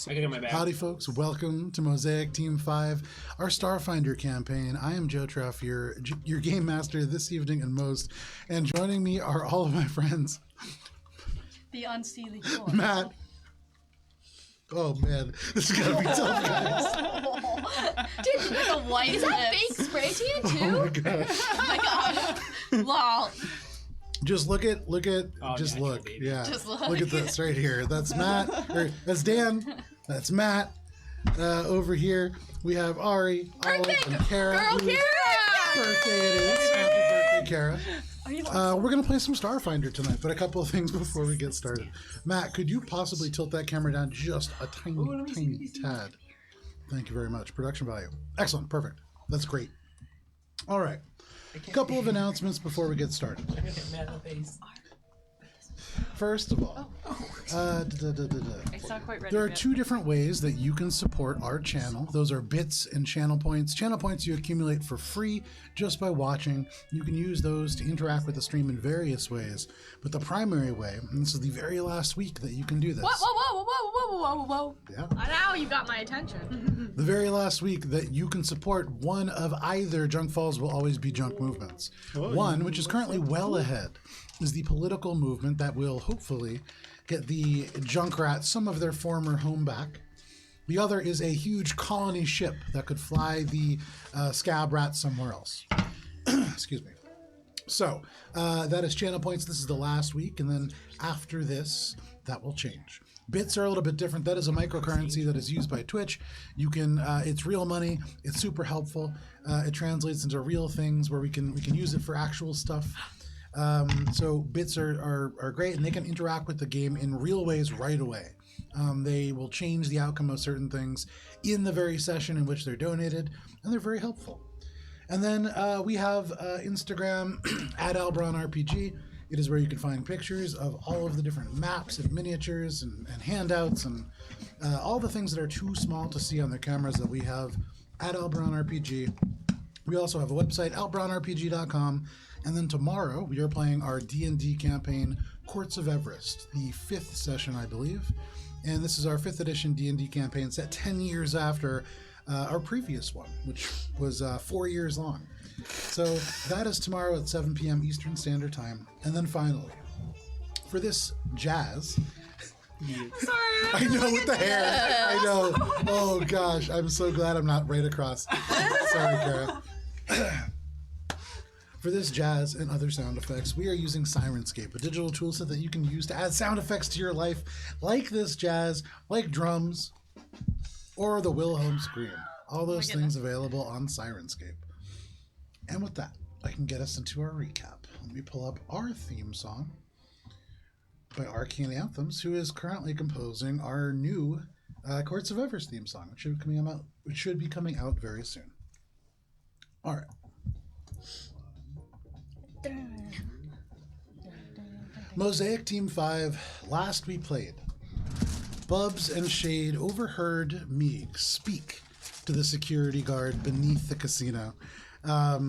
I gotta get my bag. Howdy, folks. Welcome to Mosaic Team 5, our Starfinder campaign. I am Joe Treff, your game master this evening and most. And joining me are all of my friends. The unseelie force. Matt. Oh, man. This is going to be tough, guys. Dude, you got the white. Is that fake spray tan too? Oh, my gosh. Oh my god. Lol. Just look at, Oh, just natural, look. baby. Yeah. Just look. Look at this right here. That's Matt. That's Dan. That's Matt. Over here, we have Ari, Olive, and Kara. Girl, whose Kara! birthday it is. Happy birthday, Kara. Are you We're going to play some Starfinder tonight, but a couple of things before we get started. Matt, could you possibly tilt that camera down just a tiny tad? Thank you very much. Production value. Excellent. Perfect. That's great. All right. A couple of announcements before we get started. I'm gonna get mad in the face. First of all, It's not quite ready there are yet. two different ways that you can support our channel. Those are bits and channel points. Channel points you accumulate for free just by watching. You can use those to interact with the stream in various ways. But the primary way, and this is the very last week that you can do this. Whoa. Yeah. Now you got my attention. The very last week that you can support one of either Junk Falls Will Always Be Junk movements. One, which is currently well ahead, is the political movement that will hopefully get the Junkrats some of their former home back. The other is a huge colony ship that could fly the Scab Rats somewhere else. Excuse me. So, that is channel points. This is the last week, and then after this, that will change. Bits are a little bit different. That is a microcurrency that is used by Twitch. You can, it's real money. It's super helpful. It translates into real things where we can use it for actual stuff. So bits are great, and they can interact with the game in real ways right away. They will change the outcome of certain things in the very session in which they're donated, and they're very helpful. And then we have Instagram at AlbronRPG. It is where you can find pictures of all of the different maps and miniatures and handouts and all the things that are too small to see on the cameras that we have at AlbronRPG. We also have a website, albronrpg.com. And then tomorrow we are playing our D&D campaign, Courts of Everest, the 5th session, I believe. And this is our 5th edition D&D campaign set 10 years after our previous one, which was 4 years long. So that is tomorrow at 7 p.m. Eastern Standard Time. And then finally, for this jazz... Sorry. I know, with the hair. I know. Oh, gosh. I'm so glad I'm not right across. Sorry, Kara. For this jazz and other sound effects, we are using Sirenscape, a digital toolset that you can use to add sound effects to your life, like this jazz, like drums, or the Wilhelm scream. All those things available on Sirenscape. And with that, I can get us into our recap. Let me pull up our theme song by Arcane Anthems, who is currently composing our new Courts of Everest theme song, which should be coming out very soon. All right. Mosaic Team 5, last we played. Bubs and Shade overheard Meeg speak to the security guard beneath the casino. A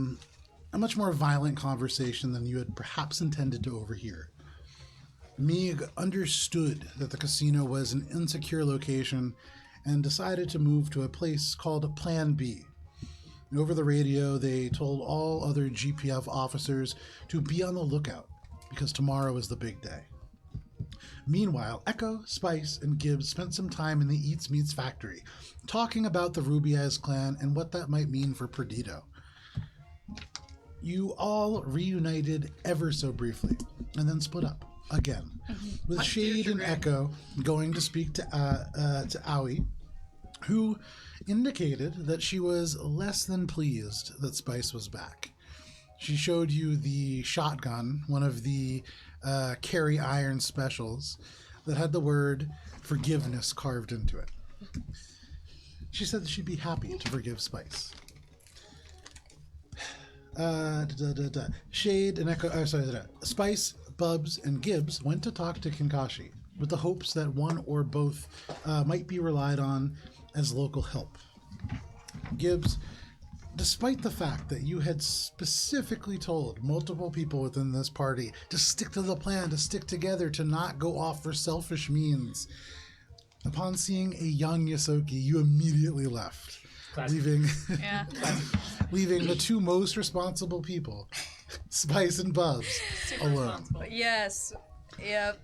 much more violent conversation than you had perhaps intended to overhear. Meeg understood that the casino was an insecure location and decided to move to a place called Plan B. And over the radio, they told all other GPF officers to be on the lookout because tomorrow is the big day. Meanwhile, Echo, Spice, and Gibbs spent some time in the Eats Meats factory, talking about the Rubiez clan and what that might mean for Perdido. You all reunited ever so briefly, and then split up again, with Shade and Echo going to speak to Aoi, who indicated that she was less than pleased that Spice was back. She showed you the shotgun, one of the Carry Iron specials, that had the word forgiveness carved into it. She said that she'd be happy to forgive Spice. Shade and Echo, Spice, Bubs, and Gibbs went to talk to Kinkashi with the hopes that one or both might be relied on as local help. Gibbs, despite the fact that you had specifically told multiple people within this party to stick to the plan, to stick together, to not go off for selfish means, Upon seeing a young Yosoki, you immediately left, leaving Yeah. leaving the two most responsible people, Spice and Bubs, Super alone. responsible. Yes. Yep.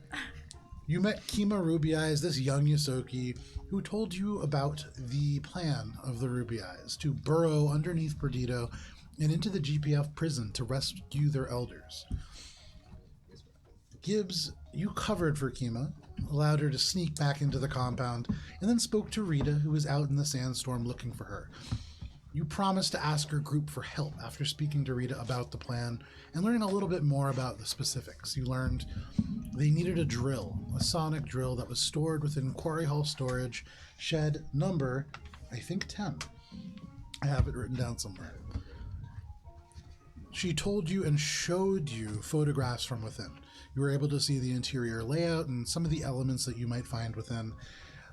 You met Kima Ruby Eyes, this young Yosoki, who told you about the plan of the Ruby Eyes to burrow underneath Perdido and into the GPF prison to rescue their elders. Gibbs, you covered for Kima, allowed her to sneak back into the compound, and then spoke to Rita, who was out in the sandstorm looking for her. You promised to ask her group for help after speaking to Rita about the plan and learning a little bit more about the specifics. You learned they needed a drill, a sonic drill that was stored within Quarry Hall storage, shed number, I think 10. I have it written down somewhere. She told you and showed you photographs from within. You were able to see the interior layout and some of the elements that you might find within.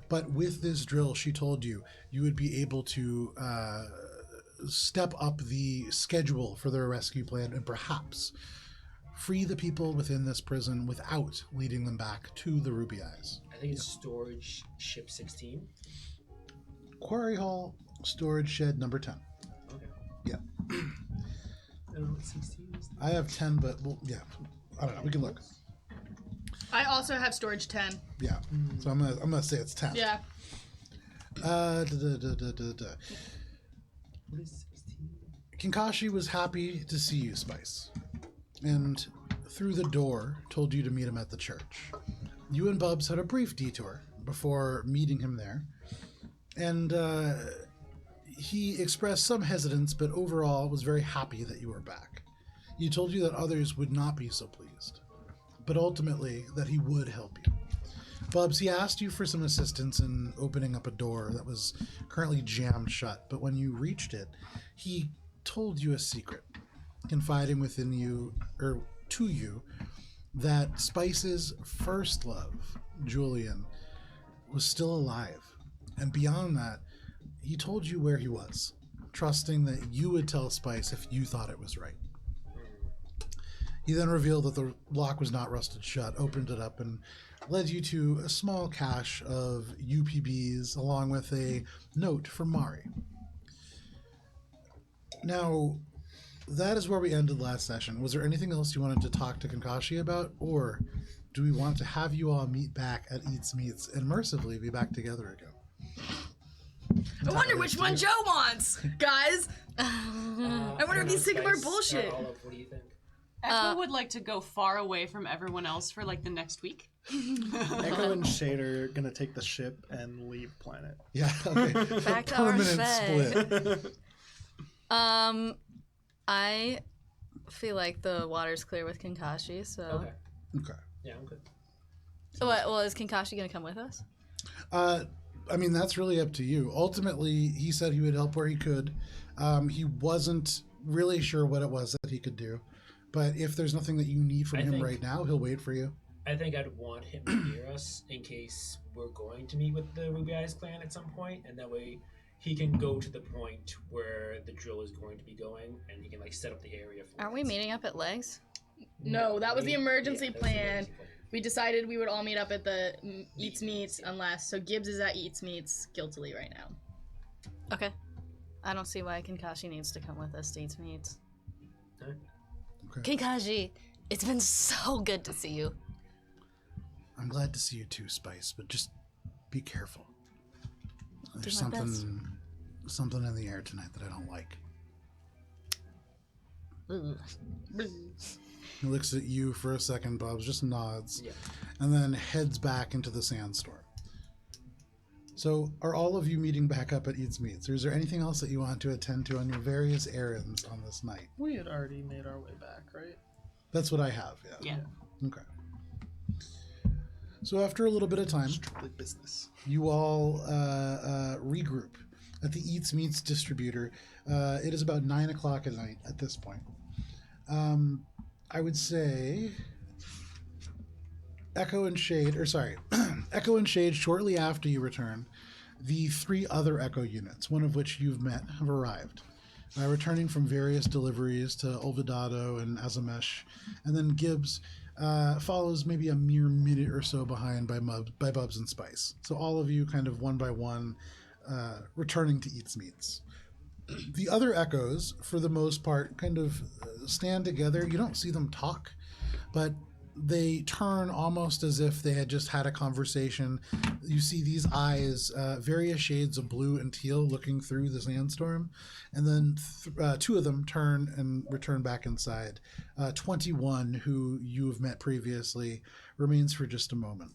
But with this drill, she told you, you would be able to step up the schedule for their rescue plan and perhaps free the people within this prison without leading them back to the Ruby Eyes. I think it's storage ship 16. Quarry Hall, storage shed number 10. Okay. Yeah. I don't know what 16 is. I have 10, but well, yeah. I don't know. We can look. I also have storage 10. Yeah. So I'm gonna say it's 10. Yeah. What is 16? Kinkashi was happy to see you, Spice, and through the door told you to meet him at the church. You and Bubs had a brief detour before meeting him there, and he expressed some hesitance, but overall was very happy that you were back. He told you that others would not be so pleased, but ultimately that he would help you. Bubs, he asked you for some assistance in opening up a door that was currently jammed shut, but when you reached it, he told you a secret, confiding within you, or to you, that Spice's first love, Julian, was still alive. And beyond that, he told you where he was, trusting that you would tell Spice if you thought it was right. He then revealed that the lock was not rusted shut, opened it up, and led you to a small cache of UPBs along with a note from Mari. Now, that is where we ended last session. Was there anything else you wanted to talk to Kinkashi about, or do we want to have you all meet back at Eats Meets and mercifully be back together again? I wonder which one Joe wants, guys. I wonder if he's sick of our bullshit. What do you think? Echo would like to go far away from everyone else for like the next week. Echo and Shade are gonna take the ship and leave planet. Yeah, okay. Back to our Permanent bed. split. I feel like the water's clear with Kinkashi, so. Okay. Okay. Yeah, I'm good. What, well, is Kinkashi gonna come with us? I mean, that's really up to you. Ultimately, he said he would help where he could. He wasn't really sure what it was that he could do. But if there's nothing that you need from him right now, he'll wait for you. I think I'd want him near us in case we're going to meet with the Ruby Eyes clan at some point, and that way he can go to the point where the drill is going to be going, and he can like set up the area for Aren't we meeting up at Legs? No, that was the emergency that was the plan. emergency plan. We decided we would all meet up at the Eats Meets unless, so Gibbs is at Eats Meets guiltily right now. Okay. I don't see why Kinkashi needs to come with us to Eats Meets. Alright. Okay. Kinkashi, it's been so good to see you. I'm glad to see you too, Spice, but just be careful. There's my best. something in the air tonight that I don't like. He looks at you for a second, Bubs, just nods, Yeah. and then heads back into the sandstorm. So, are all of you meeting back up at Eats Meets, or is there anything else that you want to attend to on your various errands on this night? We had already made our way back, right? That's what I have, yeah. Yeah. Okay. So after a little bit of time, Strictly business. you all regroup at the Eats Meets distributor. It is about 9 o'clock at night at this point. I would say Echo and Shade shortly after you return. The 3 other Echo units, one of which you've met, have arrived. Returning from various deliveries to Olvidado and Azamesh. And then Gibbs, follows maybe a mere minute or so behind by Bubs and Spice. So all of you kind of one by one returning to Eats Meats. The other echoes, for the most part, kind of stand together. You don't see them talk, but they turn almost as if they had just had a conversation. You see these eyes, various shades of blue and teal looking through the sandstorm, and then two of them turn and return back inside. 21, who you have met previously, remains for just a moment.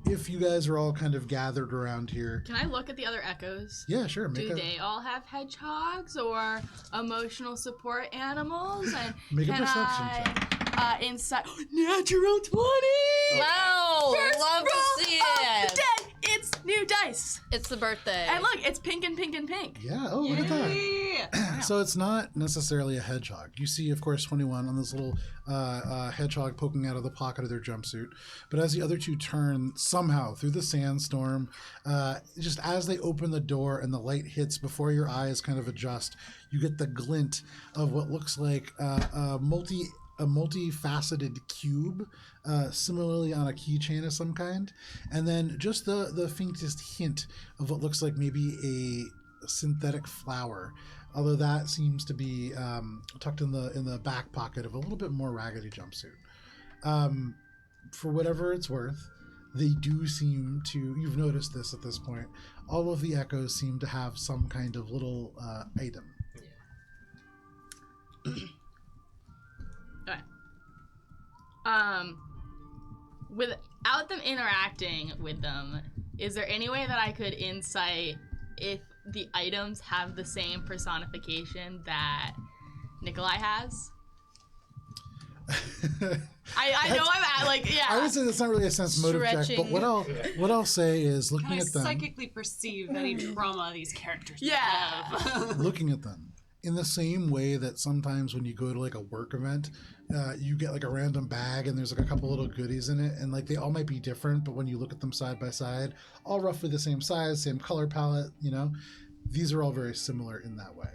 If you guys are all kind of gathered around here. Can I look at the other echoes? Yeah, sure. Do they all have hedgehogs or emotional support animals? And Make a can perception I, check. Inside natural 20. Wow, First love roll to see of it. the day. It's new dice. It's the birthday. And look, it's pink and pink and pink. Yeah, oh, look at that. So it's not necessarily a hedgehog. You see, of course, 21 on this little hedgehog poking out of the pocket of their jumpsuit. But as the other two turn somehow through the sandstorm, just as they open the door and the light hits before your eyes kind of adjust, you get the glint of what looks like a multifaceted cube, similarly on a keychain of some kind, and then just the faintest hint of what looks like maybe a synthetic flower, although that seems to be tucked in the back pocket of a little bit more raggedy jumpsuit. For whatever it's worth, they do seem to, you've noticed this at this point, all of the echoes seem to have some kind of little item. Without them interacting with them, is there any way that I could insight if the items have the same personification that Nikolai has? I know I'm at, like, yeah. I would say that's not really a sense motive check, but Stretching. what I'll say is looking Can I at them, psychically perceive any trauma these characters Yeah. have? looking at them in the same way that sometimes when you go to like a work event, you get like a random bag and there's like a couple little goodies in it, and like they all might be different, but when you look at them side by side, all roughly the same size, same color palette, you know, these are all very similar in that way.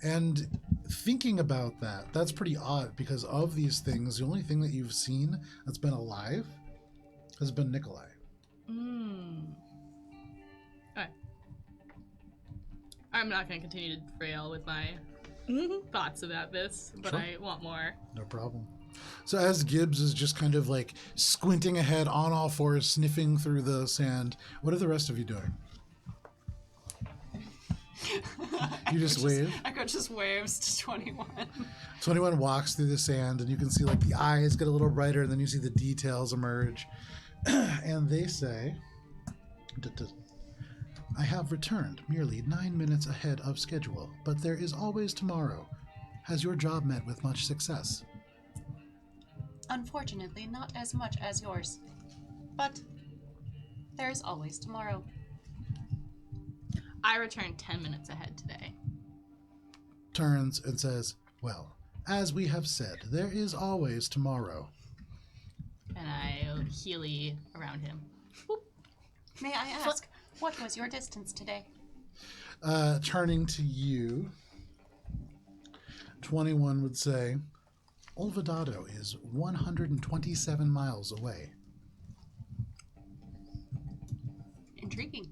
And thinking about that, that's pretty odd, because of these things, the only thing that you've seen that's been alive has been Nikolai. Alright. I'm not going to continue to derail with my thoughts about this, but Sure. I want more. No problem. So as Gibbs is just kind of like squinting ahead on all fours, sniffing through the sand, what are the rest of you doing? You just wave. Echo just waves to 21. 21 walks through the sand, and you can see like the eyes get a little brighter, and then you see the details emerge. And they say, I have returned merely 9 minutes ahead of schedule, but there is always tomorrow. Has your job met with much success? Unfortunately, not as much as yours. But there's always tomorrow. I returned 10 minutes ahead today. Turns and says, well, as we have said, there is always tomorrow. And I Healy around him. May I ask, what was your distance today? Turning to you, 21 would say, Olvidado is 127 miles away. Intriguing.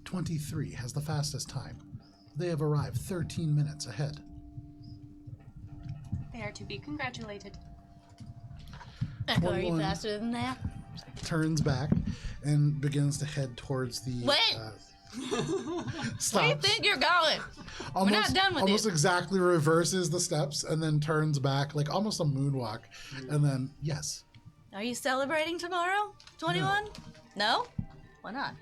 23 has the fastest time. They have arrived 13 minutes ahead. They are to be congratulated. Echo, are you 21. faster than that? Turns back and begins to head towards the... Wait! stops. Where do you think you're going? Almost, not done with almost it. exactly reverses the steps and then turns back, like almost a moonwalk. And then, yes. Are you celebrating tomorrow, 21? No? Why not?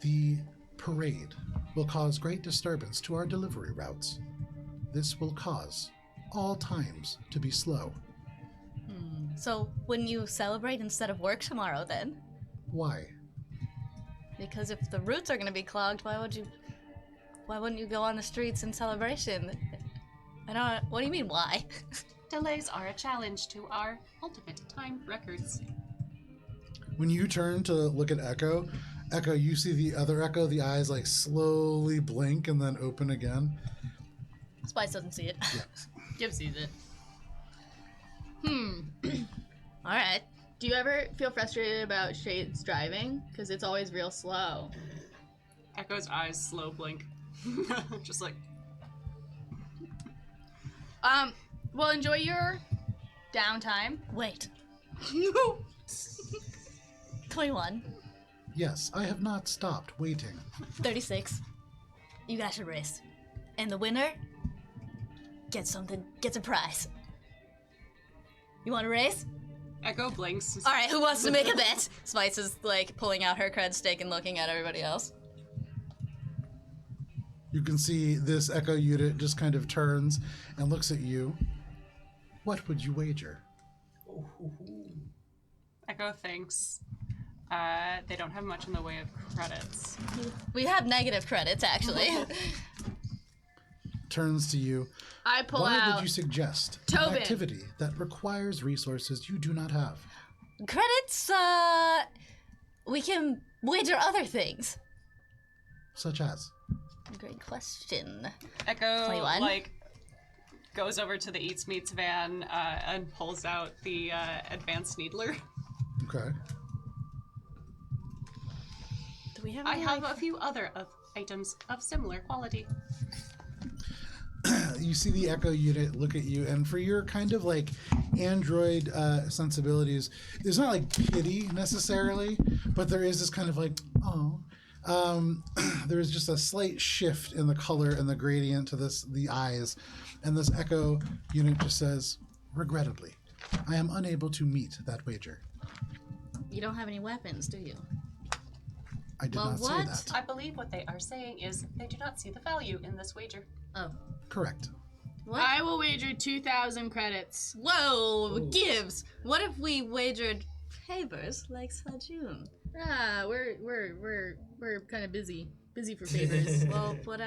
The parade will cause great disturbance to our delivery routes. This will cause all times to be slow. So, wouldn't you celebrate instead of work tomorrow then? Why? Because if the routes are going to be clogged, why wouldn't you go on the streets in celebration? What do you mean, why? Delays are a challenge to our ultimate time records. When you turn to look at Echo, you see the other Echo, the eyes like slowly blink and then open again. Spice doesn't see it. Gibbs sees it. All right. Do you ever feel frustrated about Shade's driving? Because it's always real slow. Echo's eyes slow blink. Just like, Well, enjoy your downtime. Wait. 21. Yes, I have not stopped waiting. 36. You guys should race. And the winner gets a prize. You want to race? Echo blinks. All right, who wants to make a bet? Spice is like pulling out her cred stake and looking at everybody else. You can see this Echo unit just kind of turns and looks at you. What would you wager? Echo thinks they don't have much in the way of credits. We have negative credits, actually. Turns to you. I pull Why out would you suggest Tobin. an activity that requires resources you do not have? Credits, we can wager other things. Such as? Great question. Echo 21. like goes over to the Eats Meats van and pulls out the advanced needler. Okay. Do we have I any, have like- a few other items of similar quality. You see the Echo unit look at you, and for your kind of like android sensibilities, there's not like pity necessarily, but there is this kind of like, oh. There is just a slight shift in the color and the gradient to the eyes, and this Echo unit just says, regrettably, I am unable to meet that wager. You don't have any weapons, do you? I did Well, not say what? that. I believe what they are saying is they do not see the value in this wager. Oh. Correct. What? I will wager 2,000 credits. Whoa, Gibbs. What if we wagered favors like Sajun? Ah, we're kind of busy for favors. Well, what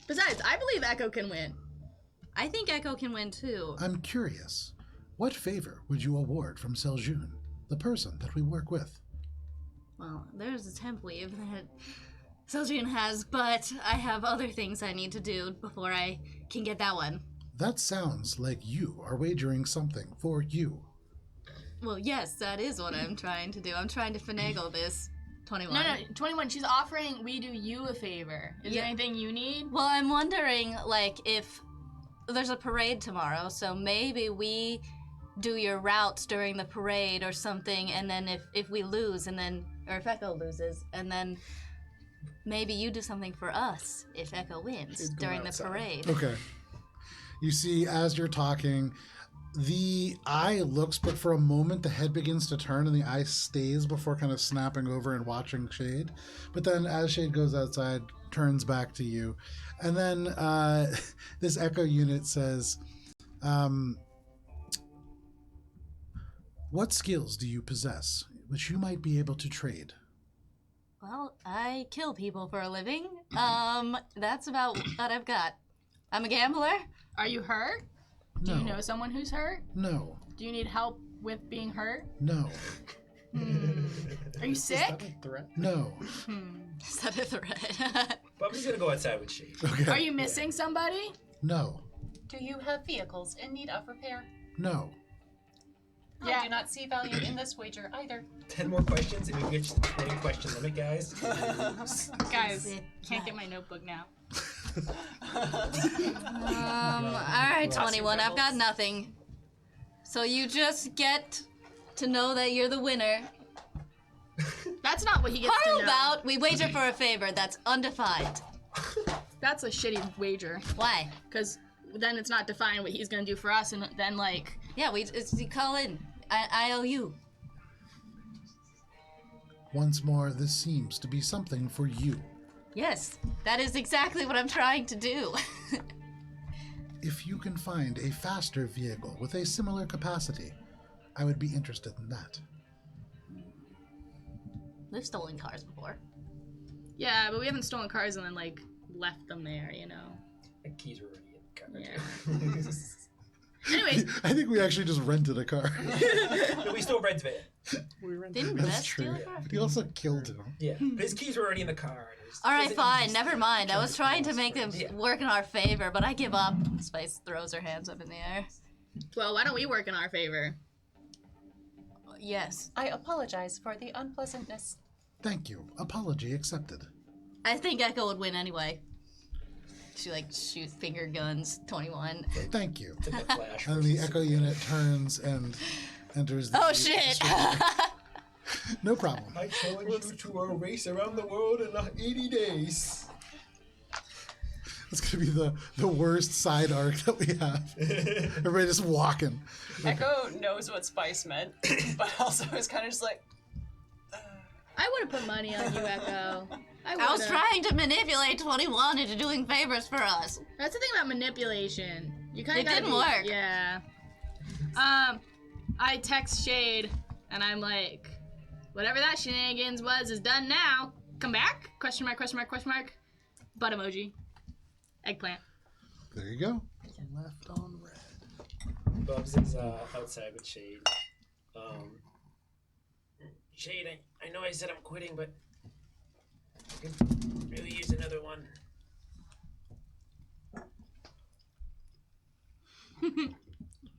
Besides, I believe Echo can win. I think Echo can win too. I'm curious. What favor would you award from Seljun, the person that we work with? Well, there's a temp weave that Sajun has, but I have other things I need to do before I can get that one. That sounds like you are wagering something for you. Well, yes, that is what I'm trying to do. I'm trying to finagle this. 21. No, 21. She's offering we do you a favor. Is there Yeah. anything you need? Well, I'm wondering, like, if there's a parade tomorrow, so maybe we do your routes during the parade or something, and then if we lose, and then, or if Echo loses, and then maybe you do something for us if Echo wins She's going during the outside. parade. Okay. You see, as you're talking, the eye looks, but for a moment the head begins to turn and the eye stays before kind of snapping over and watching Shade. But then as Shade goes outside, turns back to you. And then this Echo unit says, what skills do you possess which you might be able to trade? Well, I kill people for a living. That's about what I've got. I'm a gambler. Are you hurt? Do No. you know someone who's hurt? No. Do you need help with being hurt? No. Are you Is that sick? a threat? No. Is that a threat? Bubby's gonna go outside with Shade. Okay. Are you missing somebody? No. Do you have vehicles in need of repair? No. Yeah. I do not see value in this wager either. 10 more questions and we get to the 20 question limit, guys. Guys, can't get my notebook now. Alright, 21, I've got nothing. So you just get to know that you're the winner. That's not what he gets How to know. about we wager for a favor that's undefined? That's a shitty wager. Why? Because then it's not defined what he's gonna do for us, and then like, Yeah, you call in. I owe you. Once more, this seems to be something for you. Yes, that is exactly what I'm trying to do. If you can find a faster vehicle with a similar capacity, I would be interested in that. We've stolen cars before. yeah, but we haven't stolen cars and then like left them there, you know. The keys were already in the car. Yeah. Anyways, I think we actually just rented a car. No, we still rent it. We rented Didn't That's Beth steal true. a car? He also killed him. Yeah, but his keys were already in the car. Alright, fine, never mind. I was trying to make them Yeah. work in our favor, but I give up. Spice throws her hands up in the air. Well, why don't we work in our favor? Yes. I apologize for the unpleasantness. Thank you. Apology accepted. I think Echo would win anyway. She like shoots finger guns. 21. Thank you. To the Flash And the versus Echo Superman. unit turns and enters the. Oh shit! No problem. I challenge you to a race around the world in 80 days. It's gonna be the worst side arc that we have. Everybody just walking. Echo knows what spice meant, but also is kind of just like, I would have put money on you, Echo. I was would've. trying to manipulate 21 into doing favors for us. That's the thing about manipulation. You kind of It didn't work. Yeah. I text Shade, and I'm like, whatever that shenanigans was is done now. Come back? Question mark, question mark, question mark. Butt emoji. Eggplant. There you go. Left on red. Bubs is outside with Shade. Shade, I know I said I'm quitting, but I could really use another one.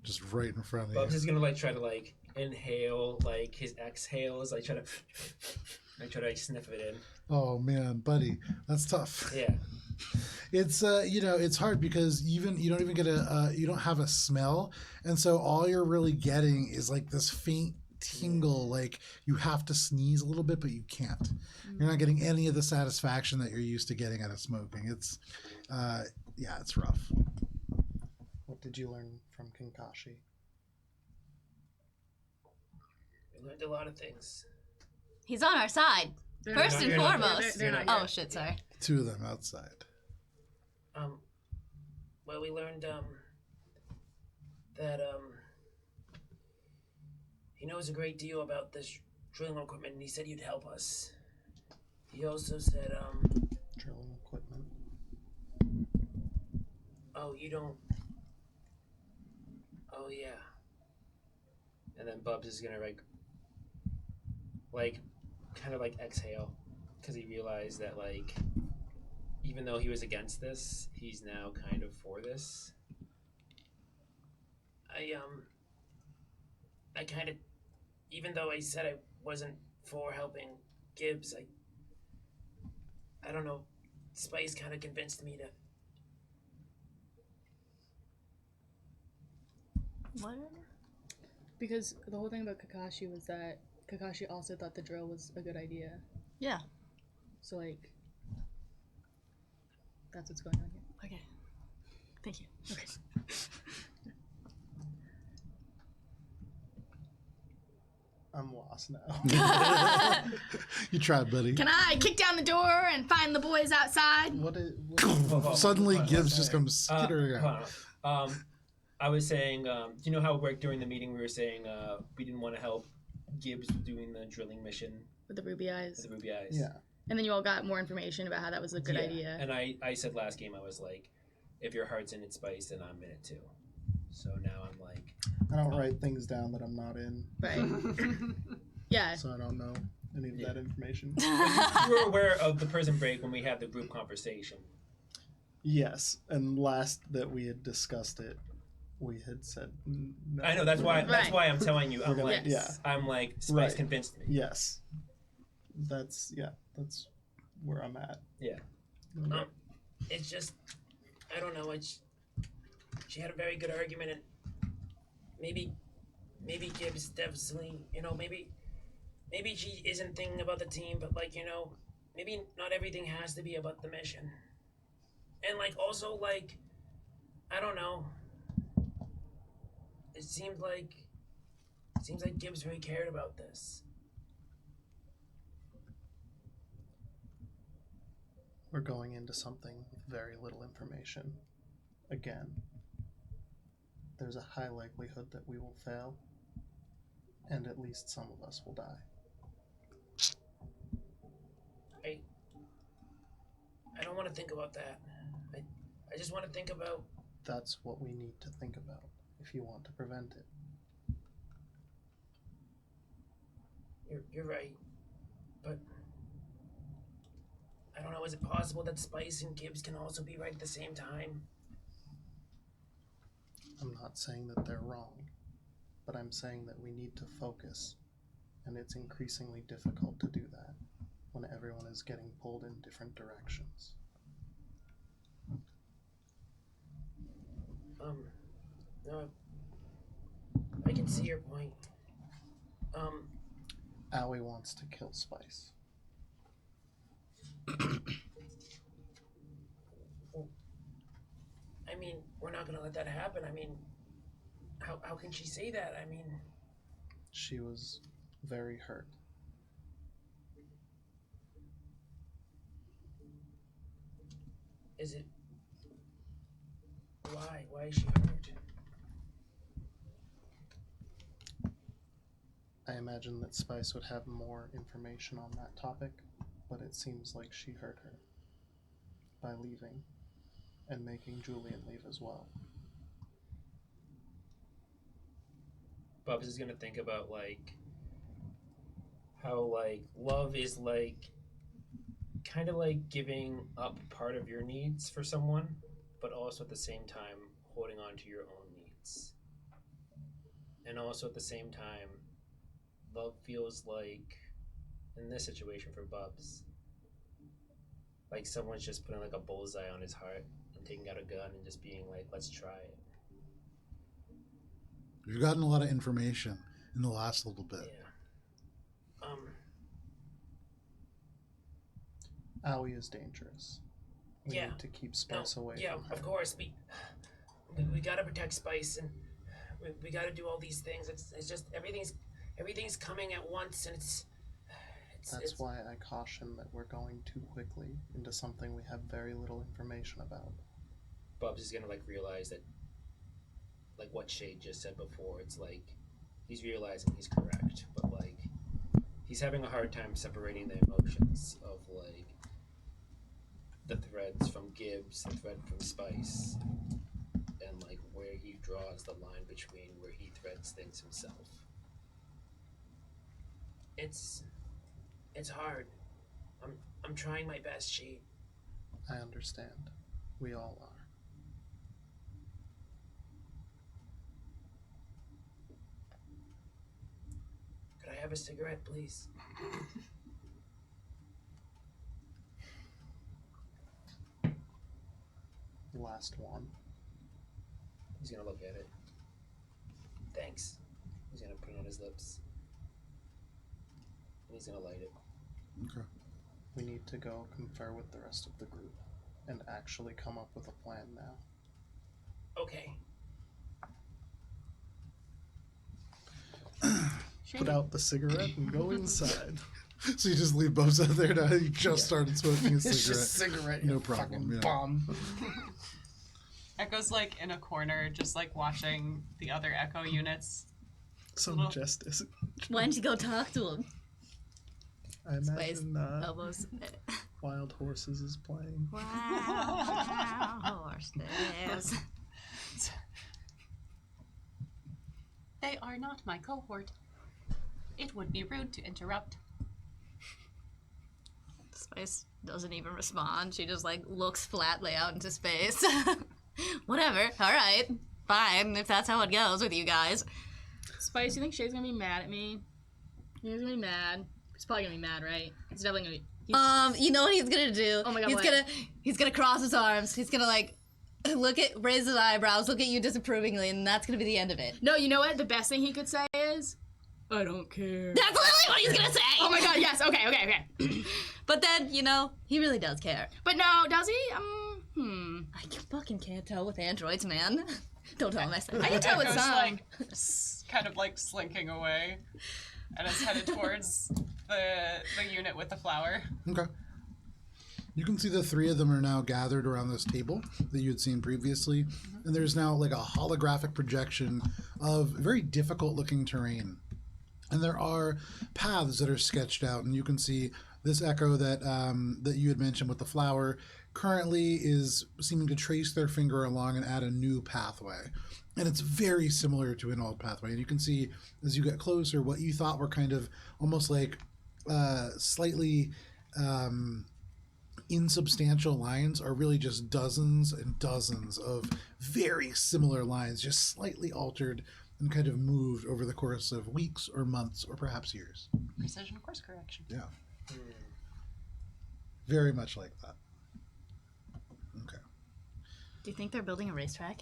Just right in front of Bubs you. is gonna try to inhale his exhales, try to sniff it in. Oh man, buddy, that's tough. Yeah. It's it's hard because even you don't even get you don't have a smell, and so all you're really getting is like this faint tingle, like you have to sneeze a little bit, but you can't. You're not getting any of the satisfaction that you're used to getting out of smoking. It's it's rough. What did you learn from Kinkashi? I learned a lot of things. He's on our side. First and You're not- foremost. you're not Oh yet. shit, sorry. Two of them outside. Well, we learned that he knows a great deal about this drilling equipment, and he said you'd help us. He also said Drilling equipment. oh, you don't. Oh yeah. And then Bubs is gonna kind of exhale, because he realized that even though he was against this, he's now kind of for this. I kind of, even though I said I wasn't for helping Gibbs, I don't know, Spice kind of convinced me to. What? Because the whole thing about Kakashi was that Kakashi also thought the drill was a good idea. Yeah. So, that's what's going on here. Okay. Thank you. Okay. I'm lost now. You tried, buddy. Can I kick down the door and find the boys outside? Suddenly, Gibbs just comes skittering out. Hold on. I was saying, do you know how during the meeting we were saying we didn't want to help Gibbs doing the drilling mission With the ruby eyes. with the ruby eyes? Yeah. And then you all got more information about how that was a good Yeah. idea. And I said last game, I was like, if your heart's in it, Spice, then I'm in it too. So now I'm like, I don't write things down that I'm not in, Right. Yeah. so I don't know any of Yeah. that information. you were aware of the prison break when we had the group conversation. Yes, and last that we had discussed it, we had said no. I know, that's why I'm telling you. I'm We're like, gonna- yeah. I'm like, Spice Right. convinced me. Yes. That's where I'm at. Yeah. It's just, I don't know. She had a very good argument, and maybe Gibbs definitely, maybe she isn't thinking about the team, but maybe not everything has to be about the mission. And also I don't know. It seems like Gibbs really cared about this. We're going into something with very little information. Again, there's a high likelihood that we will fail, and at least some of us will die. I don't want to think about that. I just want to think about. That's what we need to think about if you want to prevent it. You're right, but I don't know. Is it possible that Spice and Gibbs can also be right at the same time? I'm not saying that they're wrong, but I'm saying that we need to focus, and it's increasingly difficult to do that when everyone is getting pulled in different directions. No, I can see your point. Owie wants to kill Spice. I mean, we're not gonna let that happen. I mean, how can she say that? I mean, She was very hurt. is it? Why? Why is she hurt? I imagine that Spice would have more information on that topic, but it seems like she hurt her by leaving and making Julian leave as well. Bubs is gonna think about like how like love is like kind of like giving up part of your needs for someone, but also at the same time holding on to your own needs. And also at the same time, love feels like, in this situation for Bubs, like someone's just putting like a bullseye on his heart and taking out a gun and just being like, let's try it. You've gotten a lot of information in the last little bit. Yeah. Owie is dangerous. We Yeah. need to keep Spice away Yeah, from her. of course. We gotta protect Spice, and we gotta do all these things. It's just everything's coming at once, and That's why I caution that we're going too quickly into something we have very little information about. Bubs is gonna like realize that, like what Shade just said before. It's like he's realizing he's correct, but like he's having a hard time separating the emotions of like the threads from Gibbs, the thread from Spice, and like where he draws the line between where he threads things himself. It's hard. I'm trying my best, Shade. I understand. We all are. Could I have a cigarette, please? Last one. He's gonna look at it. Thanks. He's gonna put it on his lips. And he's gonna light it. Okay. We need to go confer with the rest of the group and actually come up with a plan now. Okay. Put out the cigarette and go inside. So you just leave Bubs out there now? You just started smoking a It's cigarette. just cigarette, No you problem, fucking yeah. bum. Echo's like in a corner, just like watching the other Echo units. Some Little- justice. Why don't you go talk to him? I Space imagine elbows. Wild Horses is playing. Wow, horses. They are not my cohort. It would be rude to interrupt. Spice doesn't even respond. She just like looks flatly out into space. Whatever. All right. Fine. If that's how it goes with you guys. Spice, you think Shay's gonna be mad at me? He's gonna be mad. He's probably gonna be mad, right? He's definitely gonna be. You know what he's gonna do? Oh my God, He's gonna cross his arms. He's gonna like raise his eyebrows, look at you disapprovingly, and that's gonna be the end of it. No, you know what? The best thing he could say is, "I don't care." That's literally what he's gonna say. Oh my God! Yes. Okay. But then he really does care. But no, does he? I fucking can't tell with androids, man. Don't tell him I said. I can tell with Echo's some. like kind of like slinking away and is headed towards the unit with the flower. Okay. You can see the three of them are now gathered around this table that you had seen previously, and there's now like a holographic projection of very difficult looking terrain. And there are paths that are sketched out, and you can see this Echo that that you had mentioned with the flower currently is seeming to trace their finger along and add a new pathway. And it's very similar to an old pathway. And you can see as you get closer what you thought were kind of almost like slightly insubstantial lines are really just dozens and dozens of very similar lines, just slightly altered and kind of moved over the course of weeks or months or perhaps years. Precision course correction. Yeah. Very much like that. Okay. Do you think they're building a racetrack?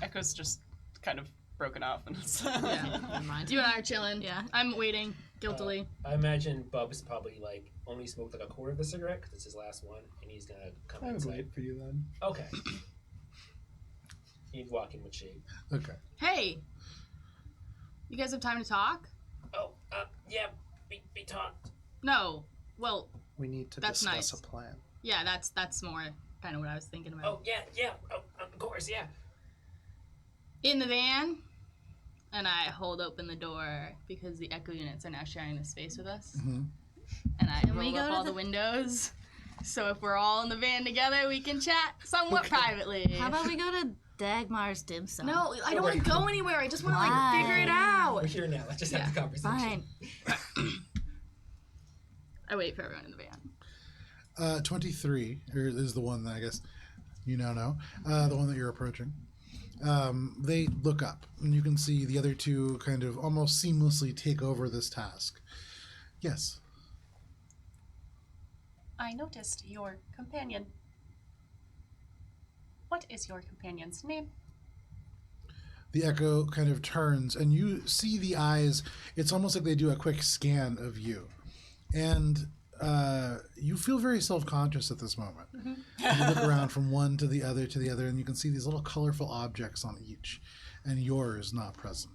Echo's just kind of broken off and it's Yeah, never mind. You and I are chilling. Yeah. I'm waiting guiltily. I imagine Bub's probably like only smoked like a quarter of the cigarette because it's his last one, and he's gonna come I would inside. wait for you then. Okay. He's walking with shade. Okay. Hey, you guys have time to talk? Oh, yeah, be talked. No. Well, We need to That's discuss nice. a plan. yeah, that's more kind of what I was thinking about. Oh, yeah, of course, yeah. In the van, and I hold open the door because the echo units are now sharing the space with us. Mhm. And I Can we roll go up to all the- the windows, so if we're all in the van together, we can chat somewhat privately. How about we go to Dagmar's dim sum? No, I don't want to go anywhere. I just want to Why? figure it out. We're here now. Let's just have the conversation. Fine. I wait for everyone in the van. 23 is the one that I guess you now know, the one that you're approaching. They look up, and you can see the other two kind of almost seamlessly take over this task. Yes. I noticed your companion. What is your companion's name? The echo kind of turns, and you see the eyes. It's almost like they do a quick scan of you. And you feel very self-conscious at this moment. You look around from one to the other, and you can see these little colorful objects on each, and yours not present.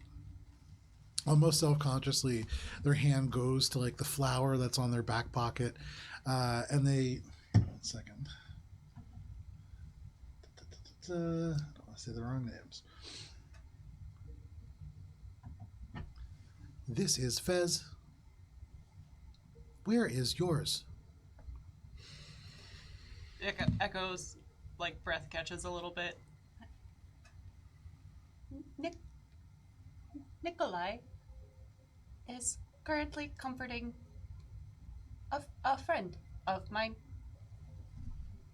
Almost self-consciously, their hand goes to like the flower that's on their back pocket, and they... 1 second. I don't want to say the wrong names. This is Fez. Where is yours? Echo's like breath catches a little bit. Nikolai is currently comforting a friend of mine.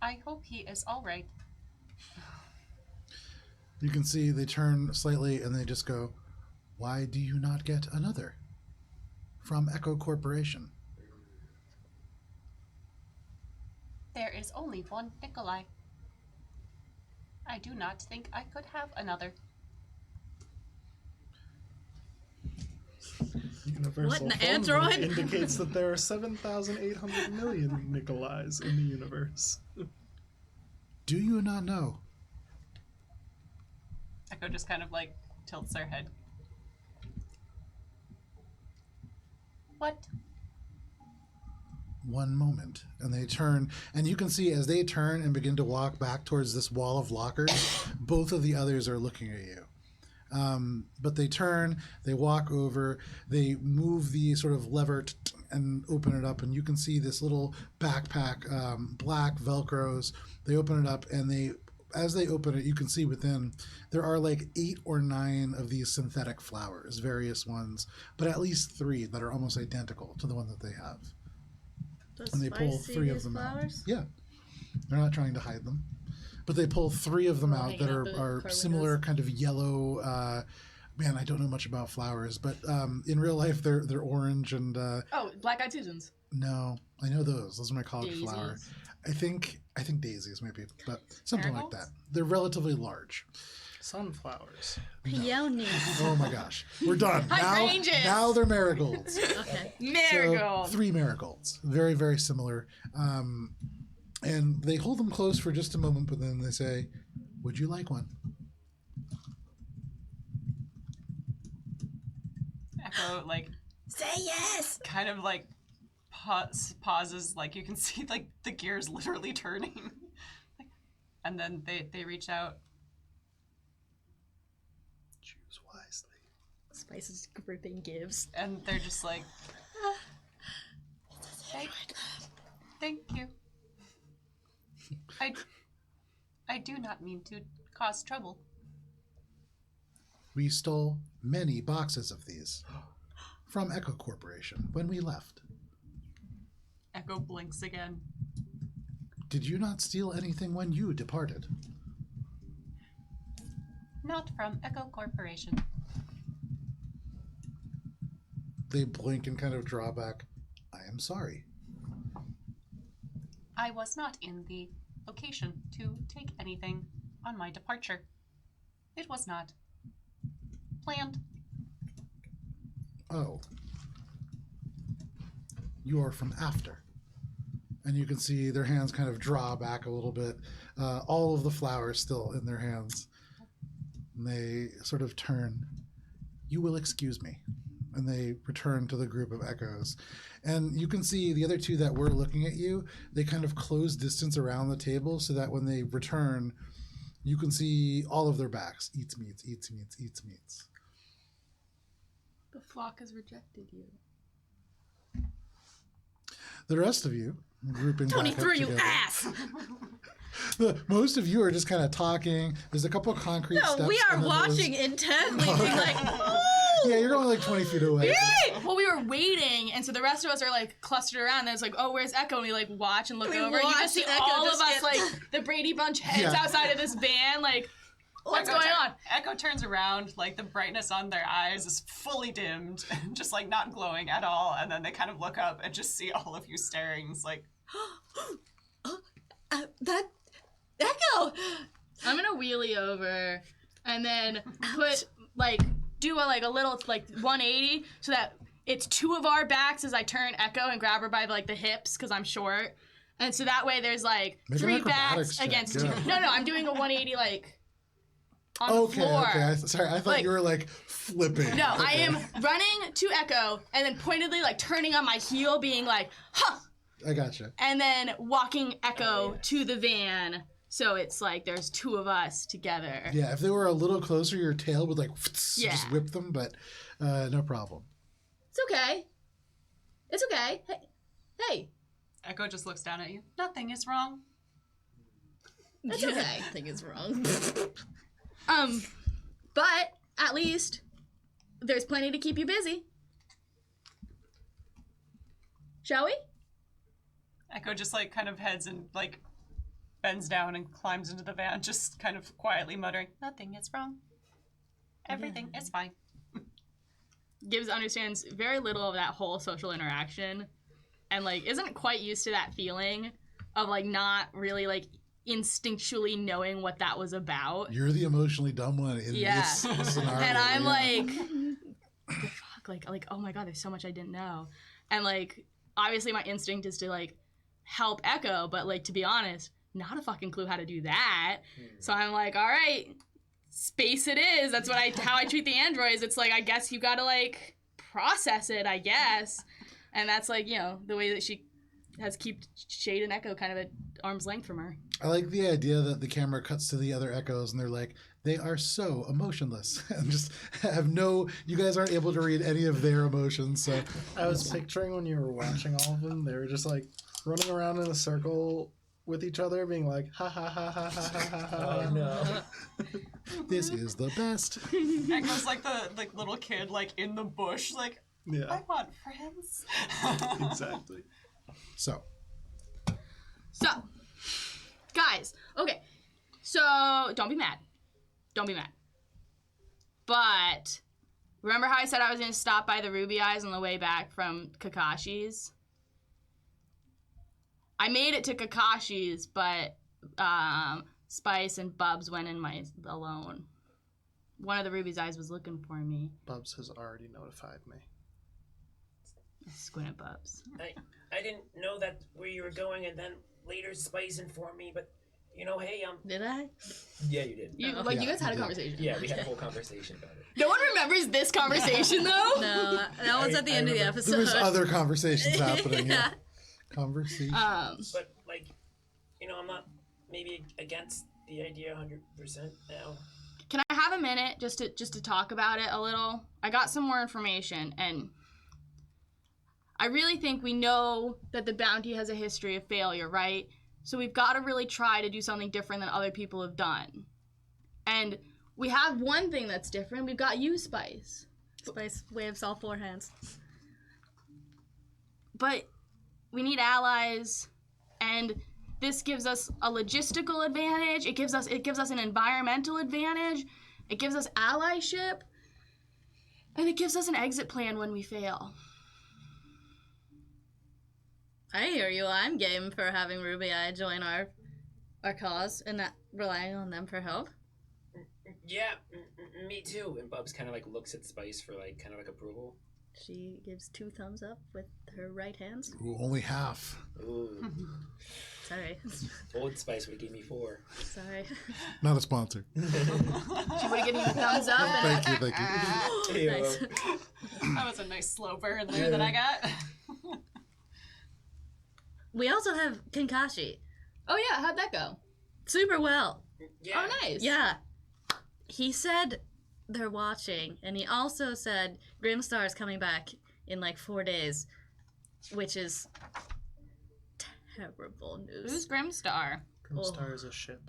I hope he is all right. You can see they turn slightly and they just go, "Why do you not get another?" From Echo Corporation. There is only one Nikolai. I do not think I could have another. Universal What, an phone android? book indicates that there are 7,800 million Nikolais in the universe. Do you not know? Echo just kind of like tilts their head. What? One moment. And they turn, and you can see as they turn and begin to walk back towards this wall of lockers, both of the others are looking at you. But they turn, they walk over, they move the sort of lever and open it up, and you can see this little backpack, black Velcros. They open it up, and as they open it, you can see within there are like 8 or 9 of these synthetic flowers, various ones, but at least 3 that are almost identical to the one that they have. Does And they pull Spice see 3 of these them flowers? out. Yeah, they're not trying to hide them, but they pull 3 of them Oh, out hanging that out the are car similar, windows. kind of yellow. Man, I don't know much about flowers, but in real life they're orange and Oh, black-eyed Susans. no, I know those. Those are my college flower. Daisies. I think daisies maybe, but something like Marigolds? that. They're relatively large. Sunflowers. Peonies. Oh my gosh, we're done. Hydrangeas! Now they're marigolds. Okay. Marigold. So 3 marigolds, very very similar, and they hold them close for just a moment, but then they say, "Would you like one?" Echo like Say yes. kind of like pauses, like you can see like the gears literally turning. And then they reach out. Choose wisely. Spice's gripping gives. And they're just like, thank you. I do not mean to cause trouble. We stole many boxes of these from Echo Corporation when we left. Echo blinks again. Did you not steal anything when you departed? Not from Echo Corporation. They blink and kind of draw back. I am sorry. I was not in the location to take anything on my departure. It was not planned. Oh. You are from after. And you can see their hands kind of draw back a little bit. All of the flowers still in their hands. And they sort of turn. You will excuse me. And they return to the group of echoes. And you can see the other two that were looking at you, they kind of close distance around the table so that when they return, you can see all of their backs. Eats meats, eats meats, eats meats. The flock has rejected you. The rest of you, grouping Tony back up threw you together. ass. Most of you are just kind of talking. There's a couple concrete steps. No, we are and then there's- watching intently, being like, oh! Yeah, you're going like 20 feet away. Well, we were waiting, and so the rest of us are like clustered around. And it's like, oh, where's Echo? And we like watch and look We over. And you watch just see Echo all just of us get- like the Brady Bunch heads Yeah. outside of this van. Like, what's Echo going on? Echo turns around, like the brightness on their eyes is fully dimmed, just like not glowing at all. And then they kind of look up and just see all of you staring. It's like, That Echo. I'm gonna wheelie over and then put do a little 180 so that it's two of our backs as I turn Echo and grab her by the hips because I'm short, and so that way there's Make an three acrobatics backs check, against yeah. two. No, I'm doing a 180 on the Okay, floor. okay. Sorry, I thought you were flipping. No, I Okay. am running to Echo and then pointedly turning on my heel, being like, huh, I gotcha. and then walking Echo to the van. So it's there's two of us together. Yeah, if they were a little closer, your tail would Yeah. just whip them, but no problem. It's okay. It's okay. Hey, Echo just looks down at you. Nothing is wrong. it's okay. I think it's wrong. But at least there's plenty to keep you busy. Shall we? Echo just kind of heads and bends down and climbs into the van, just kind of quietly muttering, nothing is wrong. Everything is fine. Gibbs understands very little of that whole social interaction and isn't quite used to that feeling of not really instinctually knowing what that was about. You're the emotionally dumb one in this scenario. And I'm yeah. fuck, oh my god, there's so much I didn't know. And obviously my instinct is to help Echo, but to be honest, not a fucking clue how to do that. So I'm all right, space it is. That's how I treat the androids. It's I guess you gotta process it, I guess. And that's the way that she has kept Shade and Echo kind of at arm's length from her. I like the idea that the camera cuts to the other echoes and they're they are so emotionless and just have you guys aren't able to read any of their emotions. So I was picturing when you were watching all of them, they were just running around in a circle with each other, being ha ha ha ha ha ha ha ha. Oh no. this is the best. Echo's the little kid in the bush, Yeah, I want friends. exactly. So Guys, okay. So don't be mad. Don't be mad. But remember how I said I was gonna stop by the Ruby Eyes on the way back from Kakashi's? I made it to Kakashi's, but Spice and Bubs went in alone. One of the Ruby's Eyes was looking for me. Bubs has already notified me. Squint at Bubs. I didn't know that where you were going, and then later Spice informed me. But hey, Did I? yeah, you did. You Yeah, you guys had a you did. conversation. Yeah, we had a whole conversation about it. No one remembers this conversation though. No, that was at the end of the remember. episode. there was other conversations happening. Yeah. Conversation. But I'm not maybe against the idea 100% now. Can I have a minute just to talk about it a little? I got some more information, and I really think we know that the bounty has a history of failure, right? So we've got to really try to do something different than other people have done. And we have one thing that's different. We've got you, Spice. Spice waves all four hands. But we need allies, and This gives us a logistical advantage. It gives us an environmental advantage. It gives us allyship. And it gives us an exit plan when we fail. I hear you. I'm game for having Ruby Eye join our cause and not relying on them for help. Yeah, me too. And Bubs kind of like looks at Spice for like kind of like approval. She gives 2 thumbs up with her right hand. Ooh, only half. Ooh. Sorry. Old Spice would give me 4. Sorry. Not a sponsor. She would have given you a thumbs up. And Thank you. Nice. That was a nice slow burn there that I got. We also have Kinkashi. oh yeah, how'd that go? Super well. Yeah. Oh, nice. Yeah. He said they're watching, and he also said Grimstar is coming back in like 4 days, which is terrible Who's news. Grimstar? Grimstar is a ship.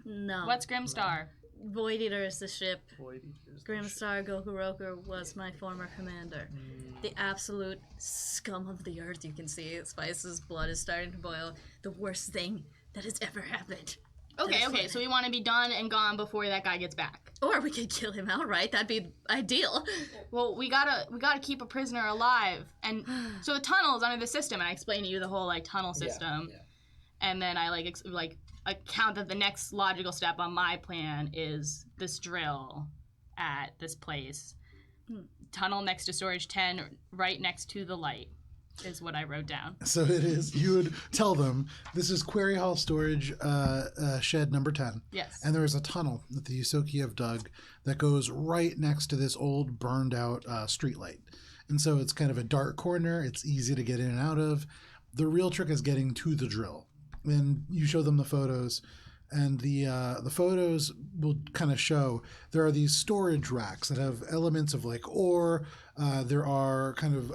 No. What's Grimstar? Void Eater is the ship. Void Eater is the ship. Grimstar Gokuroku was my former commander. The absolute scum of the earth, you can see. Spice's blood is starting to boil. The worst thing that has ever happened. Okay, so we want to be done and gone before that guy gets back. Or we could kill him outright. That'd be ideal. Well, we gotta keep a prisoner alive, and so the tunnel's under the system. And I explained to you the whole like tunnel system, Yeah. and then I account that the next logical step on my plan is this drill at this place, tunnel next to storage 10, right next to the light, is what I wrote down. So it is, you would tell them, this is Quarry Hall Storage Shed number 10. Yes. And there is a tunnel that the Yusoki have dug that goes right next to this old burned out streetlight. And so it's kind of a dark corner. It's easy to get in and out of. The real trick is getting to the drill. And you show them the photos, and the photos will kind of show there are these storage racks that have elements of like ore. There are kind of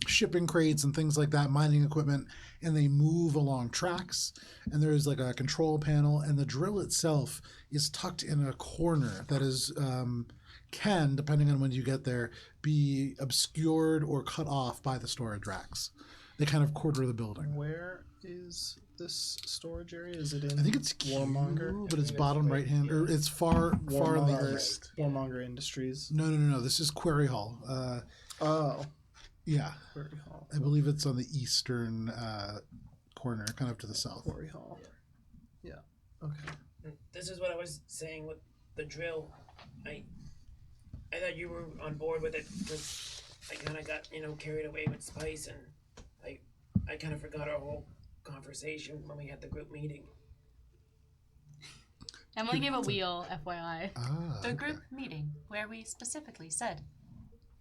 shipping crates and things like that, mining equipment, and they move along tracks. And there's like a control panel, and the drill itself is tucked in a corner that is can, depending on when you get there, be obscured or cut off by the storage racks. They kind of quarter the building. Where is this storage area? Is it in I think it's Warmonger? but it's bottom right hand, or it's far in the east. Warmonger Industries. No. This is Quarry Hall. Oh, Yeah, Quarry Hall. I believe it's on the eastern corner, kind of to the south. Quarry Hall. Yeah. Okay. This is what I was saying with the drill. I thought you were on board with it because I kind of got carried away with Spice, and I kind of forgot our whole conversation when we had the group meeting. Emily gave a wheel, FYI. The group meeting where we specifically said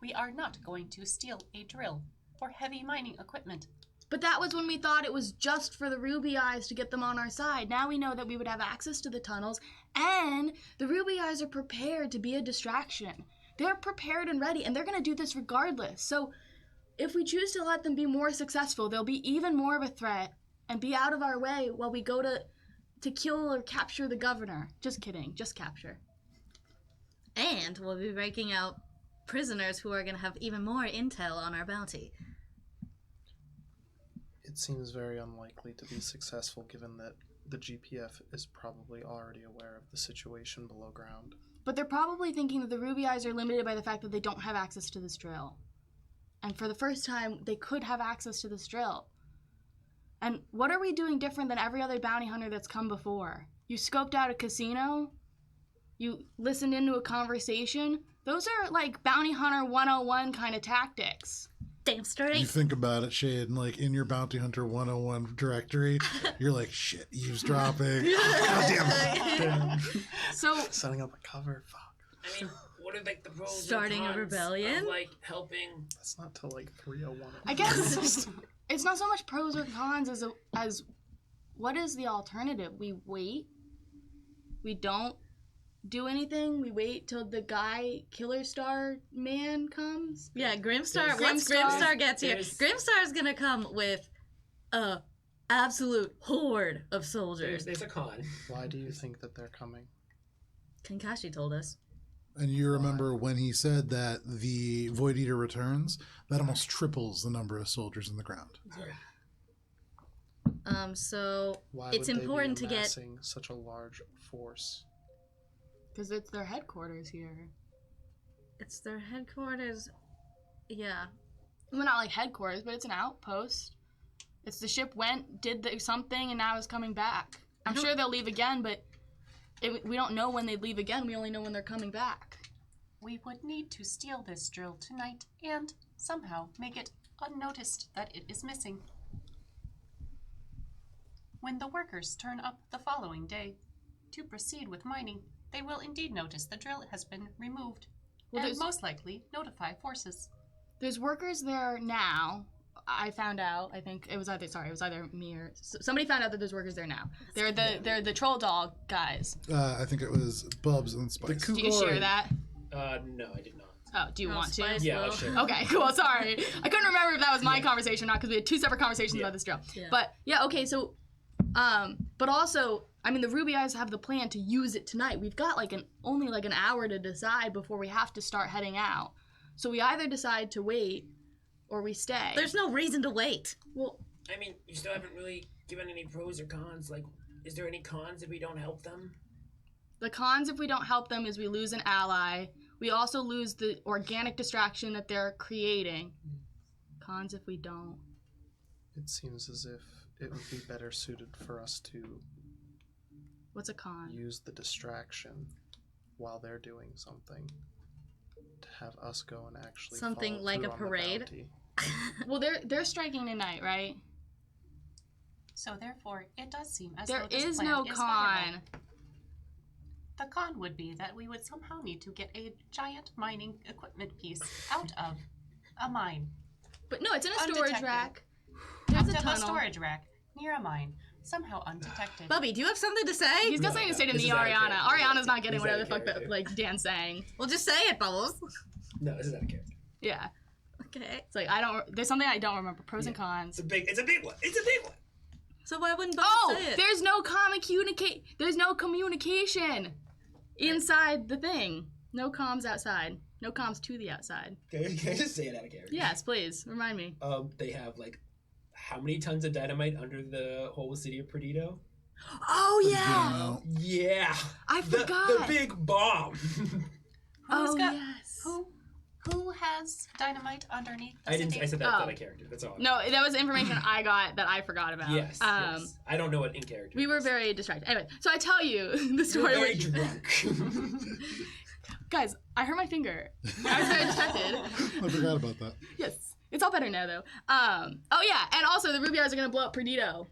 we are not going to steal a drill or heavy mining equipment. But that was when we thought it was just for the Ruby Eyes to get them on our side. Now we know that we would have access to the tunnels, and the Ruby Eyes are prepared to be a distraction. They're prepared and ready, and they're going to do this regardless. So if we choose to let them be more successful, they'll be even more of a threat and be out of our way while we go to kill or capture the governor. Just kidding, just capture. And we'll be breaking out prisoners who are going to have even more intel on our bounty. It seems very unlikely to be successful given that the GPF is probably already aware of the situation below ground. But they're probably thinking that the Ruby Eyes are limited by the fact that they don't have access to this drill. And for the first time, they could have access to this drill. And what are we doing different than every other bounty hunter that's come before? You scoped out a casino? You listened into a conversation? Those are like bounty hunter 101 kind of tactics. Damn straight. You think about it, Shade, and like in your Bounty Hunter 101 directory, you're like, shit, eavesdropping. God damn it. So Setting up a cover? Fuck. I mean, what are like the pros and Starting a cons rebellion? of, like helping? That's not till like 301. I guess it's not so much pros or cons as what is the alternative? We wait. We don't do anything. We wait till the guy Killer Star man comes. Yeah, Grimstar. There's Once Grimstar gets here, there's- Grimstar's gonna come with a absolute horde of soldiers. There's a con. Why do you think that they're coming? Kinkashi told us. And you remember when he said that the Void Eater returns, that almost triples the number of soldiers in the ground. So Why it's would important they to be get. amassing such a large force? Because it's their headquarters here. It's their headquarters. Yeah. Well, not like headquarters, but it's an outpost. It's the ship went, did something, and now is coming back. I'm sure they'll leave again, but we don't know when they leave again. We only know when they're coming back. We would need to steal this drill tonight and somehow make it unnoticed that it is missing. When the workers turn up the following day to proceed with mining, they will indeed notice the drill has been removed Well, and there's- most likely notify forces. There's workers there now. I found out. I think it was either me or somebody found out that there's workers there now. They're the troll dog guys. I think it was Bubs and Spice. Do you share that? No, I did not. Oh, do you No, want to? Spice Yeah, will. I'll share. Okay, cool. Sorry, I couldn't remember if that was my conversation or not because we had two separate conversations about this drill. Yeah. But yeah, okay. So, but also, I mean, the Ruby Eyes have the plan to use it tonight. We've got only an hour to decide before we have to start heading out. So we either decide to wait or we stay. There's no reason to wait. Well, I mean, you still haven't really given any pros or cons. Like, is there any cons if we don't help them? the cons if we don't help them is we lose an ally. We also lose the organic distraction that they're creating. Cons if we don't. It seems as if it would be better suited for us to What's a con? use the distraction while they're doing something to have us go and actually Something follow like through a on the parade? bounty. Well, they're striking tonight, right? So therefore, it does seem as There though this is plan no is con. viable. The con would be that we would somehow need to get a giant mining equipment piece out of a mine. But no, it's in a storage Undetected. rack. Out There's a of tunnel. a storage rack near a mine, somehow undetected. Bubby, do you have something to say? He's got No, something to no, say to this me, is out of Ariana. character. Ariana's not getting This is whatever out the of fuck that, character. like Dan's saying. Well, just say it, Bubbles. No, this is out of character. Yeah. Okay. It's like there's something I don't remember. Pros and cons. It's a big one. It's a big one. So why wouldn't Bubbles Oh, say it? there's no communication inside the thing. No comms outside. No comms to the outside. Can I just say it out of character? Yes, please remind me. They have like how many tons of dynamite under the whole city of Perdido? Oh You yeah. know, Yeah. I The forgot. big bomb. Who's got yes. who has dynamite underneath the I didn't. city? I said that out Oh. of character. That's all. No, that was information I got that I forgot about. Yes, yes. I don't know what in character. We it were is. very distracted. Anyway, so I tell you the You're story. very where- drunk. Guys, I hurt my finger. I was very distracted. I forgot about that. Yes. It's all better now, though. Oh, yeah. And also, the Ruby Eyes are going to blow up Perdido.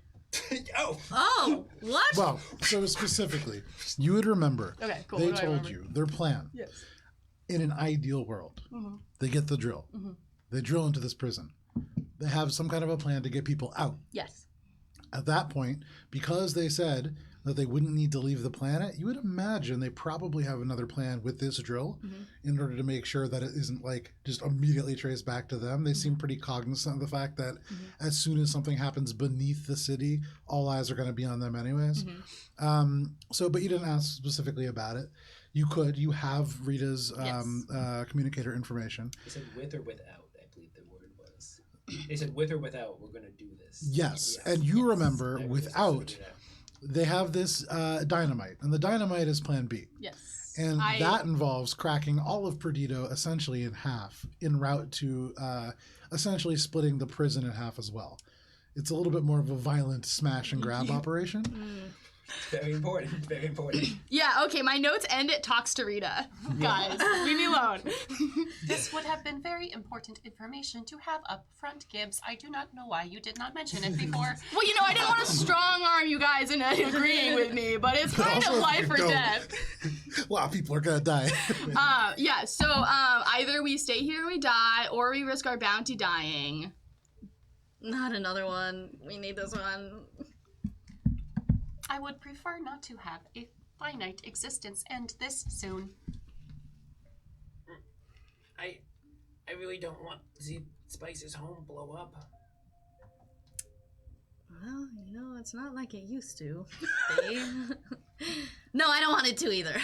Oh. Oh, what? Well, so specifically, you would remember Okay, cool. they What do I told remember? you their plan. Yes. In an ideal world, they get the drill. They drill into this prison. They have some kind of a plan to get people out. Yes. At that point, because they said that they wouldn't need to leave the planet, you would imagine they probably have another plan with this drill in order to make sure that it isn't like just immediately traced back to them. They seem pretty cognizant of the fact that as soon as something happens beneath the city, all eyes are going to be on them anyways. But you didn't ask specifically about it. You could. You have Rita's communicator information. They said with or without, I believe the word was. They said with or without, we're going to do this. Yes. And you remember I really without, specifically they have this dynamite. And the dynamite is plan B. Yes. And that involves cracking all of Perdido essentially in half en route to essentially splitting the prison in half as well. It's a little bit more of a violent smash and grab operation. Very important. Very important. Yeah, okay, my notes end at talks to Rita. Guys, leave me alone. This would have been very important information to have up front, Gibbs. I do not know why you did not mention it before. Well, I didn't want to strong arm you guys into agreeing with me, but it's kind of Also, life or don't. death. A lot of people are going to die. Yeah, so either we stay here and we die, or we risk our bounty dying. Not another one. We need this one. I would prefer not to have a finite existence end this soon. I really don't want to see Spice's home blow up. Well, it's not like it used to. be. No, I don't want it to either.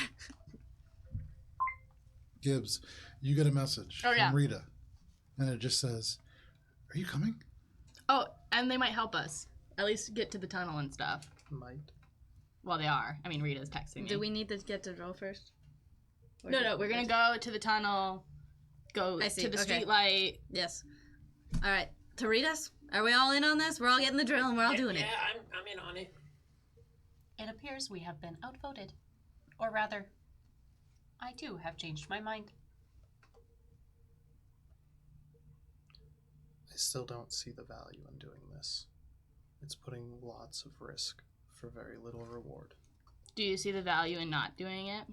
Gibbs, you get a message Oh, yeah. from Rita. And it just says, "Are you coming?" Oh, and they might help us. at least get to the tunnel and stuff. Might. Well, they are. I mean, Rita's texting me. Do we need to get to Drill first? Or No, do- no, we're gonna go to the tunnel, go I see, to the okay. street light. Yes. All right. Toritas, are we all in on this? We're all getting the drill and we're all doing it. Yeah, I'm in on it. It appears we have been outvoted. Or rather, I too have changed my mind. I still don't see the value in doing this. It's putting lots of risk for very little reward. Do you see the value in not doing it?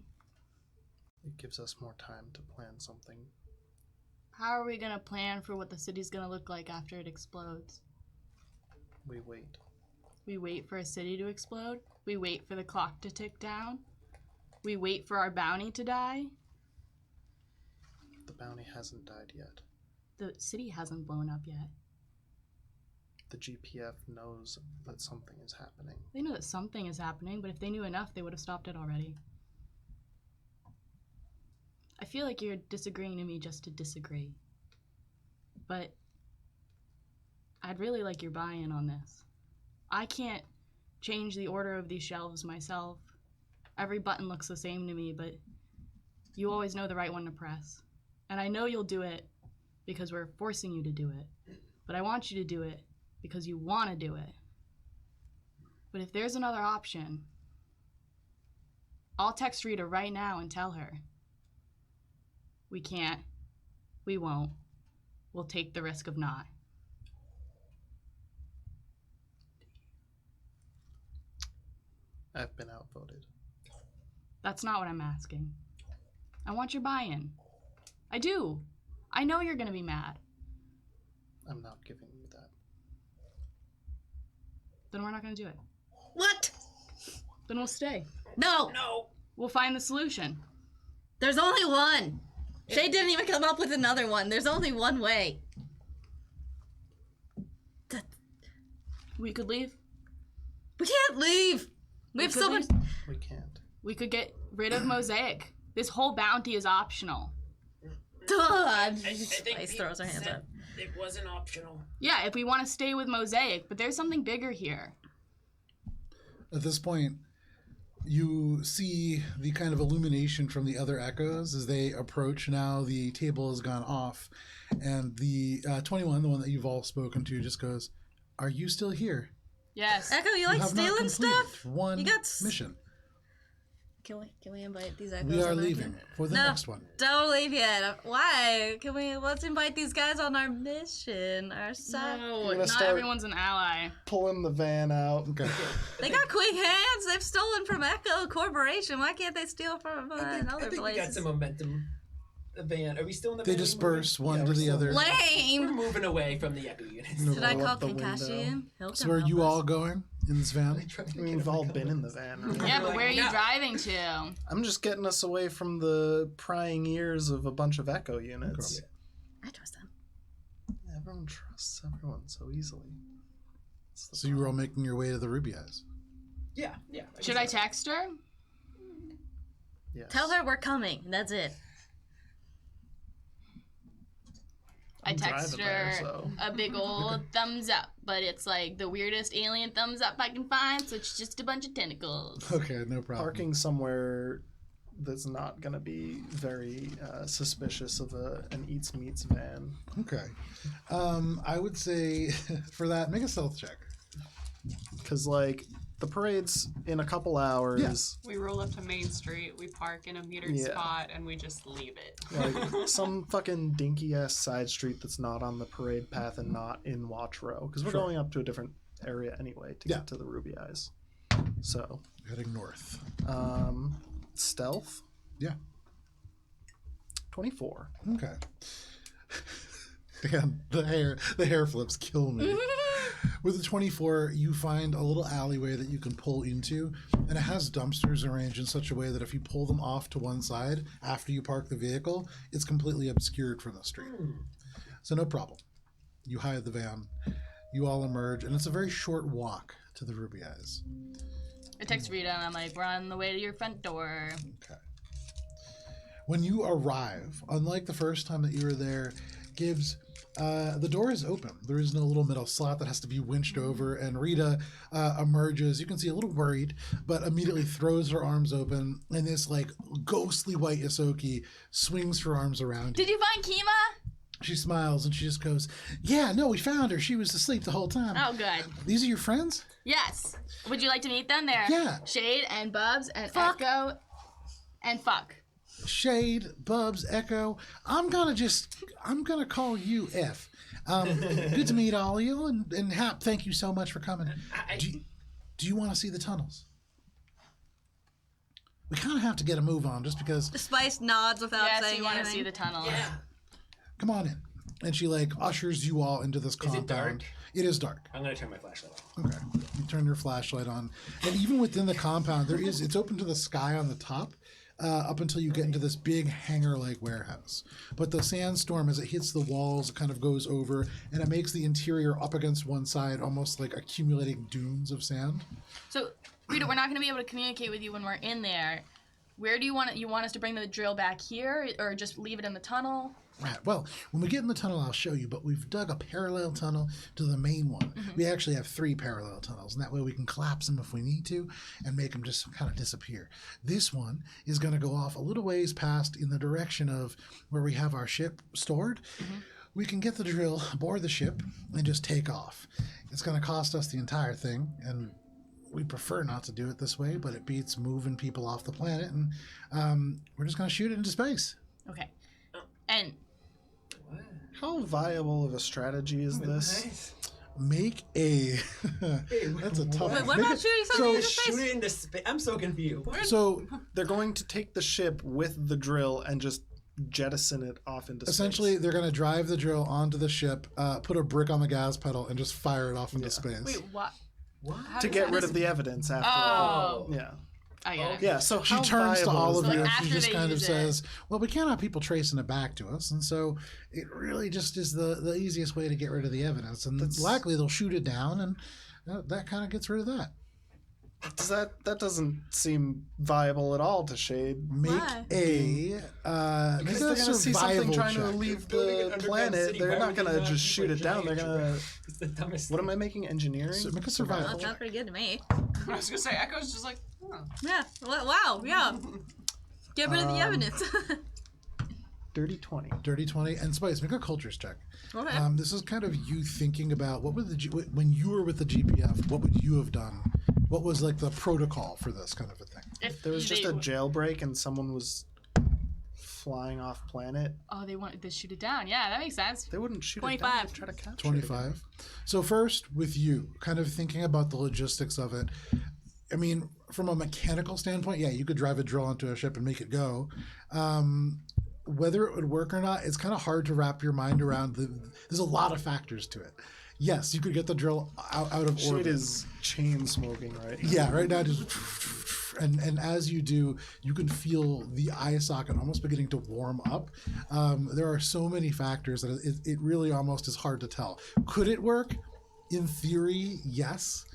It gives us more time to plan something. How are we gonna plan for what the city's gonna look like after it explodes? We wait. We wait for a city to explode? We wait for the clock to tick down? We wait for our bounty to die? The bounty hasn't died yet. The city hasn't blown up yet. The GPF knows that something is happening. They know that something is happening, but if they knew enough, they would have stopped it already. I feel like you're disagreeing to me just to disagree. But I'd really like your buy-in on this. I can't change the order of these shelves myself. Every button looks the same to me, but you always know the right one to press. And I know you'll do it because we're forcing you to do it. But I want you to do it because you want to do it. But if there's another option, I'll text Rita right now and tell her. We can't. We won't. We'll take the risk of not. I've been outvoted. That's not what I'm asking. I want your buy-in. I do. I know you're gonna be mad. I'm not giving you that. Then we're not gonna do it. What? Then we'll stay. No! No. We'll find the solution. There's only one! Shay didn't even come up with another one. There's only one way. We could leave. We can't leave! We have could so much. leave. We can't. We could get rid of Mosaic. This whole bounty is optional. God. I think Spice Pete throws her hands said up. it wasn't optional. Yeah, if we want to stay with Mosaic, but there's something bigger here. At this point, you see the kind of illumination from the other echoes as they approach. Now the table has gone off, and the 21, the one that you've all spoken to, just goes, "Are you still here? Yes. Echo, you like have not stealing completed stuff? One You got mission. Can we invite these echoes? We are on our- leaving for the No. next one." Don't leave yet. Why? Let's invite these guys on our mission. Our side. No, gonna not start- everyone's an ally. Pulling the van out. Okay. They got quick hands. They've stolen from Echo Corporation. Why can't they steal from I other think we got places? some momentum. The van. Are we still in the They van? Are we disperse one Yeah, to we're the still- other. moving? We're Lame. moving away from the echo units. No. Did I Roll call up the Kinkashi window. in? He'll So come are help you us. all going in this van? We've all been in the van, right? Yeah, but where are you No. driving to? I'm just getting us away from the prying ears of a bunch of echo units. Okay. I trust them. Everyone trusts everyone so easily. It's the So you were all making your way to the Ruby Eyes. Yeah, yeah. Should I text her? Yes. Tell her we're coming. That's it. I I'm text driving her there, so. a big old thumbs up, but it's like the weirdest alien thumbs up I can find, so it's just a bunch of tentacles. Okay, no problem. Parking somewhere that's not going to be very suspicious of an Eats Meats van. Okay. I would say for that, make a stealth check. Because, like, the parade's in a couple hours. We roll up to Main Street, we park in a metered Yeah. spot, and we just leave it. Like, some fucking dinky-ass side street that's not on the parade path and not in Watch Row. Because we're Sure. going up to a different area anyway to Yeah. get to the Ruby Eyes. So, Heading north. stealth? Yeah. 24. Okay. Man, the hair flips kill me. With the 24, you find a little alleyway that you can pull into, and it has dumpsters arranged in such a way that if you pull them off to one side after you park the vehicle, it's completely obscured from the street. So no problem. You hide the van, you all emerge, and it's a very short walk to the Ruby Eyes. I text Rita and I'm like, we're on the way to your front door. Okay. When you arrive, unlike the first time that you were there, gives the door is open. There is no little metal slot that has to be winched over, and Rita emerges. You can see a little worried, but immediately throws her arms open, and this like ghostly white Isoki swings her arms around you. Did you find Kima? She smiles and she just goes, "Yeah, no, we found her. She was asleep the whole time." Oh, good. These are your friends? Yes. Would you like to meet them? They're Yeah. Shade and Bubs and Fuck. Echo and Fuck. Shade, Bubs, Echo. I'm gonna call you F. Good to meet all of you, and Hap, thank you so much for coming. Do you want to see the tunnels? We kind of have to get a move on, just because. Spice nods without Yes, saying you want to anything. see the tunnel. Yeah. Come on in. And she like ushers you all into this compound. it dark? It is dark. I'm gonna turn my flashlight on. Okay. You turn your flashlight on, and even within the compound, it's open to the sky on the top. Up until you get into this big hangar-like warehouse. But the sandstorm, as it hits the walls, kind of goes over, and it makes the interior up against one side, almost like accumulating dunes of sand. So, Rita, we're not going to be able to communicate with you when we're in there. Where do you want it? You want us to bring the drill back here, or just leave it in the tunnel? Right. Well, when we get in the tunnel, I'll show you, but we've dug a parallel tunnel to the main one. Mm-hmm. We actually have 3 parallel tunnels, and that way we can collapse them if we need to and make them just kind of disappear. This one is going to go off a little ways past in the direction of where we have our ship stored. Mm-hmm. We can get the drill, board the ship, and just take off. It's going to cost us the entire thing, and we prefer not to do it this way, but it beats moving people off the planet, and we're just going to shoot it into space. Okay. And How viable of a strategy is this? Make a. That's a tough. Wait, one. what Make about a- shooting something into Shoot space? it into space. I'm so confused. So They're going to take the ship with the drill and just jettison it off into essentially, space. they're going to drive the drill onto the ship, put a brick on the gas pedal, and just fire it off into space. wait, what? To get rid of the evidence after. Oh. Yeah. I get it. Yeah, so She how turns to viable all is of Like you and after she just they kind of use it. says, "Well, we can't have people tracing it back to us, and so it really just is the easiest way to get rid of the evidence. And likely they'll shoot it down, and that kind of gets rid of that. that doesn't seem viable at all to Shade. Make Why? a Because make they're a going to see something survival trying to check. leave Building an the underground planet. city, They're why not would you going to not just keep shoot a it down. They're giant going to. giraffe? It's the dumbest What thing. am I making? Engineering? So make a That survival sounds check. pretty good to me. I was gonna say, Echo's just like, Yeah. Wow. Yeah. Get rid of the evidence. Dirty 20. Dirty 20 and Spice. Make a cultures check. Okay. This is kind of you thinking about what would when you were with the GPF. What would you have done? What was like the protocol for this kind of a thing? If There was just they- a jailbreak and someone was flying off planet. Oh, they wanted to shoot it down. Yeah, that makes sense. They wouldn't shoot 25. it down. They'd try to capture it. 25. So first, with you, kind of thinking about the logistics of it. I mean, from a mechanical standpoint, yeah, you could drive a drill onto a ship and make it go. Whether it would work or not, it's kind of hard to wrap your mind around. There's a lot of factors to it. Yes, you could get the drill out of Shade orbit. is chain smoking right now. Yeah, right now just and as you do, you can feel the eye socket almost beginning to warm up. There are so many factors that it really almost is hard to tell. Could it work? In theory, yes.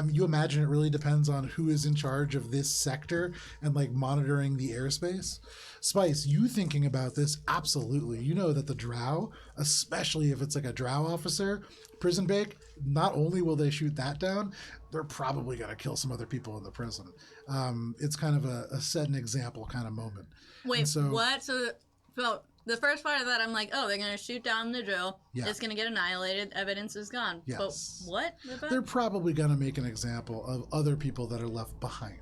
You imagine it really depends on who is in charge of this sector and like monitoring the airspace. Spice, you thinking about this? Absolutely. You know that the drow, especially if it's like a drow officer, prison break, not only will they shoot that down, they're probably going to kill some other people in the prison. It's kind of a set an example kind of moment. Wait, And so- what? So the first part of that, I'm like, oh, they're gonna shoot down the drill. Yeah. It's gonna get annihilated. Evidence is gone. Yes. But what? about- They're probably going to make an example of other people that are left behind.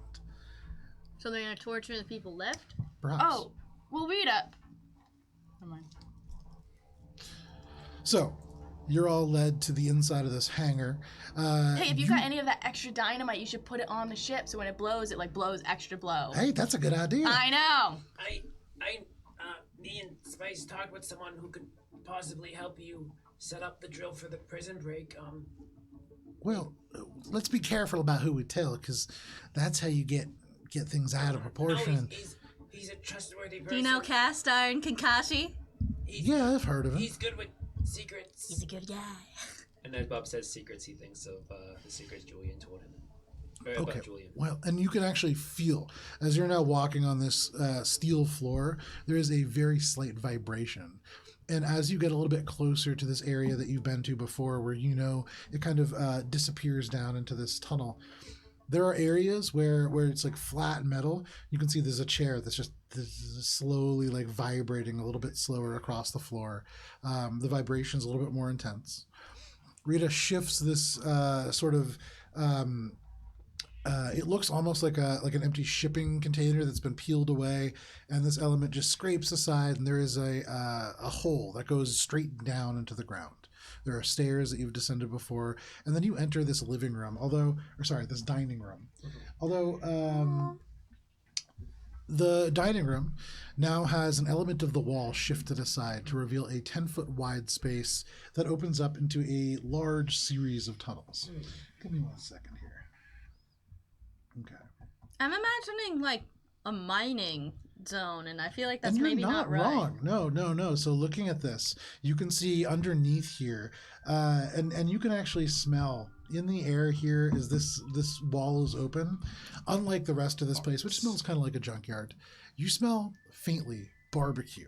So they're gonna torture the people left? Perhaps. Oh, well, read up. Never mind. So, you're all led to the inside of this hangar. Hey, if you got any of that extra dynamite, you should put it on the ship so when it blows, it like blows extra blow. Hey, that's a good idea. I know. Me and Spice talked with someone who could possibly help you set up the drill for the prison break. Well, let's be careful about who we tell, because that's how you get things out of proportion. No, he's a trustworthy person. Do you know Cast Iron Kankashi? Yeah, I've heard of it. He's good with secrets. He's a good guy. And then Bob says secrets he thinks of the secrets Julian told him. Or Okay. about Julian. Well, and you can actually feel, as you're now walking on this steel floor, there is a very slight vibration. And as you get a little bit closer to this area that you've been to before, where you know it kind of disappears down into this tunnel, there are areas where it's like flat metal. You can see there's a chair that's just slowly like vibrating a little bit slower across the floor. The vibration's a little bit more intense. Rita shifts this sort of... it looks almost like an empty shipping container that's been peeled away, and this element just scrapes aside, and there is a hole that goes straight down into the ground. There are stairs that you've descended before, and then you enter this living room, this dining room. Although the dining room now has an element of the wall shifted aside to reveal a 10-foot wide space that opens up into a large series of tunnels. Give me 1 second here. Okay. I'm imagining like a mining zone, and I feel like that's and you're maybe not right. wrong. No. So looking at this, you can see underneath here, and you can actually smell in the air here as this wall is open. Unlike the rest of this place, which smells kind of like a junkyard, you smell faintly barbecue.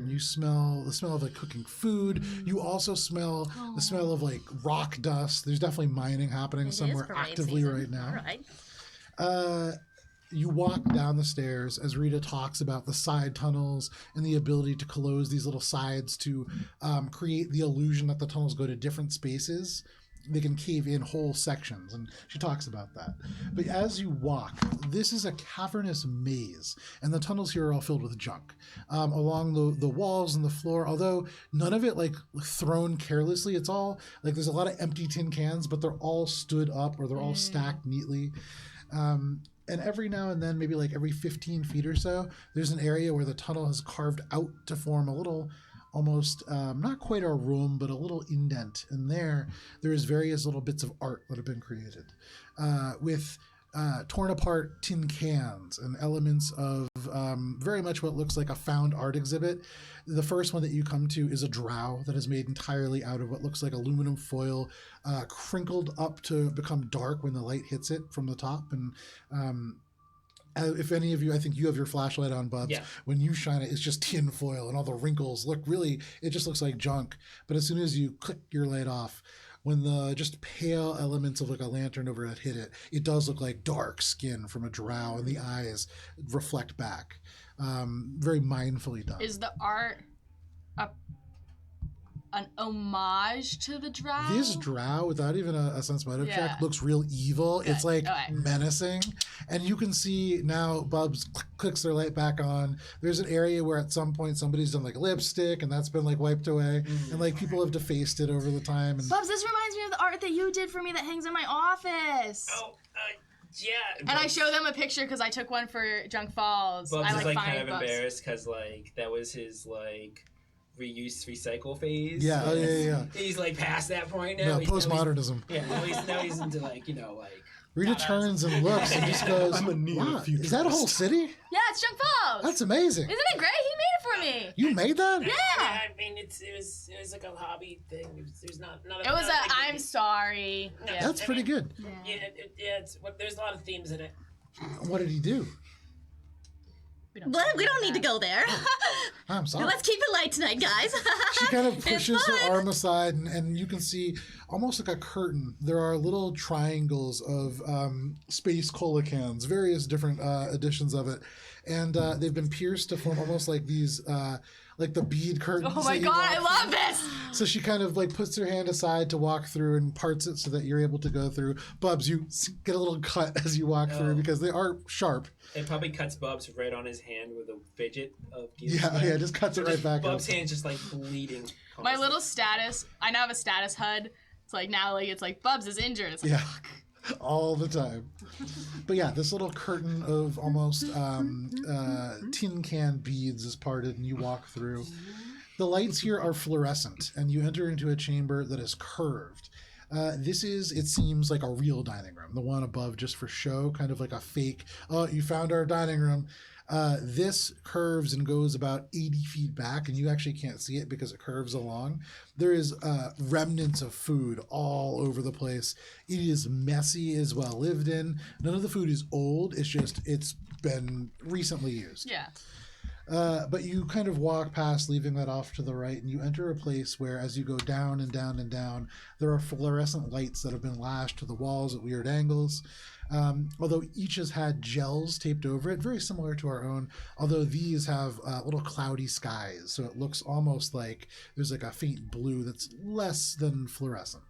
You smell the smell of like cooking food. You also smell the smell of like rock dust. There's definitely mining happening somewhere actively right now. All right. You walk down the stairs as Rita talks about the side tunnels and the ability to close these little sides to create the illusion that the tunnels go to different spaces. They can cave in whole sections, and she talks about that. But as you walk, this is a cavernous maze, and the tunnels here are all filled with junk. Along the walls and the floor, although none of it like thrown carelessly, it's all like there's a lot of empty tin cans, but they're all stood up or they're all stacked neatly. And every now and then, maybe like every 15 feet or so, there's an area where the tunnel has carved out to form a little, almost not quite a room, but a little indent. And there is various little bits of art that have been created with torn apart tin cans and elements of very much what looks like a found art exhibit. The first one that you come to is a drow that is made entirely out of what looks like aluminum foil, crinkled up to become dark when the light hits it from the top. And if any of you, I think you have your flashlight on, Bubs. Yeah. When you shine it, it's just tin foil, and all the wrinkles look really, it just looks like junk. But as soon as you click your light off, when the just pale elements of like a lantern overhead hit it, it does look like dark skin from a drow, and the eyes reflect back. Very mindfully done. Is the art an homage to the drow? This drow, without even a sense motive Yeah. check, looks real evil. Good. It's like Okay. menacing. And you can see now Bubs clicks their light back on. There's an area where at some point somebody's done like lipstick and that's been like wiped away. And like people have defaced it over the time. And Bubs, this reminds me of the art that you did for me that hangs in my office. Oh, yeah. And I show them a picture because I took one for Junk Falls. Bubs I is like find kind of Bubs. embarrassed because like that was his like reuse recycle phase. Yeah, oh, yeah. He's like past that point now. no, postmodernism. Now he's into like like. Rita turns and looks and just goes, I'm a wow, is that a whole city? Yeah, it's Junk Falls. That's amazing. Isn't it great? He made it for me. You made that? Yeah. I mean, it was like a hobby thing. There's not It was not like I'm sorry. No, Yeah. That's pretty good. Yeah, there's a lot of themes in it. What did he do? What? We don't need to go there. I'm sorry. Let's keep it light tonight, guys. She kind of It's pushes her fun. arm aside, and you can see almost like a curtain. There are little triangles of space cola cans, various different editions of it, and they've been pierced to form almost like these, like the bead curtains. Oh my that you god, walk I through. love this. So she kind of like puts her hand aside to walk through and parts it so that you're able to go through. Bubs, you get a little cut as you walk through because they are sharp. It probably cuts Bubs right on his hand with a fidget of Yeah, just cuts it right back up. Bubs' hand's just like bleeding. My little status, I now have a status HUD. It's like now it's like Bubs is injured. It's like, Yeah, all the time. But yeah, this little curtain of almost tin can beads is parted, and you walk through. The lights here are fluorescent, and you enter into a chamber that is curved. This is, it seems, like a real dining room. The one above just for show, kind of like a fake, oh, you found our dining room. This curves and goes about 80 feet back, and you actually can't see it because it curves along. There is remnants of food all over the place. It is messy as well lived in. None of the food is old. It's just, it's been recently used. yeah. But you kind of walk past, leaving that off to the right, and you enter a place where, as you go down and down and down, there are fluorescent lights that have been lashed to the walls at weird angles. Although each has had gels taped over it, very similar to our own, although these have little cloudy skies, so it looks almost like there's like a faint blue that's less than fluorescent.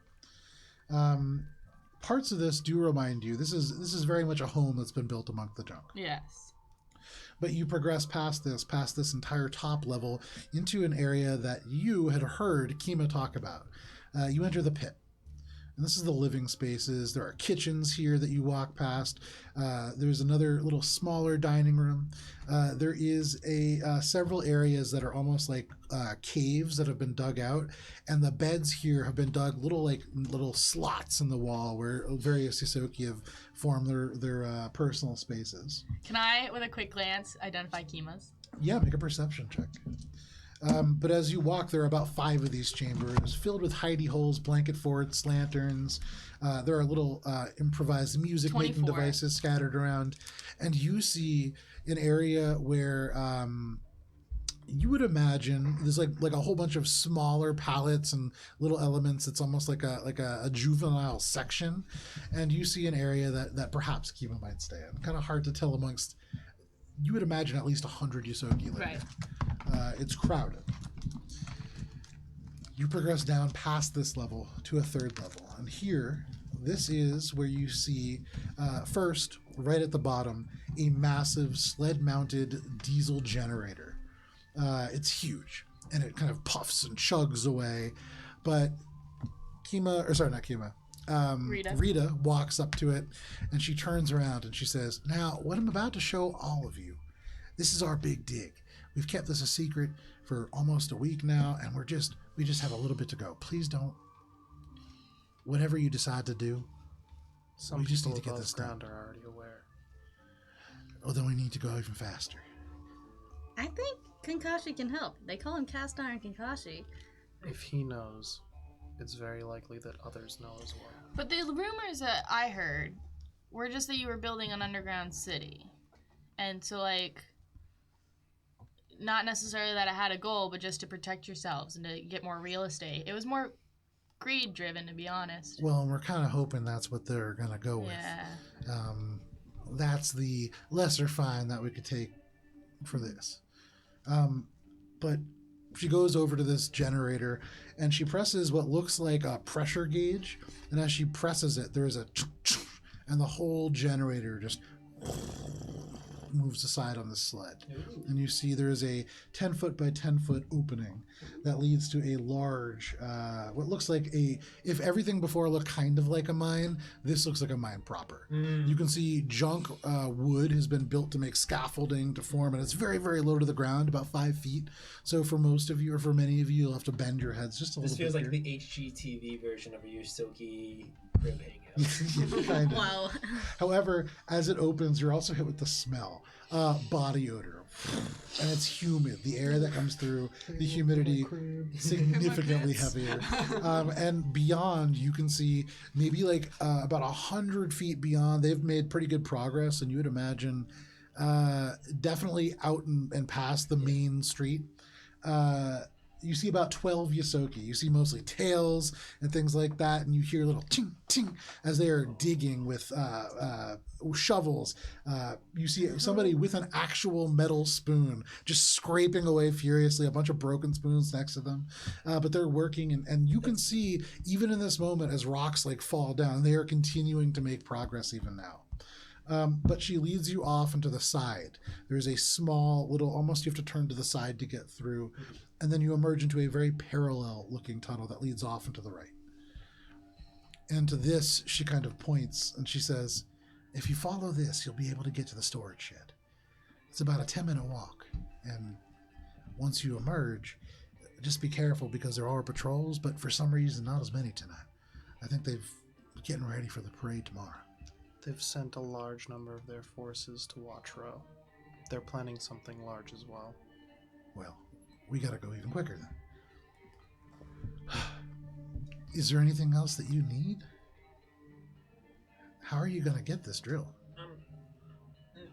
Parts of this do remind you, this is very much a home that's been built among the junk. Yes. But you progress past this entire top level into an area that you had heard Kima talk about. You enter the pit. And this is the living spaces. There are kitchens here that you walk past. There's another little smaller dining room. There is several areas that are almost like caves that have been dug out, and the beds here have been dug little slots in the wall where various Ysoki have formed their personal spaces. Can I, with a quick glance, identify Kima's? Yeah, make a perception check. But as you walk, there are about 5 of these chambers filled with hidey holes, blanket forts, lanterns. There are little improvised music-making 24. devices scattered around. And you see an area where you would imagine there's like a whole bunch of smaller pallets and little elements. It's almost like a juvenile section. And you see an area that perhaps Kima might stay in. Kind of hard to tell amongst, you would imagine, at least 100 Ysoki living. Right. It's crowded. You progress down past this level to a 3rd level. And here, this is where you see, first, right at the bottom, a massive sled-mounted diesel generator. It's huge, and it kind of puffs and chugs away. But Rita walks up to it, and she turns around and she says, "Now, what I'm about to show all of you, this is our big dig. We've kept this a secret for almost a week now, and we just have a little bit to go. Please don't. Whatever you decide to do, we just need to get this done. Are already aware. Although we need to go even faster." I think Kankashi can help. They call him Cast Iron Kankashi. If he knows, it's very likely that others know as well. But the rumors that I heard were just that you were building an underground city. And so, like, not necessarily that it had a goal, but just to protect yourselves and to get more real estate. It was more greed-driven, to be honest. Well, we're kind of hoping that's what they're going to go with. Yeah. That's the lesser fine that we could take for this. But she goes over to this generator and she presses what looks like a pressure gauge. And as she presses it, there is a and the whole generator just moves aside on the sled. And you see there is a 10-foot by 10-foot opening that leads to a large, what looks like if everything before looked kind of like a mine, this looks like a mine proper. You can see junk wood has been built to make scaffolding to form, and it's very, very low to the ground, about 5 feet. So for most of you, or for many of you, you'll have to bend your heads just a little bit. This feels like here. the HGTV version of a Ysoki crib hangout. Kind of. Wow. However, as it opens, you're also hit with the smell, body odor, and it's humid. The air that comes through, the humidity, significantly heavier. And beyond, you can see maybe like about 100 feet beyond. They've made pretty good progress, and you would imagine definitely out and past the main street. You see about 12 Ysoki. You see mostly tails and things like that, and you hear little ting ting as they are digging with shovels. You see somebody with an actual metal spoon just scraping away furiously, a bunch of broken spoons next to them. But they're working, and you can see even in this moment as rocks like fall down, they are continuing to make progress even now. But she leads you off into the side. There's a small little, almost you have to turn to the side to get through. And then you emerge into a very parallel looking tunnel that leads off into the right. And to this, she kind of points and she says, "If you follow this, you'll be able to get to the storage shed. It's about a 10-minute walk. And once you emerge, just be careful because there are patrols, but for some reason, not as many tonight. I think they've getting ready for the parade tomorrow." They've sent a large number of their forces to Watch Row. They're planning something large as well. Well, we gotta go even quicker then. Is there anything else that you need? How are you gonna get this drill?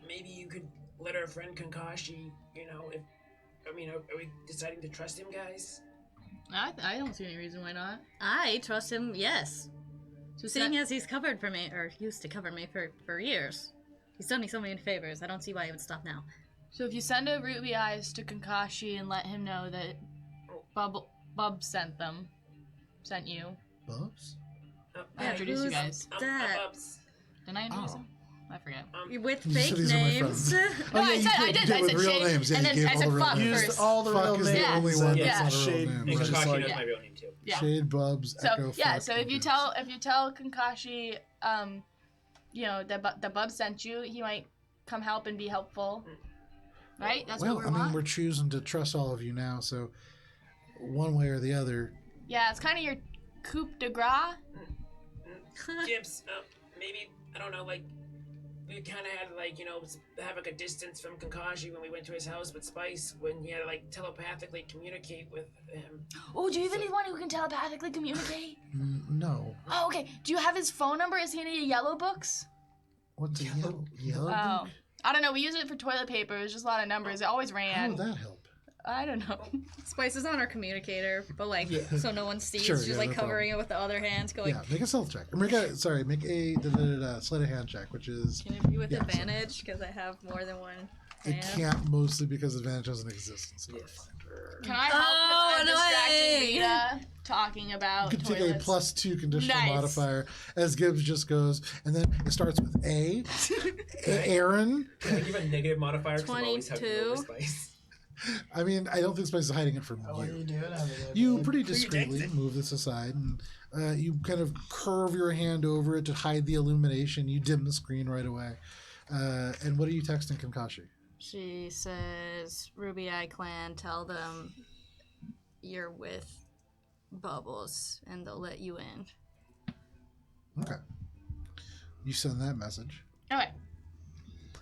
Maybe you could let our friend Kankashi, are we deciding to trust him, guys? I don't see any reason why not. I trust him, yes. So Seeing as he's covered for me, or used to cover me for years. He's done me so many favors, I don't see why he would stop now. So if you send a Ruby Eyes to Kankashi and let him know that Bub sent you. Bubs? I introduced you guys. That? Bubs. Didn't I introduce him? I forget. With You fake said these are my names. friends. No, yeah, I you said could. I You did. did I with said real Shade, names. Yeah, and you then gave I all said the real fuck names. Used first. all the Fuck real is names. the only one Yeah. that's not a real Shade. name. It's Right. just like, Kankashi knows my real name too. Yeah. Shade, Bubs, Echo, So yeah, fuck, so if you tell Kankashi, that Bub sent you, he might come help and be helpful. Right? That's well, what we I mean, want. we're choosing to trust all of you now, so one way or the other. Yeah, it's kind of your coup de grace. Gibbs, maybe, I don't know, like, we kind of had to, have a distance from Kankashi when we went to his house with Spice, when he had to, telepathically communicate with him. Oh, do you even need one who can telepathically communicate? No. Oh, okay. Do you have his phone number? Is he in any yellow books? What's a yellow Oh. book? I don't know. We use it for toilet paper. It's just a lot of numbers. It always How ran. would that help? I don't know. Spice is on our communicator, but so no one sees. Sure, She's yeah, no covering it with the other hands, going, Yeah, make a stealth check. Make a sleight of hand check, which is can it be with Yeah, advantage? Because I have more than one it hand. can't mostly because advantage doesn't exist in Starfinder. Can I help? Oh, I'm distracting annoying. Rita talking about You can take a toilets. +2 conditional Nice. modifier as Gibbs just goes, and then it starts with A. Aaron. Can I give a negative modifier? 'Cause I'm always having 22. over Spice. I mean, I don't think Spice is hiding it from what are you you. doing over there? You babe? pretty discreetly move this aside, and you kind of curve your hand over it to hide the illumination. You dim the screen right away. And what are you texting Kankashi? She says, Ruby Eye Clan, tell them you're with Bubbles and they'll let you in. Okay. You send that message. Okay.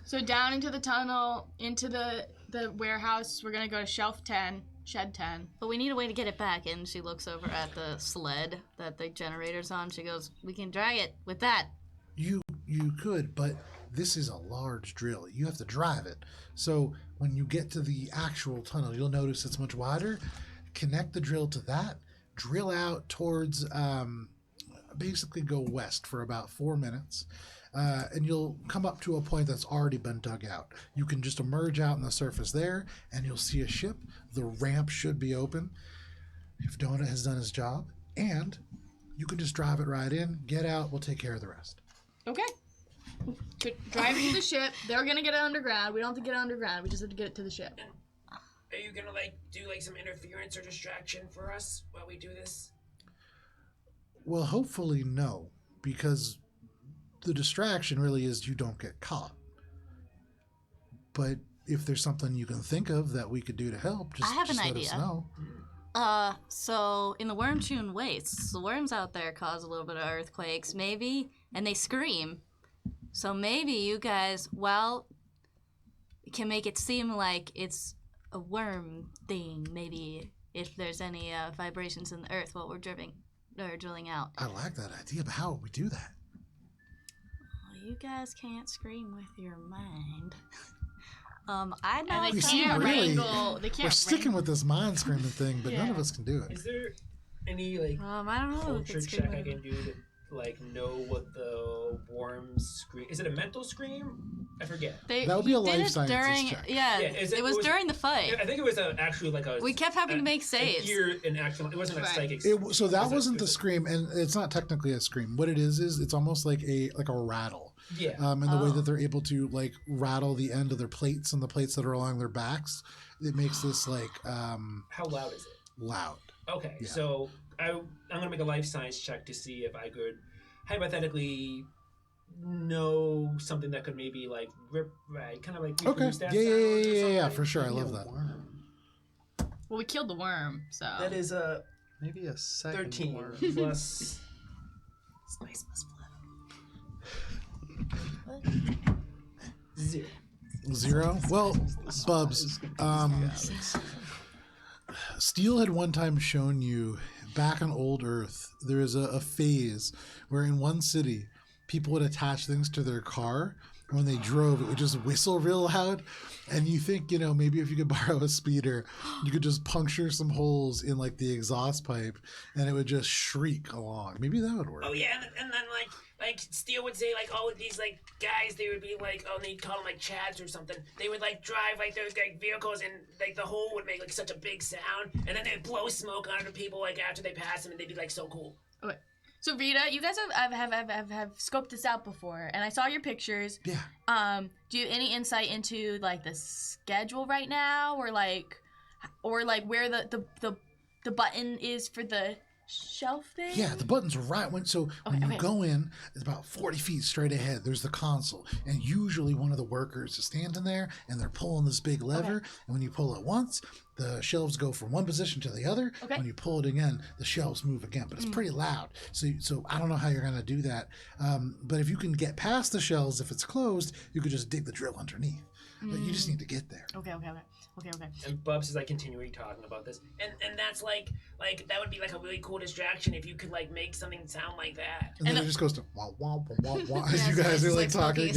So down into the tunnel, into the warehouse. We're gonna go to shed 10. But we need a way to get it back. And she looks over at the sled that the generator's on. She goes, we can drag it with that. You could, but this is a large drill. You have to drive it. So when you get to the actual tunnel, you'll notice it's much wider. Connect the drill to that. Drill out towards, basically go west for about 4 minutes. And you'll come up to a point that's already been dug out. You can just emerge out on the surface there, and you'll see a ship. The ramp should be open if Donut has done his job. And you can just drive it right in, get out, we'll take care of the rest. Okay. So drive to the ship. They're gonna get it underground. We don't have to get it underground. We just have to get it to the ship. Are you gonna do some interference or distraction for us while we do this? Well, hopefully no, because the distraction really is you don't get caught. But if there's something you can think of that we could do to help, just, I have just an let us idea. know. So in the Wormtune wastes, the worms out there cause a little bit of earthquakes, maybe, and they scream. So maybe you guys, can make it seem like it's a worm thing. Maybe if there's any vibrations in the earth while we're drilling out. I like that idea, but how would we do that? Well, you guys can't scream with your mind. I know. And they You can't seem really- wrangle. They can't. We're sticking with this mind screaming thing, but none Yeah. of us can do it. Is there any I don't know. if culture it's check I screaming. can do to know what the worms scream? Is it a mental scream? I forget. That would be a he did life it sciences during, check. Yeah, Yeah, is it was during the fight. I think it was actually like a. We kept having to make saves. It wasn't a Right. psychic. So that was it- wasn't the was it- scream, and it's not technically a scream. What it is it's almost like a rattle. Yeah. And the way that they're able to rattle the end of their plates and the plates that are along their backs, it makes this How loud is it? loud. Okay, Yeah. so I'm gonna make a life science check to see if I could hypothetically know something that could maybe Okay. reproduce that Yeah, sound or yeah, something. for sure. I Maybe love a that. worm. Well, we killed the worm, so. That is a Maybe a second 13 worm. plus. Spice must flow. 0. 0? Well, Bubs, Steel had one time shown you back on old Earth, there is a phase where in one city, people would attach things to their car when they drove, it would just whistle real loud. And you think, maybe if you could borrow a speeder, you could just puncture some holes in like the exhaust pipe and it would just shriek along. Maybe that would work. Oh yeah, and then like Steele would say like all of these like guys, they would be like, oh, they'd call them like Chads or something. They would like drive like those like vehicles and like the hole would make like such a big sound, and then they'd blow smoke onto people like after they pass them, and they'd be like so cool. Okay. So Rita, you guys have scoped this out before, and I saw your pictures. Yeah. Do you have any insight into like the schedule right now, or like where the button is for the shelf thing? Yeah, the button's right when you go in, it's about 40 feet straight ahead. There's the console, and usually one of the workers is standing there, and they're pulling this big lever. And when you pull it once, the shelves go from one position to the other. Okay. When you pull it again, the shelves move again, but it's pretty loud. So I don't know how you're gonna do that. But if you can get past the shelves, if it's closed, you could just dig the drill underneath. But you just need to get there. Okay. And Bubs is like continuing talking about this. And that's like that would be like a really cool distraction if you could like make something sound like that. And then it just goes to wah wah wah wah wah as you guys are like talking.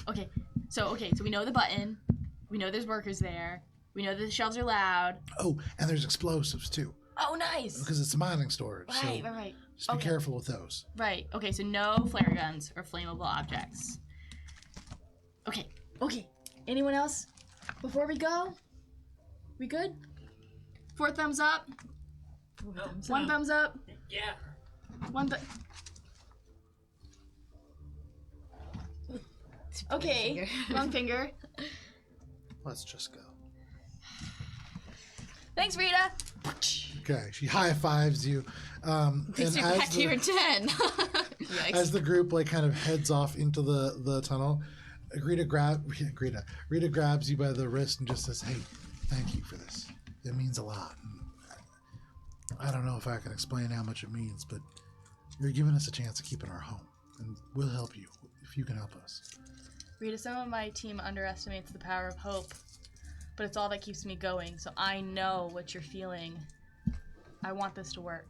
Okay. So we know the button. We know there's workers there. We know that the shelves are loud. Oh, and there's explosives too. Oh, nice. Because it's mining storage. Right. Just be careful with those. Right. Okay, so no flare guns or flammable objects. Okay. Anyone else? Before we go? We good? 4 thumbs up? One thumbs up? Yeah. Okay. Wrong finger. Let's just go. Thanks, Rita. Okay, she high fives you. Takes you back to your 10. As the group like kind of heads off into the tunnel, Rita grabs you by the wrist and just says, "Hey, thank you for this. It means a lot. I don't know if I can explain how much it means, but you're giving us a chance to keep in our home, and we'll help you if you can help us." Rita, some of my team underestimates the power of hope, but it's all that keeps me going, so I know what you're feeling. I want this to work.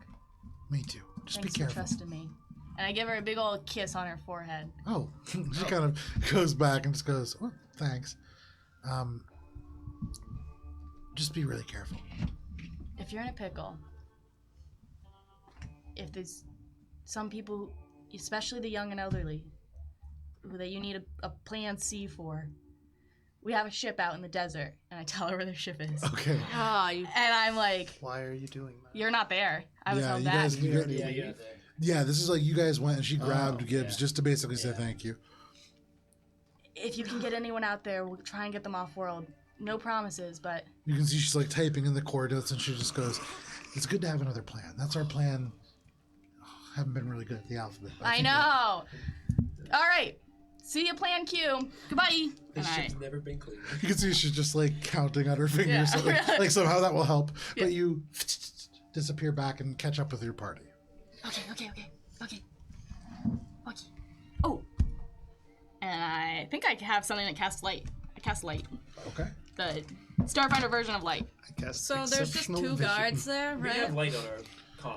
Me too. Just Thanks be careful. for trusting me. And I give her a big old kiss on her forehead. Oh, she kind of goes back and just goes, "Oh, thanks." Just be really careful. If you're in a pickle, if there's some people, especially the young and elderly, that you need a plan C for, we have a ship out in the desert, and I tell her where their ship is. Okay. And I'm like, Why are you doing that? you're not there. I was held you back. guys, Yeah. this is like you guys went and she grabbed Gibbs just to basically say thank you. If you can get anyone out there, we'll try and get them off world. No promises, but You can see she's like typing in the coordinates and she just goes, "It's good to have another plan. That's our plan." Haven't been really good at the alphabet. but I think know. All right. See you, Plan Q. Goodbye. This And ship's never been cleaned. You can see she's just like counting on her fingers. Yeah. So, like somehow that will help. But you disappear back and catch up with your party. Okay. Oh. And I think I have something that casts light. I cast light. Okay. The Starfinder version of light. I guess So there's just 2 guards there, We right? have light on our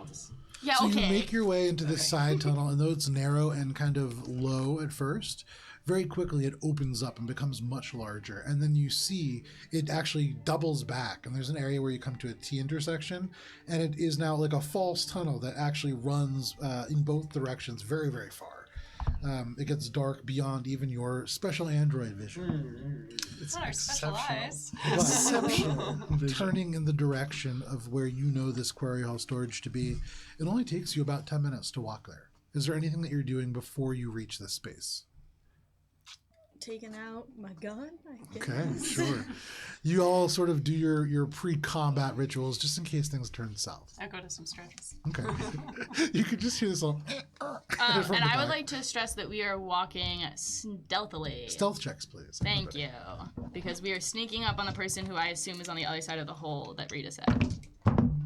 comms. Yeah, So okay. you make your way into this side tunnel, and though it's narrow and kind of low at first, very quickly it opens up and becomes much larger. And then you see it actually doubles back, and there's an area where you come to a T intersection, and it is now like a false tunnel that actually runs in both directions very, very far. It gets dark beyond even your special Android vision. It's Not our special eyes. But turning in the direction of where you know this quarry hall storage to be, it only takes you about 10 minutes to walk there. Is there anything that you're doing before you reach this space? Taking out my gun, I guess. Okay, sure. You all sort of do your pre-combat rituals just in case things turn south. I go to some stretches. Okay. You could just hear this all. And from the I would back. like to stress that we are walking stealthily. Stealth checks, please. Thank you. Because we are sneaking up on the person who I assume is on the other side of the hole that Rita said.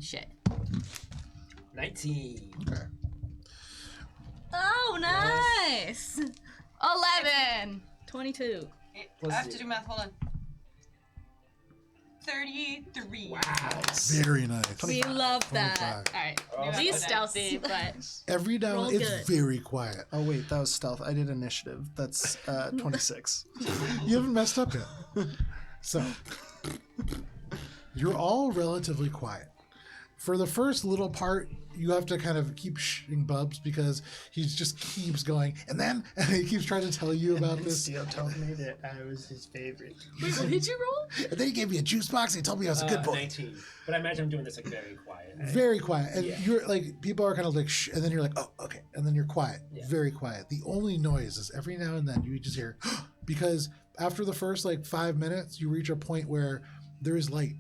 Shit. 19. Okay. Oh, nice! 11! 22. I have to do math. Hold on. 33. Wow. Very nice. We love that. 25. All right. Oh, At least that's stealthy, but Every now Roll and it's good. very quiet. Oh wait, that was stealth. I did initiative. That's 26. You haven't messed up yet. So, you're all relatively quiet. For the first little part, you have to kind of keep shooting Bubs because he just keeps going. And he keeps trying to tell you about this. Steel told me that I was his favorite. wait, what did you roll? And then he gave me a juice box and he told me I was a good boy. 19. But I imagine I'm doing this like very quiet. Very quiet. And Yeah. you're like, people are kind of like, shh. And then you're like, oh, okay. And then you're quiet. Yeah. Very quiet. The only noise is every now and then you just hear, because after the first like 5 minutes, you reach a point where there is light.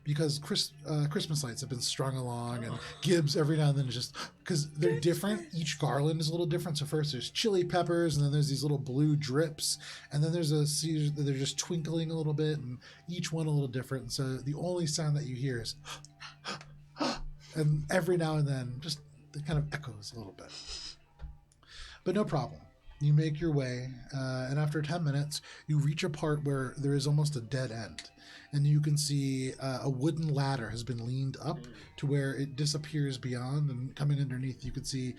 Because Christmas lights have been strung along, and Gibbs every now and then just because they're different. Each garland is a little different. So first there's chili peppers, and then there's these little blue drips, and then there's they're just twinkling a little bit, and each one a little different. And so the only sound that you hear is, and every now and then just it kind of echoes a little bit. But no problem. You make your way, and after 10 minutes, you reach a part where there is almost a dead end. And you can see a wooden ladder has been leaned up to where it disappears beyond, and coming underneath you can see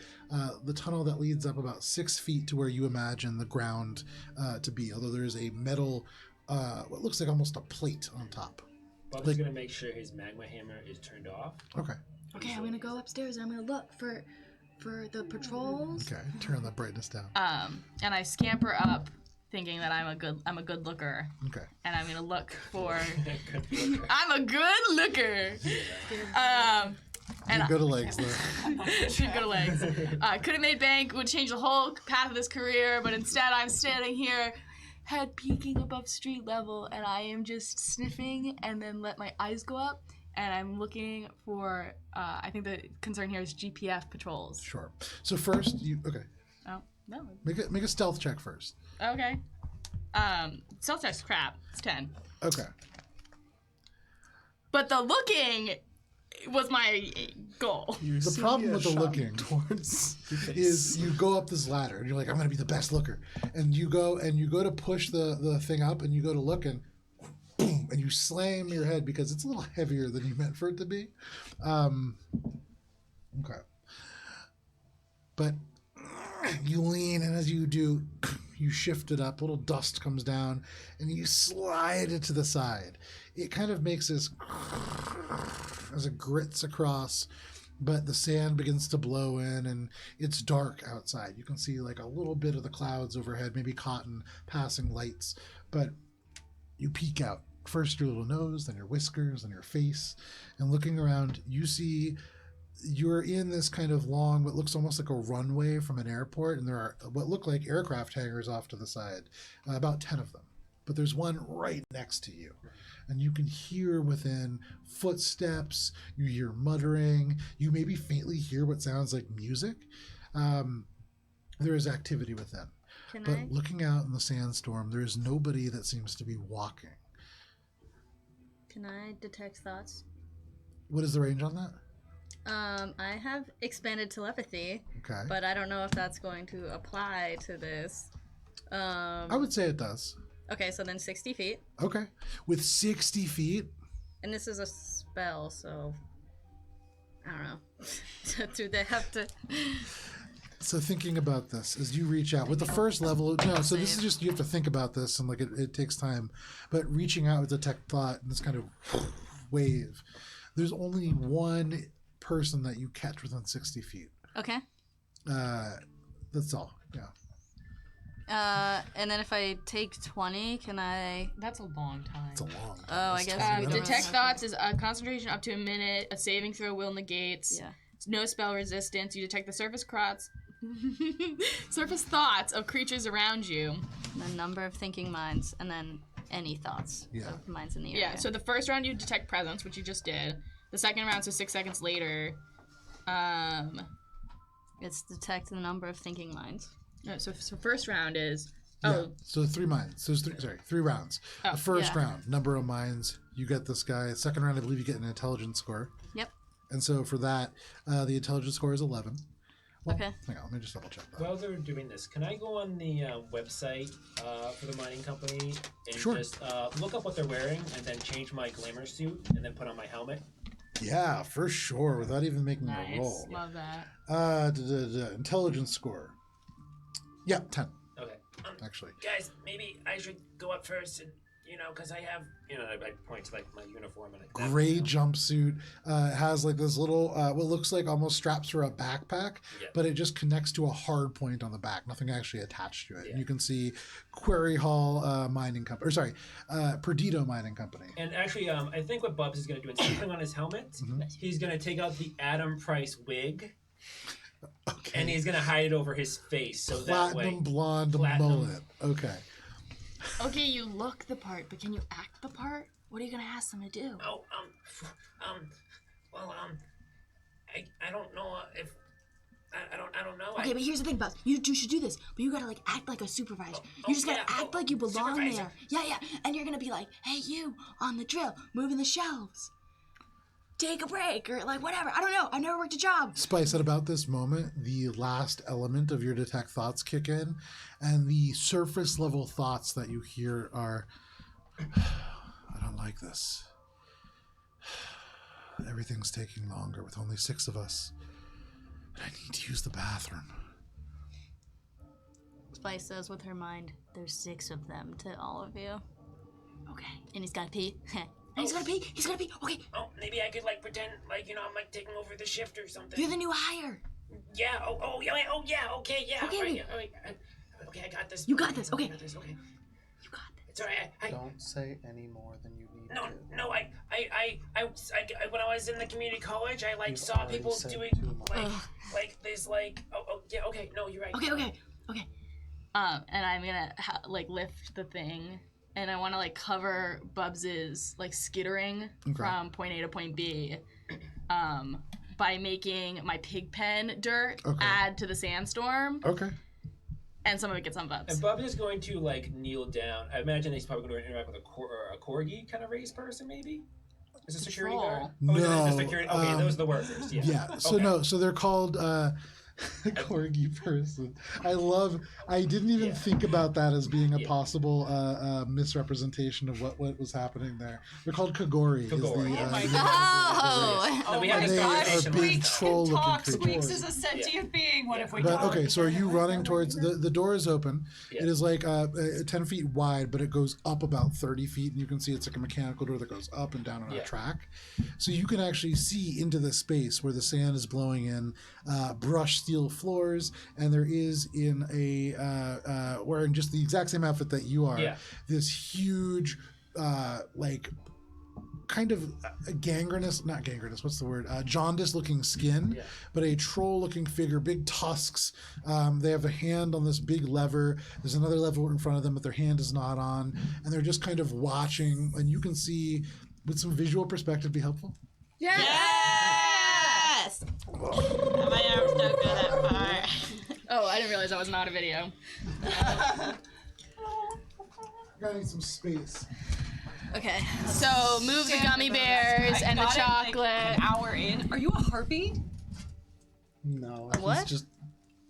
the tunnel that leads up about 6 feet to where you imagine the ground to be, although there is a metal, what looks like almost a plate on top. Bub's gonna make sure his magma hammer is turned off. Okay. Okay, I'm gonna go upstairs and I'm gonna look for the patrols. Okay, turn the brightness down. And I scamper up, thinking that I'm a good looker, Okay. and I'm gonna look for. Good looker. I'm a good looker. And You go to legs though. should go to legs. Could have made bank, would change the whole path of this career, but instead I'm standing here, head peeking above street level, and I am just sniffing, and then let my eyes go up, and I'm looking for. I think the concern here is GPF patrols. Sure. So first okay. Oh no. Make a stealth check first. Okay. Stealth check's crap. It's 10. Okay. But the looking was my goal. The problem with the looking towards your face. is you go up this ladder and you're like, I'm gonna be the best looker, and you go to push the thing up, and you go to look, and boom, and you slam your head because it's a little heavier than you meant for it to be. Okay. But you lean, and as you do, you shift it up, a little dust comes down, and you slide it to the side. It kind of makes this as it grits across, but the sand begins to blow in, and it's dark outside. You can see like a little bit of the clouds overhead, maybe cotton passing lights, but you peek out. First your little nose, then your whiskers, then your face, and looking around, you see you're in this kind of long, what looks almost like a runway from an airport, and there are what look like aircraft hangars off to the side, about 10 of them. But there's one right next to you, and you can hear within footsteps, you hear muttering, you maybe faintly hear what sounds like music. There is activity within. But looking out in the sandstorm, there is nobody that seems to be walking. Can I detect thoughts? What is the range on that? I have expanded telepathy, Okay. but I don't know if that's going to apply to this. I would say it does. Okay, so then 60 feet. Okay. With 60 feet, And this is a spell, so I don't know. Do they have to? so thinking about this, as you reach out with the first level, no, so this is just, you have to think about this, and like it takes time, but reaching out with detect thought and this kind of wave, there's only one person that you catch within 60 feet. Okay. That's all. Yeah. And then if I take 20, can I? That's a long time. It's a long. Oh, I it's guess 20 we minutes. Detect thoughts is a concentration up to a minute. A saving throw will negates. Yeah. No spell resistance. You detect the surface thoughts of creatures around you. The number of thinking minds, and then any thoughts Yeah. of minds in the area. Yeah. So the first round you detect presence, which you just did. The second round, so 6 seconds later. It's detect the number of thinking minds. No, so first round is. Yeah. Oh, So 3 minds. So it's three rounds. Oh, The first yeah. round, number of minds. You get this guy. Second round, I believe you get an intelligence score. Yep. And so for that, the intelligence score is 11. Well, Okay. hang on, let me just double check that. While they're doing this, can I go on the website for the mining company and Sure. just look up what they're wearing and then change my glamour suit and then put on my helmet? Yeah, for sure, without even making a Nice. roll. Love that. Intelligence score. Yeah, 10, Okay. actually. Guys, maybe I should go up first and, because I have. I point to like my uniform and I Gray jumpsuit, has like this little, what looks like almost straps for a backpack, Yeah. but it just connects to a hard point on the back. Nothing actually attached to it. Yeah. And you can see Quarry Hall Mining Company, or sorry, Perdido Mining Company. And actually, I think what Bubs is going to do, instead of putting on his helmet, he's going to take out the Adam Price wig Okay. and he's going to hide it over his face. So that way. Platinum blonde Platinum. mullet. Okay. Okay, you look the part, but can you act the part? What are you gonna ask them to do? Oh, I don't know if. I don't know. Okay, but here's the thing, Buzz. You should do this, but you gotta like act like a supervisor. You just gotta act like you belong supervisor. there. Yeah, and you're gonna be like, hey, you on the drill, moving the shelves. Take a break or like whatever. I don't know. I've never worked a job. Spice, at about this moment, the last element of your detect thoughts kick in, and the surface level thoughts that you hear are, I don't like this. Everything's taking longer with only 6 of us. And I need to use the bathroom. Spice says with her mind, there's 6 of them to all of you. Okay. And he's gotta pee. And he's gonna pee. He's gonna pee. Okay. Oh, maybe I could like pretend like I'm like taking over the shift or something. You're the new hire. Yeah. Oh yeah. Okay. Yeah. Okay, All right, wait. yeah, all right. Okay. I got this. You got this, okay. I got this. Okay. You got this. It's alright. I Don't say any more than you need no. to. No. I when I was in the community college, I like You've saw already people said doing too much. like this like. Oh yeah. Okay. No, you're right. Okay. And I'm gonna like lift the thing, and I want to like cover Bubs's like skittering from point A to point B, by making my pig pen dirt add to the sandstorm, Okay. and some of it gets on Bubs. And Bubs is going to like kneel down. I imagine he's probably going to interact with a corgi kind of raised person, maybe. Is a security guard? No, Oh, the security. Okay, those are the workers. Yeah. Yeah. So Okay. no. So they're called corgi person. I didn't even think about that as being a possible misrepresentation of what was happening there. They're called kagori. Kagori. Is the, Oh my Oh! No, we have and this they conversation are big last time. troll-looking Talk. creatures. Squeaks is a sentient being. What if we But talk? okay, so are you running towards the door is open? Yeah. It is like 10 feet wide, but it goes up about 30 feet, and you can see it's like a mechanical door that goes up and down on a track. So you can actually see into the space where the sand is blowing in, brushed steel floors, and there is in a wearing just the exact same outfit that you are, this huge like kind of not gangrenous, what's the word? Jaundice looking skin, but a troll looking figure, big tusks. They have a hand on this big lever. There's another lever in front of them, but their hand is not on. And they're just kind of watching. And you can see, with some visual perspective, be helpful. Yes! My arms don't go that far. Oh, I didn't realize that was not a video. Gotta need some space. Okay. So move the gummy bears and the got it, like, chocolate. an hour in. Are you a harpy? No, what? he's just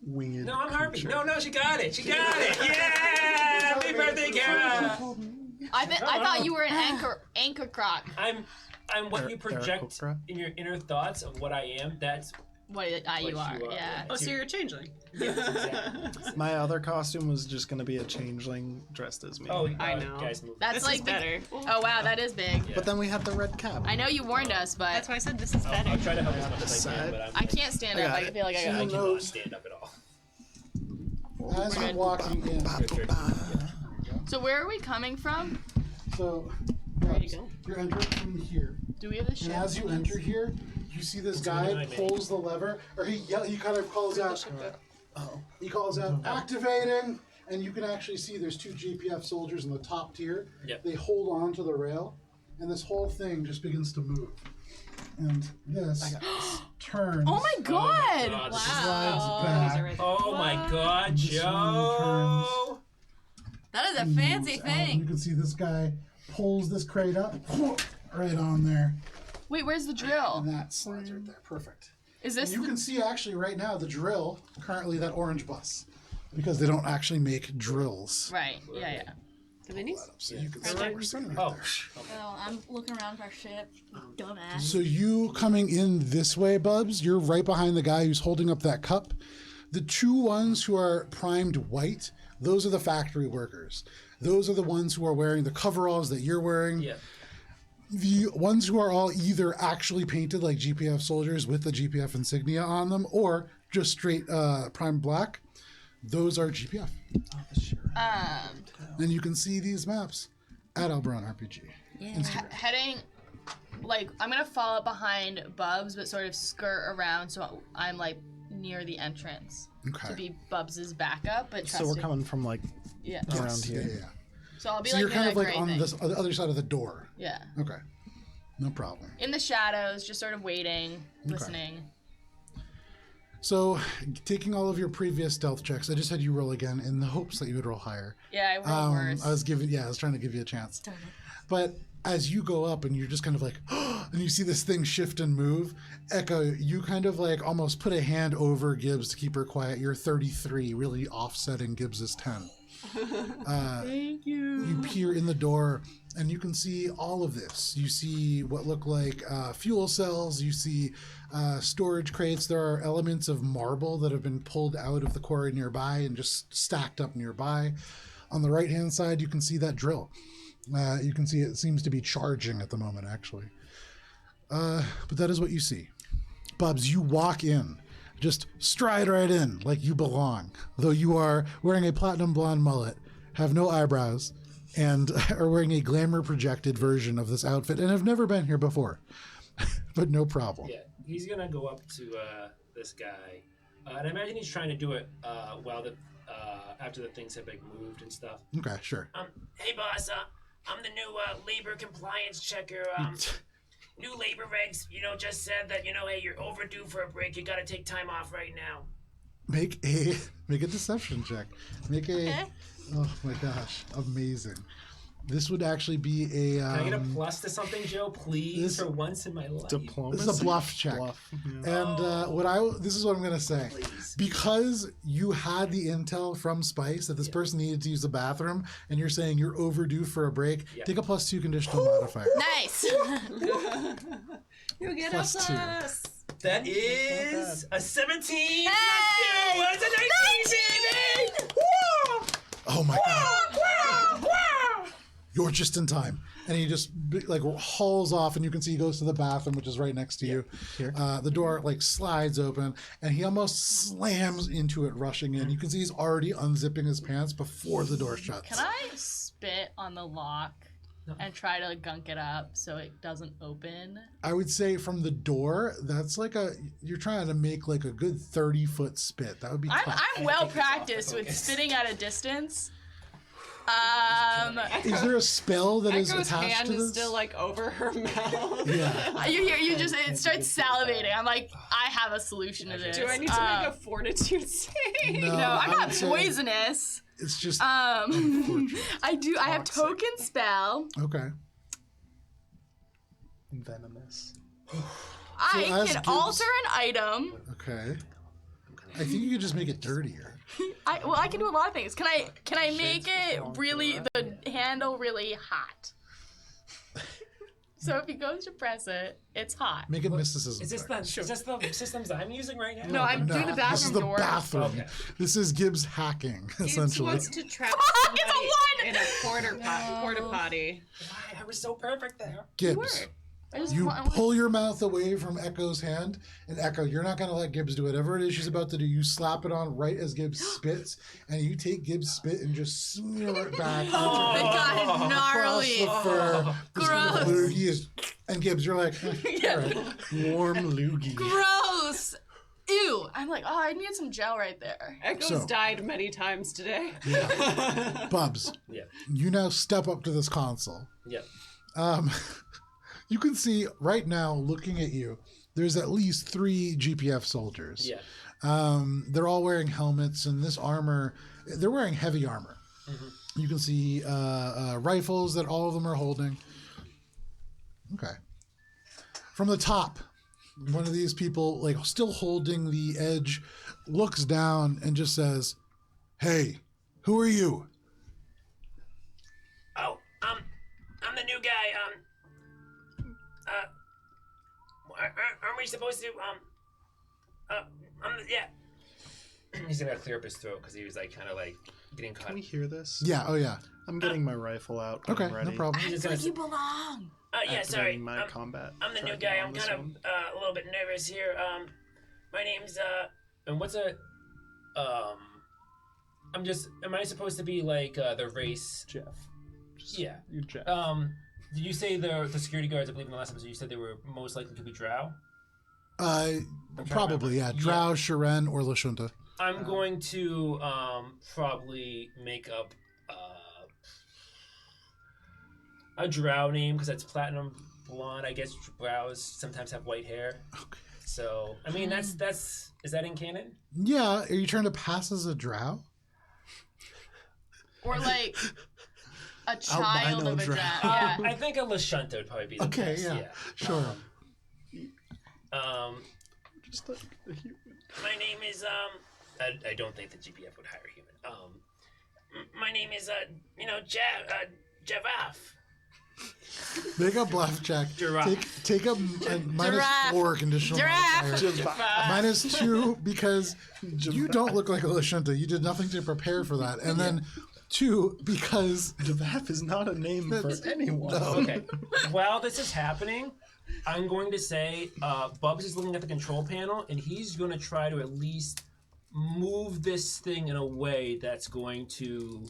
winged. No, I'm Harvey. creature. No, she got it. She got it. Yeah! Happy birthday, Kara. I thought you were an anchor croc. I'm what you project Aarakocra? in your inner thoughts of what I am. That's What you are, yeah. Oh, so you're a changeling. yes, exactly. My other costume was just gonna be a changeling dressed as me. Oh, I know. Guys, move. That's This like is better. Oh wow, that is big. Yeah. But then we had the red cap. I know you warned us, but That's why I said this is better. I'll try to help as much as I can, but I can't stand I up. got I it. feel like I I got. cannot stand up at all. As you're walking in, So where are we coming from? so you're entering from here. Do we have the And ship? as you enter here, you see this guy pulls the lever, or he kind of calls out. He calls out, activating, and you can actually see there's 2 GPF soldiers in the top tier. Yep. They hold on to the rail, and this whole thing just begins to move. And this turns. Oh my god! God, this is- Slides back. Oh my God, This one Joe! That is a and fancy moves out. And you thing. can see this guy pulls this crate up, right on there, Wait, where's the drill? and that slides right there. Perfect. Is this You the- can see actually right now the drill, currently that orange bus, because they don't actually make drills. right? Yeah. The minis? So you can see Right. we're sitting right Oh, there. Oh, I'm looking around for our ship. Dumbass. So you coming in this way, Bubs, you're right behind the guy who's holding up that cup. The two ones who are primed white, those are the factory workers. Those are the ones who are wearing the coveralls that you're wearing. yeah. The ones who are all either actually painted like GPF soldiers with the GPF insignia on them or just straight primed black, those are GPF. And you can see these maps at Alberon RPG. Instagram. Heading, like, I'm gonna follow behind Bubs, but sort of skirt around so I'm like near the entrance Okay. to be Bubs's backup. But So we're trusting- coming from like Yeah. around Yeah, here. yeah. So I'll be So like you're kind near of that like gray on thing. this, on the other side of the door. Yeah. Okay. No problem. In the shadows, just sort of waiting, listening. So, taking all of your previous stealth checks, I just had you roll again in the hopes that you would roll higher. Yeah, I rolled worse. I was trying to give you a chance. But as you go up and you're just kind of like, and you see this thing shift and move, Echo, you kind of like almost put a hand over Gibbs to keep her quiet. You're 33, really offsetting Gibbs's 10. Thank you. You peer in the door and you can see all of this. You see what look like fuel cells. You see storage crates. There are elements of marble that have been pulled out of the quarry nearby and just stacked up nearby. On the right-hand side, you can see that drill. You can see it seems to be charging at the moment, actually. But that is what you see. Bubs, you walk in. Just stride right in like you belong. Though you are wearing a platinum blonde mullet, have no eyebrows, and are wearing a glamour projected version of this outfit and have never been here before. But no problem. Yeah, he's gonna go up to this guy, and I imagine he's trying to do it while the after the things have like moved and stuff. Okay, sure. Hey boss, I'm the new labor compliance checker. New labor regs, just said that, hey, you're overdue for a break. You gotta take time off right now. Make a deception check. Oh my gosh, amazing. This would actually be a. Can I get a plus to something, Joe? Please, for once in my life. Diplomacy. This is a bluff check. Bluff. And this is what I'm gonna say. Please. Because you had the intel from Spice that this person needed to use the bathroom, and you're saying you're overdue for a break, take a +2 conditional modifier. Nice. You get Plus a two. plus. That is a 17. Hey! That's a 19, baby! Woo! Oh my god. You're just in time. And he just like hauls off, and you can see he goes to the bathroom, which is right next to you. Here. The door like slides open, and he almost slams into it, rushing in. You can see he's already unzipping his pants before the door shuts. Can I spit on the lock and try to gunk it up so it doesn't open? I would say from the door, that's like you're trying to make like a good 30-foot spit. That would be tough. I'm well practiced with spitting at a distance. Is there a spell that is Echo's attached hand to this? is still like over her mouth. Yeah. It starts salivating. I'm like, I have a solution to this. Do I need to make a fortitude save? No, No, I'm I not would say poisonous. It's just I have token spell. okay. Venomous. I as can Gibbs- alter an item. Okay. I think you could just make it dirtier. I can do a lot of things. Can I make it really the handle really hot? So if he goes to press it, it's hot. Make it mysticism. Is this the systems I'm using right now? No, I'm doing the bathroom This is the door. bathroom. Okay. This is Gibbs hacking, Gibbs essentially. wants to trap It's a somebody one! in a porta potty. Why? I was so perfect there. Gibbs, I just you want- pull your mouth away from Echo's hand, and Echo, you're not going to let Gibbs do whatever it is she's about to do. You slap it on right as Gibbs spits, and you take Gibbs' spit and just smear it back Oh my god, across gnarly. the fur. This kind of Gross. loogie is, and Gibbs, you're like, all right. Warm loogie. Gross. Ew. I'm like, oh, I need some gel right there. Echo's So- died many times today. Bubs, Yeah. you now step up to this console. Yeah. You can see right now, looking at you, there's at least 3 GPF soldiers. Yeah. They're all wearing helmets, and this armor, they're wearing heavy armor. Mm-hmm. You can see rifles that all of them are holding. Okay. From the top, one of these people, like still holding the edge, looks down and just says, "Hey, who are you?" Oh, I'm the new guy. Aren't we supposed to? Yeah. He's gonna clear up his throat because he was like kind of like getting caught. Can we hear this? Yeah. Oh yeah. I'm getting my rifle out. Okay. getting ready. No problem. Act like you belong. Yeah, sorry. Activating my combat. I'm the new tracker guy. on I'm this kind of one. a little bit nervous here. My name's And what's a I'm just am I supposed to be like the race? Jeff. Just, Yeah. You're Jeff. Did you say the security guards? I believe in the last episode you said they were most likely to be Drow. Probably, yeah. Drow, Shiren, or Lashunta. I'm going to probably make up a Drow name because it's platinum blonde. I guess Drows sometimes have white hair. Okay. So I mean that's is that in canon? Yeah. Are you trying to pass as a Drow? Or like a child Albino of a drow. drow. Yeah. I think a Lashunta would probably be the Okay, best. yeah. Sure. Just like a human. my name is I don't think the GPF would hire a human. My name is Javaf. Make a bluff check. Giraffe. Take a minus Giraffe. 4 conditional modifier. -2 because you don't look like a Lashunta. You did nothing to prepare for that. And then 2 because Javaf is not a name for That's- anyone. no. Okay. While this is happening, I'm going to say Bubs is looking at the control panel and he's going to try to at least move this thing in a way that's going to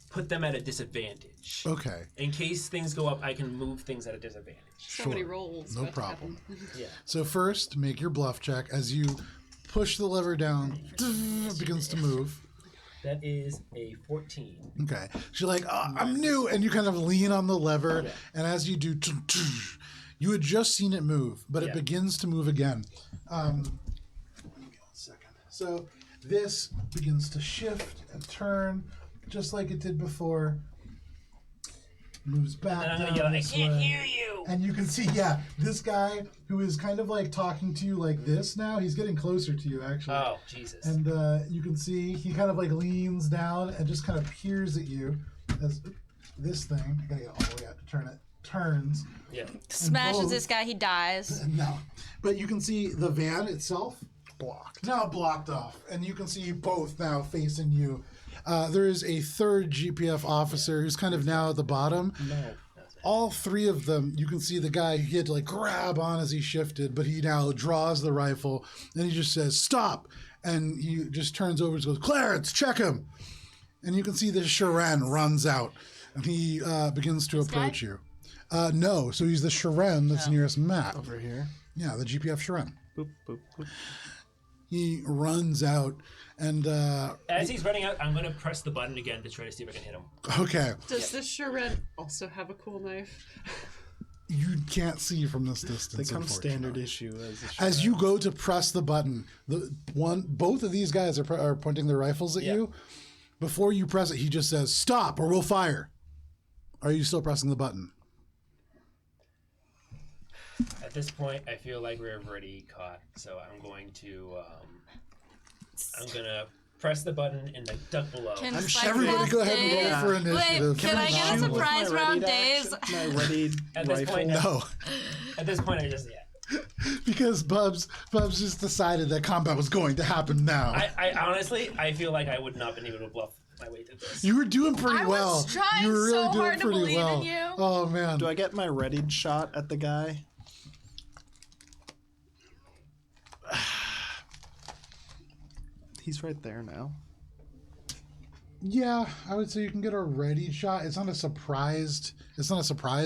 put them at a disadvantage. Okay. In case things go up, I can move things at a disadvantage. So many Sure. rolls. No about to problem. happen. Yeah. So first, make your bluff check as you push the lever down. It begins to move. That is a 14. Okay. She's like, oh, I'm new. And you kind of lean on the lever. And as you do, you had just seen it move, but it Yeah. begins to move again. Give me 1 second. So this begins to shift and turn just like it did before. Moves back And I'm down gonna yell, I this can't way. hear you. And you can see, yeah, this guy who is kind of like talking to you like this now, he's getting closer to you actually. Oh, Jesus. And you can see he kind of like leans down and just kind of peers at you as this thing, I gotta get all the way out to turn it, turns. Yeah. Smashes both- this guy, he dies. No. But you can see the van itself Blocked. now blocked off. And you can see both now facing you. There is a third GPF officer who's kind of now at the bottom. No. All 3 of them, you can see the guy he had to like grab on as he shifted, but he now draws the rifle and he just says, "Stop!" And he just turns over and goes, "Clarence, check him!" And you can see that Shiren runs out and he begins to approach you. No, so he's the Shiren that's nearest Matt. Over here. Yeah, the GPF Shiren. Boop, boop, boop. He runs out and, As he's running out, I'm going to press the button again to try to see if I can hit him. okay, Does this Shiren also have a cool knife? you can't see from this They distance, come standard unfortunately. issue as a As you go to press the button, both of these guys are pointing their rifles at Yeah. you. Before you press it, he just says, "Stop, or we'll fire." Are you still pressing the button? At this point, I feel like we're already caught, so I'm going to press the button and then duck below. Can I'm Spike Everybody pass go ahead and roll Dave? for initiative. Wait, can I get a shoot with surprise my round, readied Dave's? action- My readied At this rifle. point, No, At this point, I just because Bubs just decided that combat was going to happen now. I honestly, I feel like I would not been able to bluff my way through this. You were doing pretty I well. was trying you were really so doing hard to pretty believe well. in you. Oh man. Do I get my readied shot at the guy? He's right there now. Yeah, I would say you can get a ready shot. It's not a surprise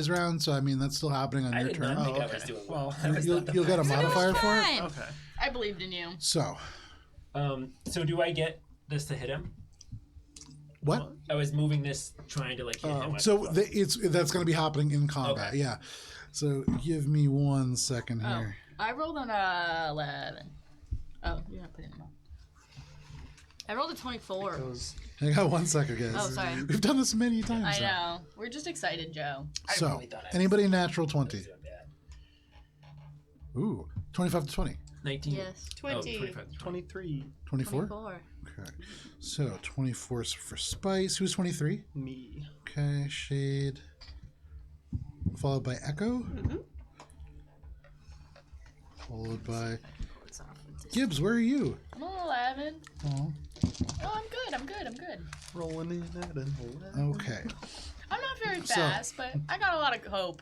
round, so I mean that's still happening on I your did turn. not think I okay. was doing well. I You- was You'll, not the you'll get a best. modifier for it. Fine. Okay. I believed in you. So, So do I get this to hit him? what? I was moving this, trying to like hit him. So that's going to be happening in combat. Okay. Yeah. So give me 1 second Oh, here. I rolled an 11. Oh, you're not putting them up. I rolled a 24. Goes, I got 1 second, guys. Oh, sorry. We've done this many times. I now. know. We're just excited, Joe. I So, really thought I was anybody natural 20? doing bad. Ooh, 25 to 20. 19. Yes. 20. Oh, 25 to 20. 23. 24? 24. Okay. So 24 for Spice. Who's 23? Me. Okay, Shade. Followed by Echo. Followed by Gibbs. Where are you? I'm a 11. Oh, Oh, I'm good. Rolling in at an 11. okay. I'm not very So- fast, but I got a lot of hope.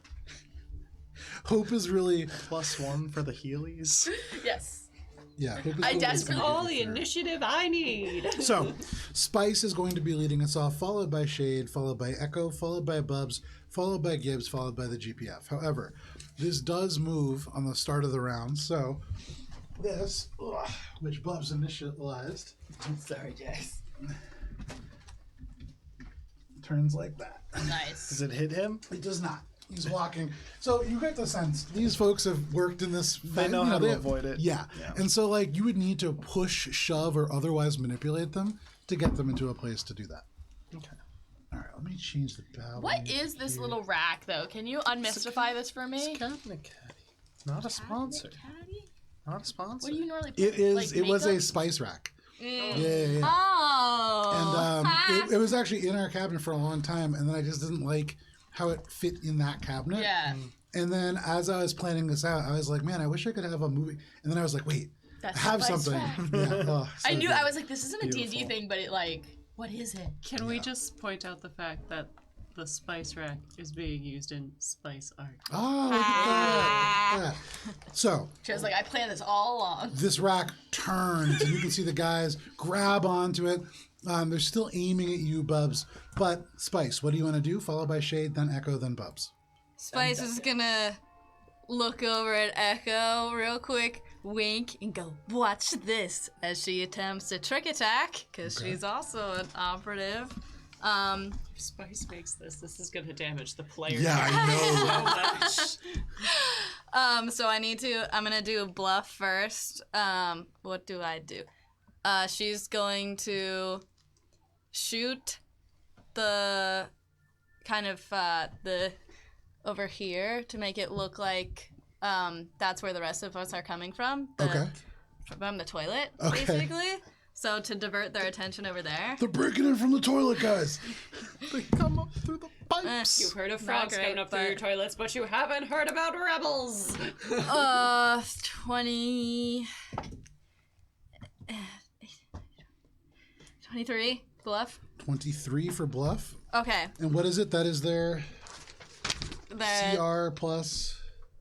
Hope is really, +1 for the Heelys. Yes. yeah. Hope is I really desperately- All the initiative I need. So, Spice is going to be leading us off, followed by Shade, followed by Echo, followed by Bubs, followed by Gibbs, followed by the GPF. However, this does move on the start of the round, so this, which Bubs initialized, I'm sorry, guys. turns like that. Nice. Does it hit him? It does not. He's walking. So you get the sense these folks have worked in this. They know how to avoid it. Yeah. Yeah. And so, like, you would need to push, shove, or otherwise manipulate them to get them into a place to do that. Okay. All right, let me change the battle. What is this little rack, though? Can you unmystify this for me? It's Cabinet Caddy. Not a sponsor. Caddy? Not a sponsor. What do you normally put? It is. Like, it was a makeup? spice rack. Mm. Yeah. Oh. And it was actually in our cabinet for a long time, and then I just didn't like how it fit in that cabinet. Yeah. And then as I was planning this out, I was like, man, I wish I could have a movie. And then I was like, wait, That's I have the spice something. rack. Yeah. Oh, so I knew. good. I was like, this isn't a D&D Beautiful. thing, but it like, what is it? Can we just point out the fact that the spice rack is being used in spice art? Oh, look at that. Look at that. So She was like, I planned this all along. this rack turns, and you can see the guys grab onto it. They're still aiming at you, Bubs. But Spice, what do you want to do? Followed by Shade, then Echo, then Bubs. Spice is gonna look over at Echo real quick, wink, and go, watch this, as she attempts a trick attack, because Okay. she's also an operative. If spice makes this is gonna damage the player. Yeah, I know. so much. So I'm gonna do a bluff first. What do I do? She's going to shoot the kind of the over here to make it look like that's where the rest of us are coming from. Okay. From the toilet, Okay. basically. So to divert their attention over there. They're breaking in from the toilet, guys. They come up through the pipes. You've heard of Not frogs great, coming up through your but- toilets, but you haven't heard about rebels. 20. 23 bluff. 23 for bluff. Okay. And what is it? That is their The CR plus.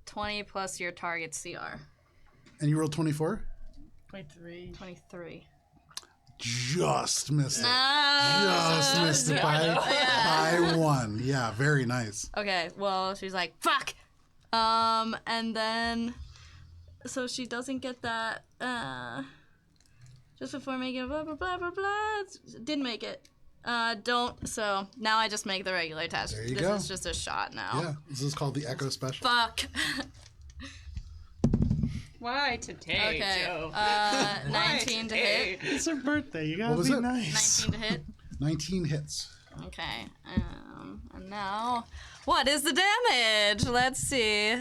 20 plus your target CR. And you rolled 24? 23. Just missed it. No. Just missed it by one. Yeah, very nice. Okay, well, she's like, fuck! And then, so she doesn't get that, just before making blah, blah, blah, blah, blah, didn't make it. So now I just make the regular test. There you this go. is just a shot now. Yeah, this is called the Echo Special. Fuck. Why today, Okay, Joe? 19 to hit. It's her birthday. You gotta What was be it? nice. 19 to hit. 19 hits. Okay, and now, what is the damage? Let's see.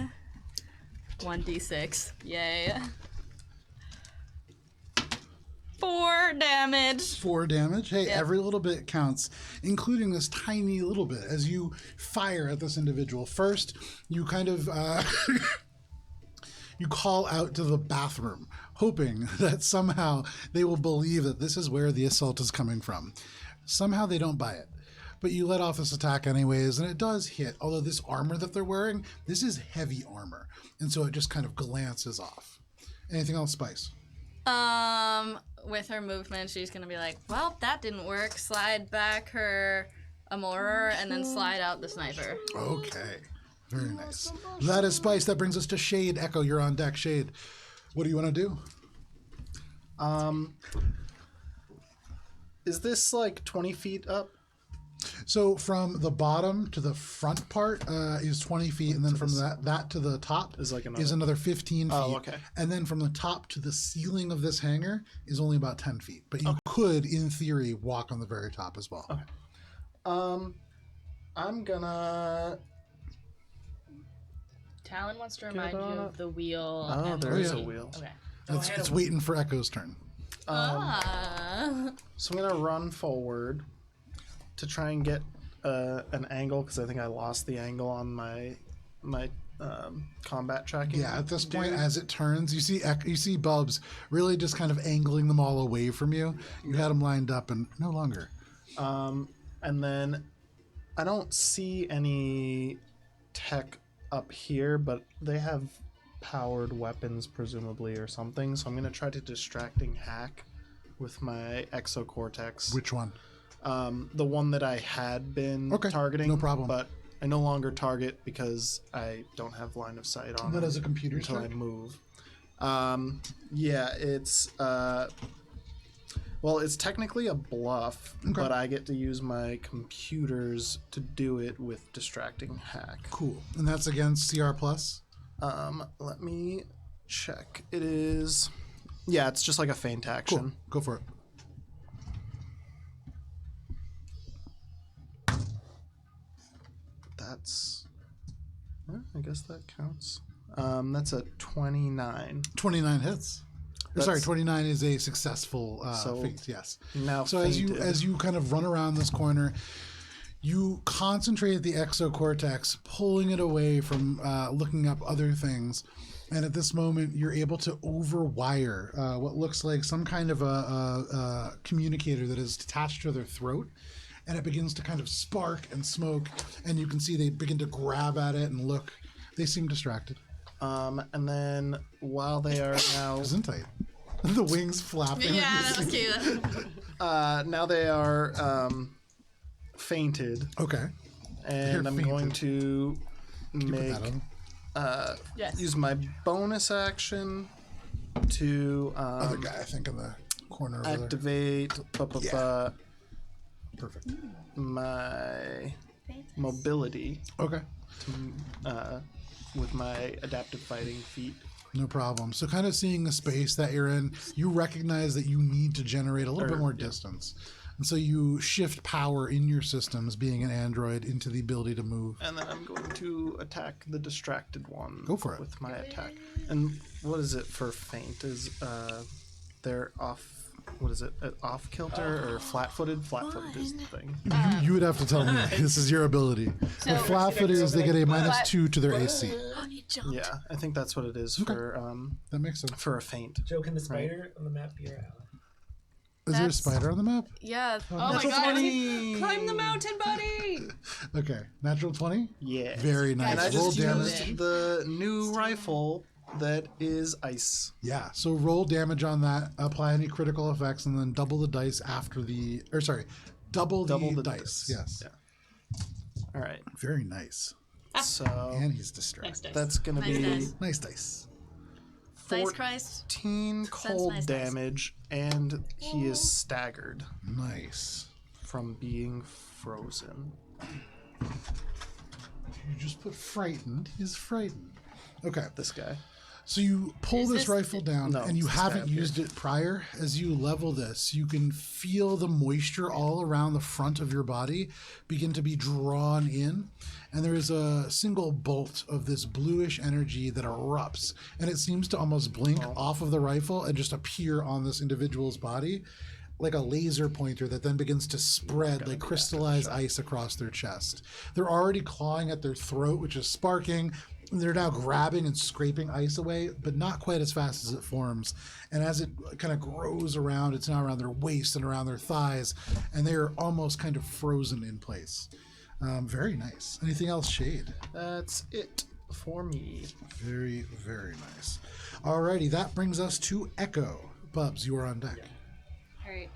1d6. Yay. 4 damage. 4 damage. Hey, Yep. every little bit counts, including this tiny little bit as you fire at this individual. First, you kind of you call out to the bathroom, hoping that somehow they will believe that this is where the assault is coming from. Somehow they don't buy it. But you let off this attack anyways, and it does hit. Although this armor that they're wearing, this is heavy armor. And so it just kind of glances off. Anything else, Spice? With her movement, she's gonna be like, well, that didn't work. Slide back her Amorer and then slide out the sniper. Okay. Very nice. That is Spice. That brings us to Shade. Echo, you're on deck. Shade, what do you want to do? Is this like 20 feet up? So from the bottom to the front part is 20 feet, and then from that to the top Is like is another 15 feet. Oh, okay. And then from the top to the ceiling of this hangar is only about 10 feet. But you could, in theory, walk on the very top as well. I'm gonna Talon wants to remind you of the wheel. Oh, and there is yeah. a wheel. Okay. It's waiting for Echo's turn. So I'm gonna run forward to try and get an angle because I think I lost the angle on my combat tracking. Yeah, at this point, as it turns, you see Bubs really just kind of angling them all away from you. You had them lined up, and no longer. And then I don't see any tech up here, but they have powered weapons presumably or something. So I'm gonna try to distracting hack with my exocortex. Which one? The one that I had been targeting. No problem. But I no longer target because I don't have line of sight on That it as a computer until check? I move. Yeah, it's well, it's technically a bluff, but I get to use my computers to do it with distracting hack. Cool. And that's against CR plus? Let me check. It is, yeah, it's just like a feint action. Cool. Go for it. That's, I guess that counts. That's a 29. 29 hits. That's- Sorry, 29 is a successful So- feat, yes. Now So fainted. as you kind of run around this corner, you concentrate the exocortex, pulling it away from looking up other things. And at this moment, you're able to overwire what looks like some kind of a communicator that is attached to their throat. And it begins to kind of spark and smoke. And you can see they begin to grab at it and look. They seem distracted. And then while they are now, Isn't it? The wings flapping. Yeah, that was cute. now they are fainted, Okay. and They're I'm going to Can you put make that on? Yes. use my bonus action to Other guy, I think, in the corner over there. activate Perfect. my mobility Okay. with my adaptive fighting feat. No problem. So kind of seeing the space that you're in, you recognize that you need to generate a little bit more distance. And so you shift power in your systems, being an android, into the ability to move. And then I'm going to attack the distracted one. Go for it. With my attack. And what is it for feint? Is they're off? What is it? Off kilter or flat-footed? Flat-footed is the thing. You would have to tell me. This is your ability. The flat-foot is they get a -2 to their AC. Yeah, I think that's what it is for That makes sense. for a feint. Joe, can the spider on the map be your ally? Is there a spider on the map? Yeah. Oh my god. Climb the mountain, buddy! Okay. Natural 20? Yeah. Very nice. And I Roll just damage. used the new rifle that is ice. Yeah. So roll damage on that, apply any critical effects, and then double the dice after the... Or sorry, double the dice. Yes. Yeah. All right. Very nice. So And he's distracted. that's going to Nice be dice. Nice dice. Nice Christ. 14 cold nice dice. damage, and he is staggered Nice. from being frozen. You just put frightened. He's frightened. Okay. This guy. So you pull Is this this- rifle down, No, and you it's this guy haven't up here. used it prior. As you level this, you can feel the moisture all around the front of your body begin to be drawn in, and there is a single bolt of this bluish energy that erupts, and it seems to almost blink off of the rifle and just appear on this individual's body like a laser pointer that then begins to spread like crystallized ice across their chest. They're already clawing at their throat, which is sparking. They're now grabbing and scraping ice away, but not quite as fast as it forms. And as it kind of grows around, it's now around their waist and around their thighs, and they're almost kind of frozen in place. Very nice. Anything else, Shade? That's it for me. Very, very nice. Alrighty, that brings us to Echo. Bubs, you are on deck. Alright,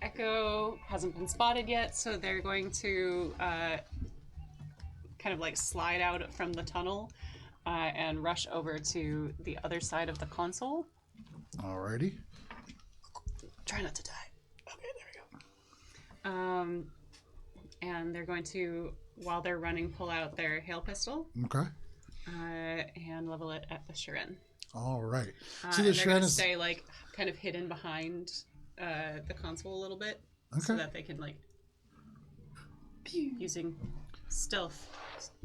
Echo hasn't been spotted yet, so they're going to kind of like slide out from the tunnel and rush over to the other side of the console. Alrighty. Try not to die. Okay, there we go. And they're going to, while they're running, pull out their hail pistol Okay. and level it at the Shirin. All right. And So the they're going Shirin to is stay like kind of hidden behind the console a little bit, Okay. so that they can like using stealth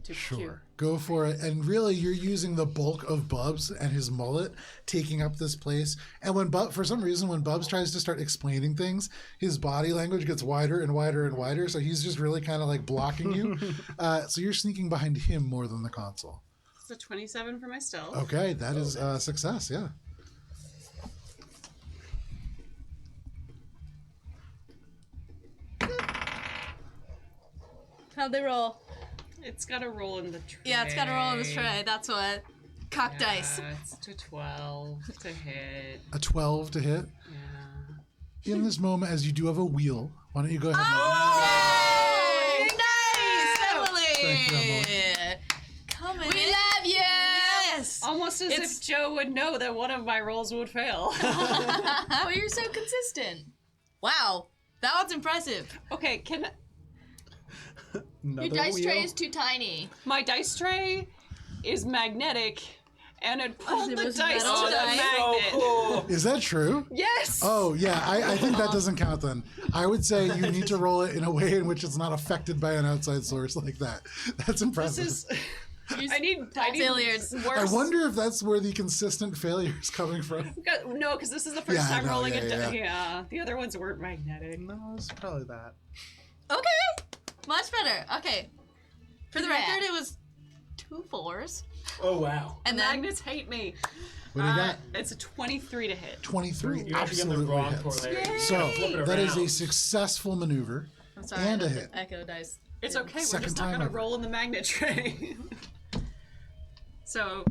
to Sure. Go for it. And really, you're using the bulk of Bubs and his mullet taking up this place. And for some reason, when Bubs tries to start explaining things, his body language gets wider and wider and wider. So he's just really kind of like blocking you. So you're sneaking behind him more than the console. It's a 27 for my stealth. Okay, that is success, yeah. How'd they roll? It's got to roll in the tray. Yeah, it's got to roll in this tray. That's what. Cock dice. It's to 12 to hit. A 12 to hit. Yeah. In this moment, as you do have a wheel, why don't you go ahead and... Nice, Emily. Thank you, Emily. Coming. We love you. Yes. Almost as if Joe would know that one of my rolls would fail. Oh, you're so consistent. Wow, that one's impressive. Okay, can Another Your dice wheel? tray is too tiny. my dice tray is magnetic, and it pulled it the was dice metal to the dice? magnet. cool. Is that true? Yes. Oh, yeah, I think that doesn't count then. I would say you need to roll it in a way in which it's not affected by an outside source like that. That's impressive. This is. I need failures. worse. I wonder if that's where the consistent failure is coming from. No, because this is the first Yeah, time no, rolling yeah, a die. yeah. Yeah, the other ones weren't magnetic. No, it's probably that. Okay, much better. Okay, for the Congrats. record, it was 2 4s, Oh wow. and then Magnets hate me. What do you got? It's a 23 to hit. 23 You're actually getting the absolutely wrong hits. polarity. So Flip it that is a around. successful maneuver I'm sorry, and I a looked hit. at Echo dice. It's okay. We're Second just not time gonna ever. roll in the magnet tray. So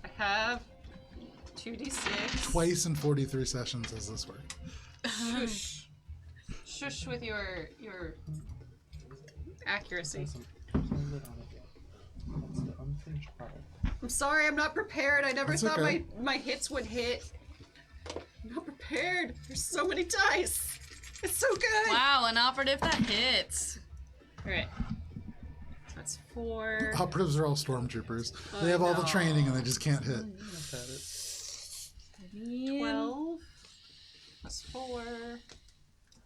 I have 2d6. Twice in 43 sessions does this work. Shush. Shush with your accuracy. There's a lid on it yet. That's the unfinished product. I'm sorry, I'm not prepared. I never That's thought okay. my hits would hit. I'm not prepared. There's so many dice. It's so good. Wow, an operative that hits. All right. So that's 4. Operatives are all stormtroopers. They have all the training and they just can't hit. Look at it. 12 plus 4.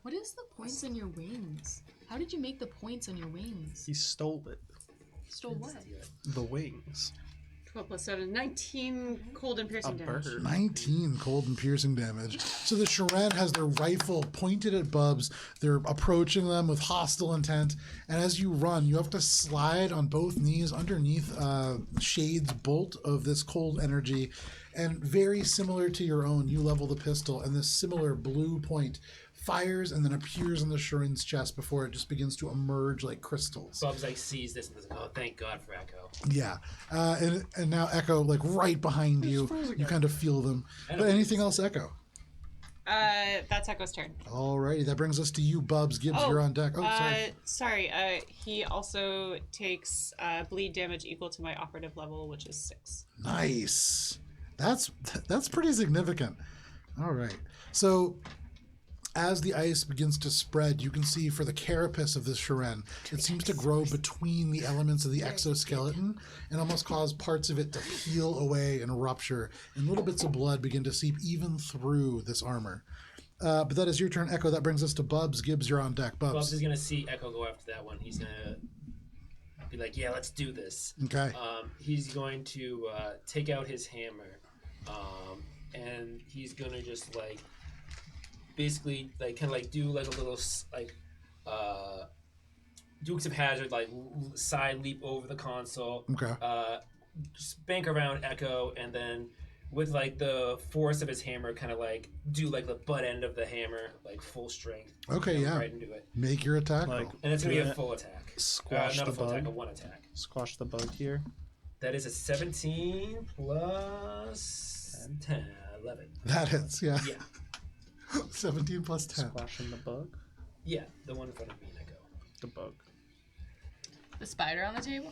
What is the points on your wings? How did you make the points on your wings? He stole it. Stole what? The wings. 12 plus 7. 19 cold and piercing A damage. bird. 19 cold and piercing damage. So the Sharan has their rifle pointed at Bubs. They're approaching them with hostile intent. And as you run, you have to slide on both knees underneath Shade's bolt of this cold energy. And very similar to your own, you level the pistol, and this similar blue point fires and then appears in the Sharin's chest before it just begins to emerge like crystals. Bubs like sees this and is like, oh, thank God for Echo. Yeah, and now Echo, like right behind you, you kind of feel them. But anything else, Echo? That's Echo's turn. Alrighty, that brings us to you, Bubs. Gibbs, you're on deck. Oh, sorry. Sorry. He also takes bleed damage equal to my operative level, which is 6. Nice. That's pretty significant. All right. So as the ice begins to spread, you can see for the carapace of this Sharan, it seems to grow between the elements of the exoskeleton and almost cause parts of it to peel away and rupture, and little bits of blood begin to seep even through this armor. But that is your turn, Echo. That brings us to Bubs. Gibbs, you're on deck. Bubs is gonna see Echo go after that one. He's gonna be like, yeah, let's do this. Okay. He's going to take out his hammer, and he's gonna just like basically like kind of like do like a little like Dukes of Hazzard like side leap over the console. Okay. Just bank around Echo, and then with like the force of his hammer, kind of like do like the butt end of the hammer, like full strength. Okay, yeah. Right into it, Make your attack Like, roll. and it's gonna be do a it. full attack. Squash not the a full attack, a bug. one attack. Squash the bug here. That is a 17 plus 10, 11. That hits, yeah. Yeah, 17 plus 10. Squashing the bug. yeah, the one in front of me, Echo. The bug. The spider on the table?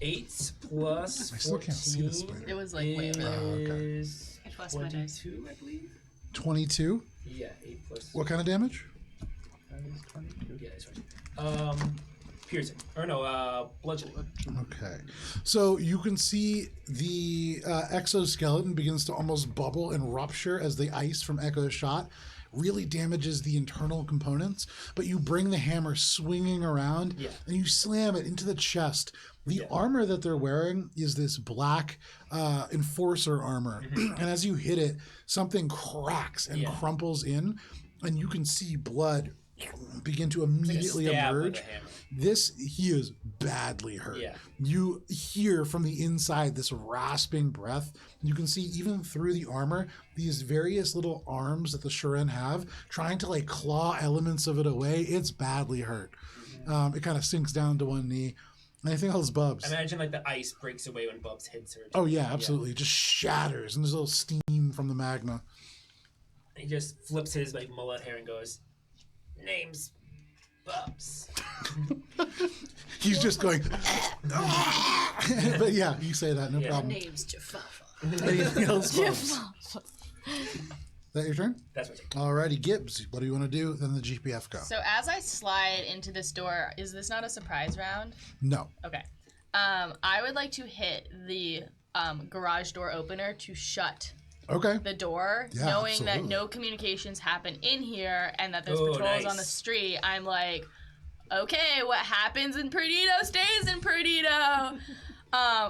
8 plus I still can't see the spider. It was like way over there. Oh, okay. is It was my dice. 22, I believe. 22. Yeah, 8 plus. What kind of damage? That is 22. Yeah, that's right. Piercing. Or no, bludgeoning. Okay. So you can see the exoskeleton begins to almost bubble and rupture as the ice from Echo's shot really damages the internal components, but you bring the hammer swinging around and you slam it into the chest. The armor that they're wearing is this black enforcer armor. And as you hit it, something cracks and crumples in, and you can see blood begin to immediately emerge. He is badly hurt. You hear from the inside this rasping breath. You can see even through the armor these various little arms that the Shuren have trying to like claw elements of it away. It's badly hurt. It kind of sinks down to one knee. Anything else, Bubs? Imagine like the ice breaks away when Bubs hits her. Oh yeah, absolutely. It just shatters, and there's a little steam from the magma. He just flips his like mullet hair and goes, "Name's Bubs." He's just going. But yeah, you say that, no problem. Name's Jaffa. Anything else, Bubs? Is that your turn? That's my turn. Alrighty, Gibbs. What do you want to do? Then the GPF go. So as I slide into this door, is this not a surprise round? No. Okay. I would like to hit the garage door opener to shut the door, knowing that no communications happen in here and that there's patrols on the street. I'm like, okay, what happens in Perdido stays in Perdido.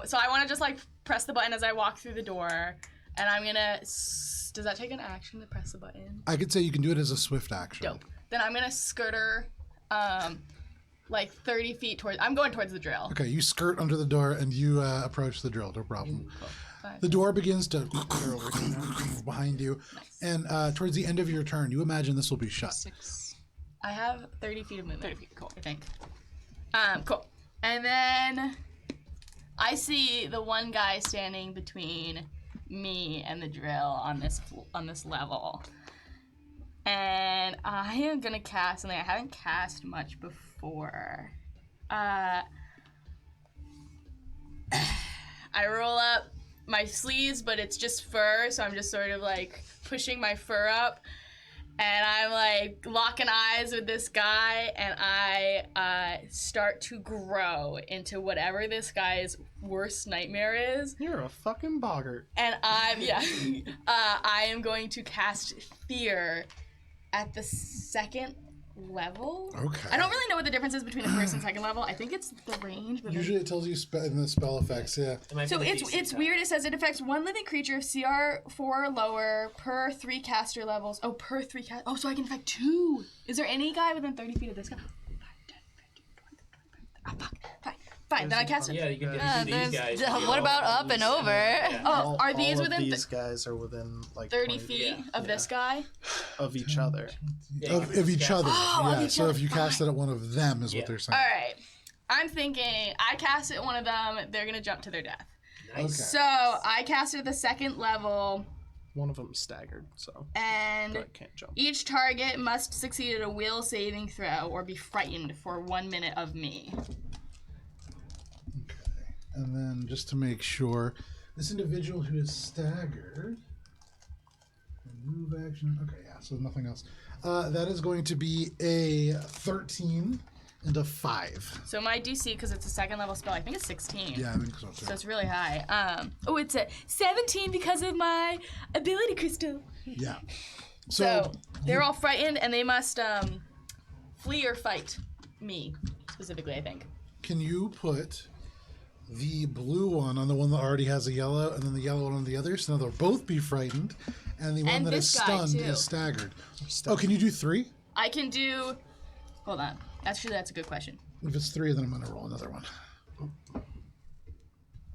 So I want to just like press the button as I walk through the door, and I'm gonna. Does that take an action to press the button? I could say you can do it as a swift action. Dope. Then I'm gonna skirt her, like 30 feet towards. I'm going towards the drill. Okay, you skirt under the door and you approach the drill. No problem. The door begins to behind you, and towards the end of your turn, you imagine this will be shut. 6. I have 30 feet of movement. 30 feet, cool. I think. Cool. And then I see the one guy standing between me and the drill on this level, and I am gonna cast something I haven't cast much before. I roll up my sleeves, but it's just fur, so I'm just sort of like pushing my fur up, and I'm like locking eyes with this guy, and I start to grow into whatever this guy's worst nightmare is. You're a fucking boggart. And I am going to cast Fear at the second level. Okay. I don't really know what the difference is between the first and second level. I think it's the range. But Usually it tells you in the spell effects, yeah. So it's weird. It says it affects one living creature of CR 4 or lower per 3 caster levels. Oh, per 3 cast. Oh, so I can affect 2. Is there any guy within 30 feet of this guy? 5, 10, 15, 20, 25. Oh, fuck. Fine. Then I cast it. Yeah, you can get these guys. What about up and over? Yeah. Oh, are these all within? These guys are within like 30 feet of this guy? of each other. Yeah, Of each other. Oh, of yeah. each So other. if you cast it at one of them is what they're saying. All right. I'm thinking I cast it at one of them. They're gonna jump to their death. Okay. So I cast it at the second level, One of them staggered, so and but can't jump. each target must succeed at a will saving throw or be frightened for 1 minute of me. Okay. And then just to make sure, this individual who is staggered, move action. Okay, yeah, so nothing else. That is going to be a 13 and a 5. So my DC, because it's a second level spell, I think it's 16. Yeah, I think so too. So it's really high. It's a 17 because of my ability crystal. Yeah. So they're all frightened, and they must flee or fight me specifically, I think. Can you put the blue one on the one that already has a yellow, and then the yellow one on the other, so they'll both be frightened, and the one And that is this guy, stunned too. is staggered. Oh, can you do 3? I can do. Hold on. Actually, that's a good question. If it's 3, then I'm going to roll another one.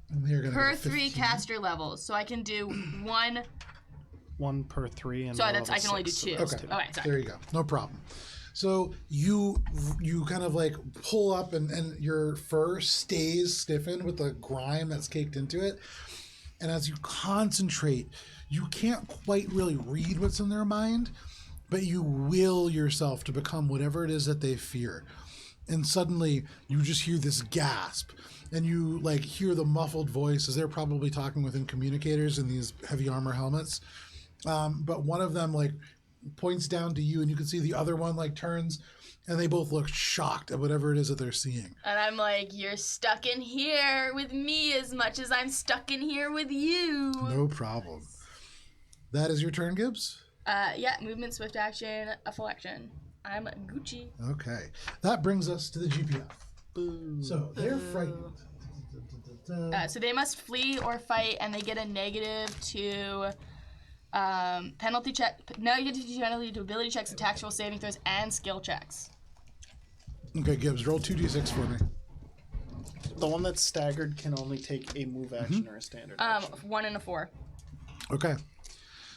And they're going to Per 3 caster levels, so I can do 1. 1 per 3, and So a that's level I can only do 6, 2. so that's Okay. two. Okay, sorry. There you go. No problem. So you kind of like pull up, and your fur stays stiffened with the grime that's caked into it. And as you concentrate, you can't quite really read what's in their mind, but you will yourself to become whatever it is that they fear. And suddenly you just hear this gasp, and you like hear the muffled voice as they're probably talking within communicators in these heavy armor helmets. But one of them like points down to you, and you can see the other one like turns, and they both look shocked at whatever it is that they're seeing. And I'm like, you're stuck in here with me as much as I'm stuck in here with you. No problem. That is your turn, Gibbs? Yeah, movement, swift action, a full action. I'm Gucci. Okay. That brings us to the GPF. Boo. So they're frightened. So they must flee or fight, and they get a negative to penalty to ability checks, attacks, roll saving throws, and skill checks. Okay, Gibbs, roll 2d6 for me. The one that's staggered can only take a move action or a standard action. 1 and a 4. Okay.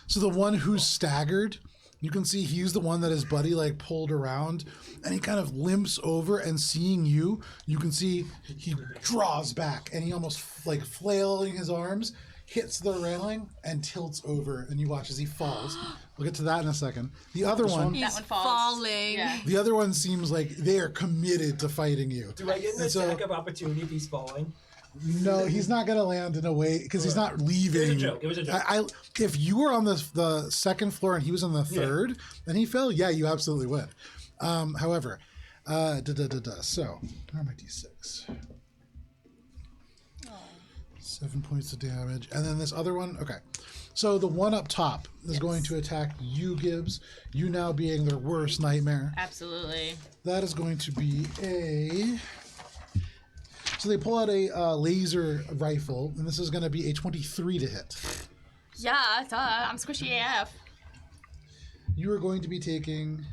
So the one who's staggered, you can see he's the one that his buddy like pulled around, and he kind of limps over, and seeing you, you can see he draws back, and he almost like flailing his arms, hits the railing, and tilts over, and you watch as he falls. We'll get to that in a second. The other one, That one falls. falling. Yeah. the other one seems like they are committed to fighting you. Do I get an And so- attack of opportunity if he's falling? No, he's not going to land in a way because he's not leaving. It was a joke. It was a joke. If you were on the second floor and he was on the third, and he fell, yeah, you absolutely would. However, so where are my d6? 7 points of damage, and then this other one. Okay, so the one up top is going to attack you, Gibbs. You now being their worst nightmare. Absolutely. That is going to be a. So they pull out a laser rifle, and this is going to be a 23 to hit. Yeah, I'm squishy AF. You are going to be taking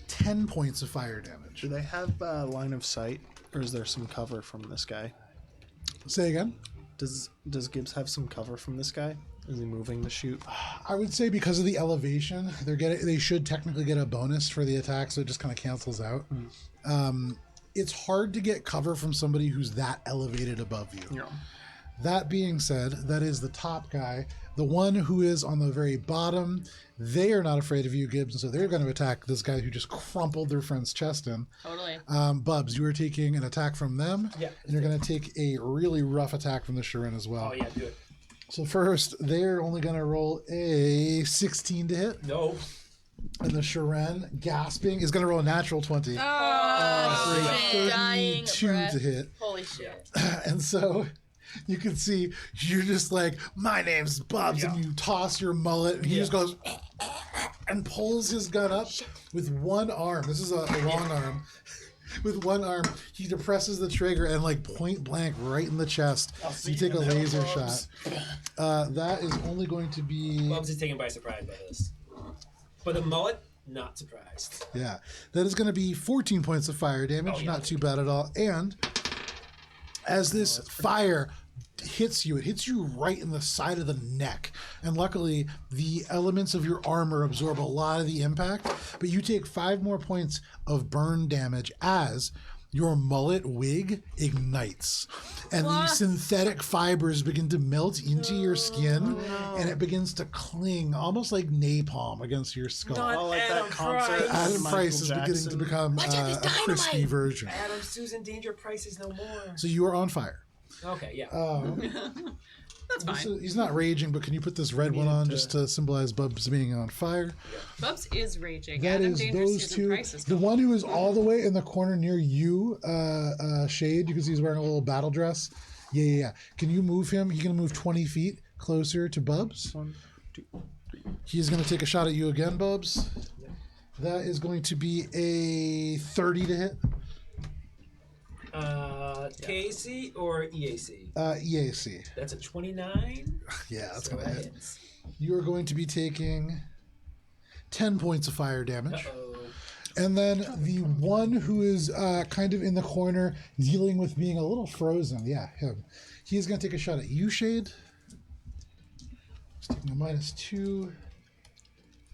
10 points of fire damage. Do they have line of sight, or is there some cover from this guy? Say again? Does Gibbs have some cover from this guy? Is he moving to shoot? I would say because of the elevation, they should technically get a bonus for the attack, so it just kind of cancels out. It's hard to get cover from somebody who's that elevated above you. Yeah. That being said, that is the top guy. The one who is on the very bottom, they are not afraid of you, Gibbs, and so they're going to attack this guy who just crumpled their friend's chest in. Totally. Bubs, you are taking an attack from them, Yeah. and you're going to take a really rough attack from the Shirin as well. Oh yeah, do it. So first, they're only going to roll a 16 to hit, No. and the Shirin, gasping, is going to roll a natural 20. For a Dying 32 breath. to hit. Holy shit. And so you can see you're just like, my name's Bubs, and you toss your mullet, and he just goes and pulls his gun up with one arm. This is a long arm. With one arm, he depresses the trigger and like point blank right in the chest. You take a laser shot. That is only going to be Bubs is taken by surprise by this. But the mullet, not surprised. yeah. That is going to be 14 points of fire damage. Oh, yeah. Not too bad at all. And as this fire hits you, it hits you right in the side of the neck. And luckily, the elements of your armor absorb a lot of the impact. But you take 5 more points of burn damage as your mullet wig ignites. And the synthetic fibers begin to melt into your skin. And it begins to cling almost like napalm against your skull. Oh, like that concert. with Adam Michael Price is beginning to Jackson. become a crispy version. Adam, Susan, Danger, Price is no more. So you are on fire. Okay, yeah. That's fine. He's not raging, but can you put this red one on just to symbolize Bubs being on fire? Bubs is raging. That Adam is Danger, those Susan two. Price is The one who is all the way in the corner near you, Shade, you can see he's wearing a little battle dress. Yeah. Can you move him? He can move 20 feet closer to Bubs. 1, 2, 3. He's going to take a shot at you again, Bubs. That is going to be a 30 to hit. KC or EAC? EAC. That's a 29. Yeah, that's So going to that hit. hits. You are going to be taking 10 points of fire damage. Uh-oh. And then the one who is kind of in the corner dealing with being a little frozen. Yeah, him. He's going to take a shot at you, Shade. He's taking a -2.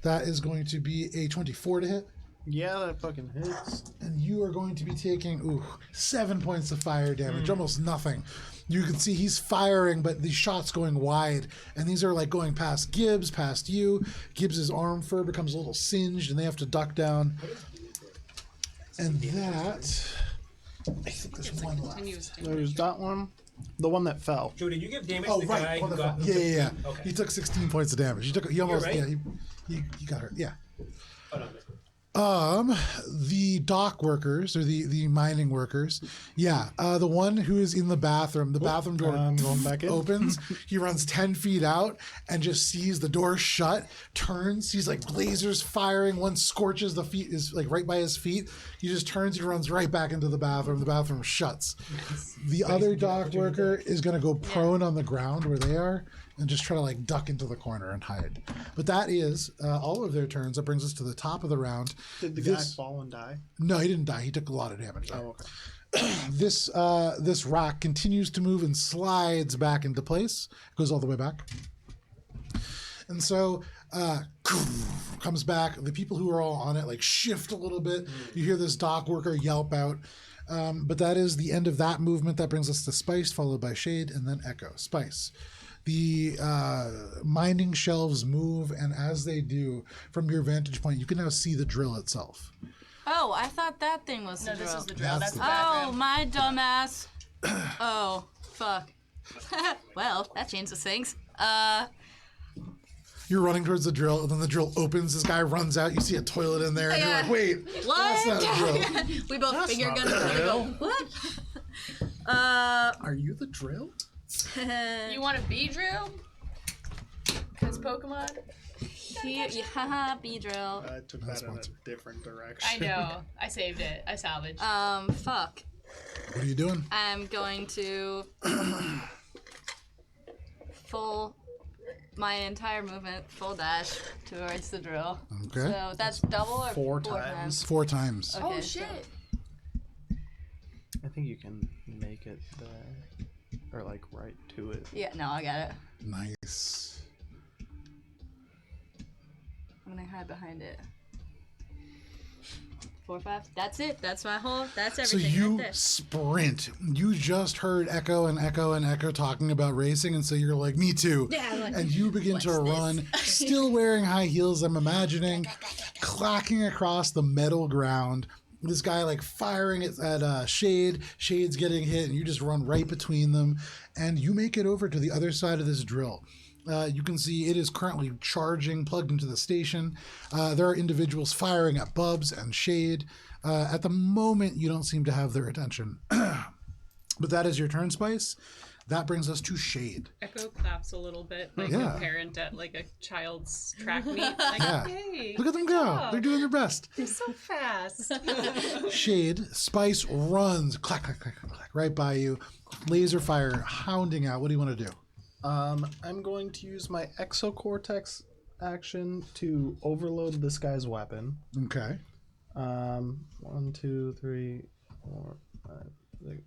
That is going to be a 24 to hit. Yeah, that fucking hits. And you are going to be taking 7 points of fire damage, almost nothing. You can see he's firing, but the shot's going wide, and these are like going past Gibbs, past you. Gibbs's arm fur becomes a little singed, and they have to duck down. And that, I think there's one left. continues to There's that one. The one that fell. Joe, did you give damage Oh to the guy right, who got? yeah. Okay. He took 16 points of damage. He almost right. he got hurt. Yeah. Oh, no, The dock workers or the mining workers. Yeah. The one who is in the bathroom door I'm going back in. opens. He runs 10 feet out and just sees the door shut, turns, sees like lasers firing. One scorches the feet, is like right by his feet. He just turns, he runs right back into the bathroom. The bathroom shuts. The other dock worker is going to go prone on the ground where they are and just try to like duck into the corner and hide. But that is all of their turns. That brings us to the top of the round. Did the guy fall and die? No, he didn't die. He took a lot of damage. Oh, okay. This rock continues to move and slides back into place. Goes all the way back. And so comes back. The people who are all on it like shift a little bit. You hear this dock worker yelp out. But that is the end of that movement. That brings us to Spice, followed by Shade, and then Echo. Spice. The mining shelves move, and as they do, from your vantage point, you can now see the drill itself. Oh, I thought that thing was the No, drill. this is the drill. That's That's the the- Oh, bathroom. my dumbass. Oh, fuck. Well, that changes things. You're running towards the drill, and then the drill opens. This guy runs out. You see a toilet in there, and you're like, wait, What? that's not a drill. We both That's finger not guns. a and we drill. go, what? Are you the drill? You want a bee drill? Because Pokemon? Haha, B-drill. I took that in a different direction. I know. I saved it. I salvaged. Fuck. What are you doing? I'm going to my entire movement, full dash towards the drill. Okay. So that's double or Four times. 4 times. Okay, Oh, so- shit. I think you can make it or like right to it. Yeah, no, I got it. Nice. I'm gonna hide behind it. 4, 5. That's it. That's my whole. That's So everything. you right there. sprint. You just heard Echo and Echo and Echo talking about racing, and so you're like, me too. Yeah, I'm like, And you begin to "What's run, still wearing high heels, I'm imagining, clacking across the metal ground. This guy like firing at Shade. Shade's getting hit, and you just run right between them, and you make it over to the other side of this drill. You can see it is currently charging, plugged into the station. There are individuals firing at Bubs and Shade. At the moment, you don't seem to have their attention. But that is your turn, Spice. That brings us to Shade. Echo claps a little bit, like Yeah. a parent at like a child's track meet. Like, Yeah. hey, Look at them go. job. They're doing their best. They're so fast. Shade, Spice runs, clack, clack, clack, clack, right by you. Laser fire hounding out. What do you want to do? I'm going to use my exocortex action to overload this guy's weapon. Okay. 1, 2, 3, 4, 5, 6,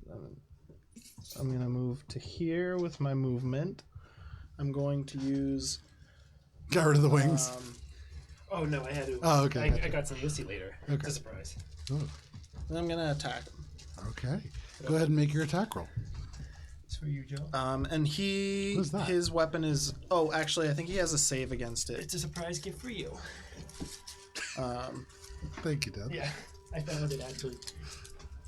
7. I'm gonna move to here with my movement. I'm going to use. Got rid of the wings. Oh no, I had to. Oh, okay, I gotcha. got some Lucy later. Okay. It's a surprise. And I'm gonna attack him. Okay. Go ahead and make your attack roll. It's for you, Joe. And What is that? his weapon is. Oh, actually, I think he has a save against it. It's a surprise gift for you. Thank you, Dad. Yeah, I found it actually.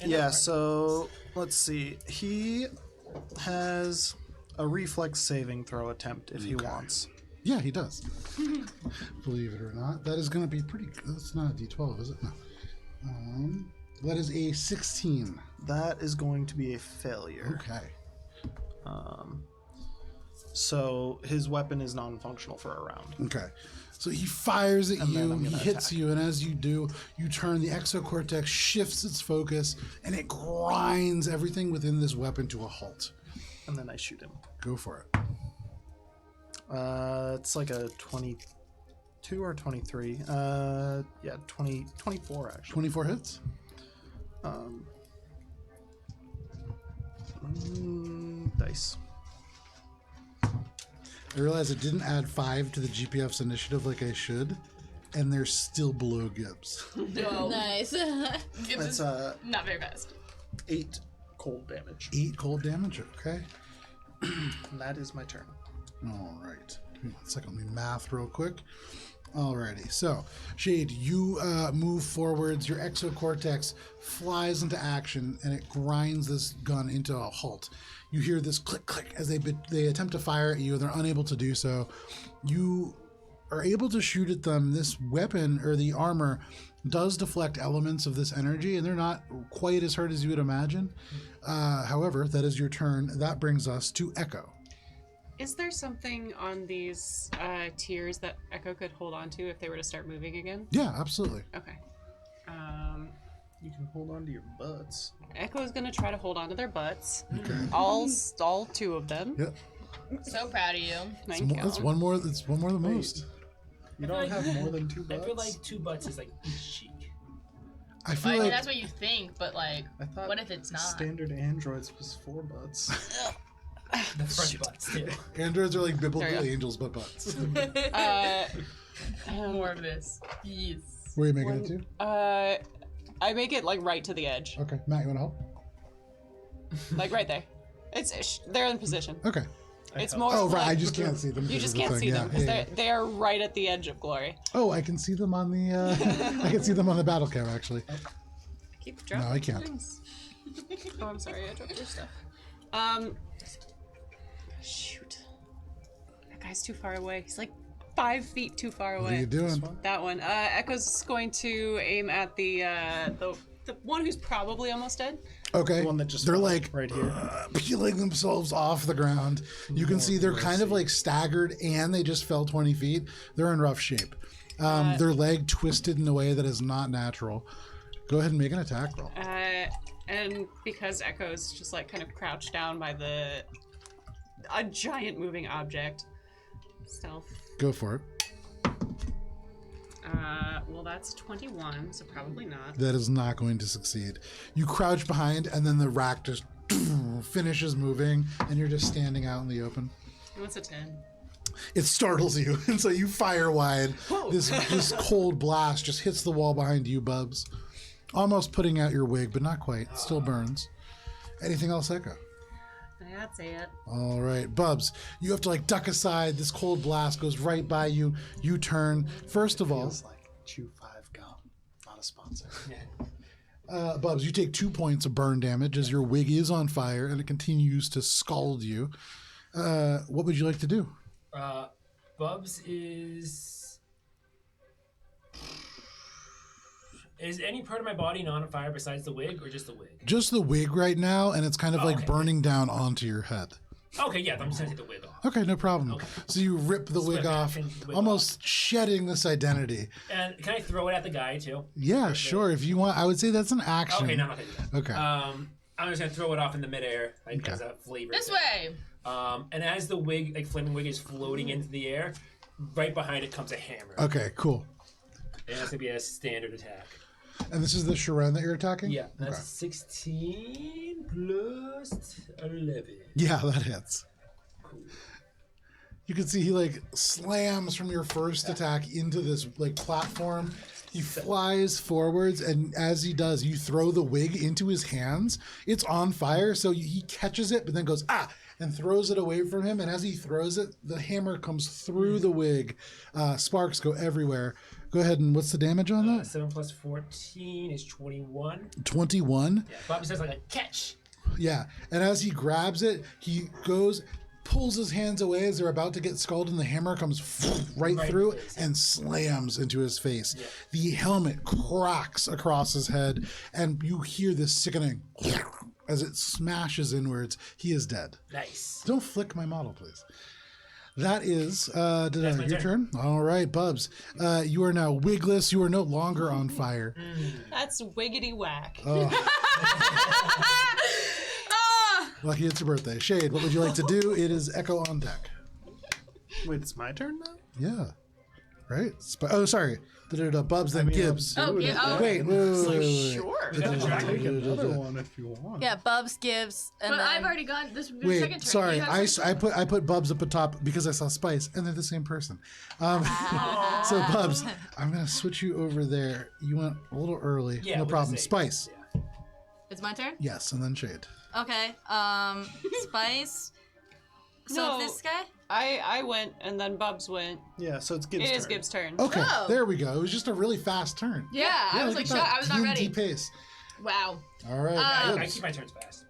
in Yeah, the so let's see. He has a reflex saving throw attempt if he Okay. wants. Yeah, he does. Believe it or not. That is going to be pretty. That's not a D12, is it? No. That is a 16. That is going to be a failure. Okay. So his weapon is non-functional for a round. Okay. So he fires at And then you, I'm he gonna hits attack. you, and as you do, you turn the exocortex, shifts its focus, and it grinds everything within this weapon to a halt. And then I shoot him. Go for it. It's like a 22 or 23. Yeah, 24 actually. 24 hits? Dice. I realize I didn't add 5 to the GPF's initiative like I should, and they're still below Gibbs. No. Nice. Gibbs That's is not very fast. 8 cold damage. 8 cold damage, okay. And that is my turn. All right. Give me 1 second. Let me math real quick. Alrighty. So, Shade, you move forwards. Your exocortex flies into action, and it grinds this gun into a halt. You hear this click, click as they attempt to fire at you. They're unable to do so. You are able to shoot at them, this weapon or the armor does deflect elements of this energy, and they're not quite as hurt as you would imagine. However, that is your turn. That brings us to Echo. Is there something on these tiers that Echo could hold on to if they were to start moving again? Yeah, absolutely. Okay. You can hold on to your butts. Echo is going to try to hold on to their butts. Okay. All 2 of them. Yep. So proud of you. Thank you. That's one more. That's one more than most. You don't have more than 2 butts? I feel like 2 butts is like each cheek. I feel I mean, like that's what you think, but like, I thought what if it's not? standard androids was 4 butts. The front butts too. androids are like biblical There you go. angels, but butts. More of this. Yes. Where are you making it to? I make it like right to the edge. Okay, Matt, you want to help? Like right there. They're in position. Okay. It's more. Oh, right. like- I just can't see them. You because just of the can't thing. see them Yeah, because yeah, they are right at the edge of glory. yeah. Oh, I can see them on the. I can see them on the battle cam actually. Keep dropping. No, I can't. Things. Oh, I'm sorry. I dropped your stuff. Shoot. That guy's too far away. He's like 5 feet too far What are away. you doing? That one. Echo's going to aim at the one who's probably almost dead. Okay. The one that just they're fell like right here. peeling themselves off the ground. You can see they're kind of like staggered and they just fell 20 feet. They're in rough shape. Their leg twisted in a way that is not natural. Go ahead and make an attack roll. And because Echo's just like kind of crouched down by a giant moving object. Stealth. Go for it. Well, that's 21, so probably not. That is not going to succeed. You crouch behind and then the rack just finishes moving and you're just standing out in the open. What's a 10? It startles you, and so you fire wide. Whoa. This cold blast just hits the wall behind you, Bubs. Almost putting out your wig, but not quite. It still burns. Anything else, Echo? That's it. All right, Bubs, you have to like duck aside. This cold blast goes right by you. You turn. First of all, Feels like Chew 5 gum. Not a sponsor. Bubs, you take 2 points of burn damage as your wig is on fire and it continues to scald you. What would you like to do? Bubs is any part of my body not on fire besides the wig, or just the wig? Just the wig right now, and it's kind of like okay. burning down onto your head. Okay, yeah, I'm just gonna take the wig off. Okay, no problem. Okay. So you rip the wig Swim off, action, wig almost shedding this identity. And can I throw it at the guy too? Yeah, sure. If you want, I would say that's an action. Okay, no, I'm not gonna do that. Okay. I'm just gonna throw it off in the midair, like Okay. as a flavor. This thing. way. And as the wig, like flaming wig, is floating into the air, right behind it comes a hammer. Okay, cool. And that's gonna be a standard attack. And this is the Sharon that you're attacking? Yeah, that's Okay. 16 plus 11. Yeah, that hits. You can see he like slams from your first attack into this like platform. He flies forwards, and as he does, you throw the wig into his hands. It's on fire, so he catches it, but then goes, ah, and throws it away from him. And as he throws it, the hammer comes through the wig. Sparks go everywhere. Go ahead, and what's the damage on that? 7 plus 14 is 21. 21. Yeah, Bobby says like a catch. Yeah, and as he grabs it, he goes, pulls his hands away as they're about to get scalded, and the hammer comes right through in the face. and slams into his face. Yeah. The helmet cracks across his head, and you hear this sickening as it smashes inwards. He is dead. Nice. Don't flick my model, please. That is my your turn. All right, Bubs. You are now wigless. You are no longer on fire. That's wiggity whack. Lucky it's your birthday. Shade, what would you like to do? It is Echo on deck. Wait, it's my turn now? Yeah. Right? Sorry. Bubs, then Gibbs. Oh, Wait. Sure. Take another one if you want. Yeah, Bubs gives, and But then I've already gone. This would be your second Wait, turn. sorry. You have I put Bubs up at top because I saw Spice, and they're the same person. So Bubs, I'm gonna switch you over there. You went a little early. Yeah, no we'll problem. just say- Spice. Yeah. It's my turn. Yes, and then Shade. okay. Spice. So No. this guy. I went and then Bubs went. Yeah, so it's Gibbs' It is turn. Gibbs' turn. Okay, Oh. there we go. It was just a really fast turn. Yeah, I was look like, at that I was not TNT ready. pace. Wow. All right. I Gibbs. keep my turns fast.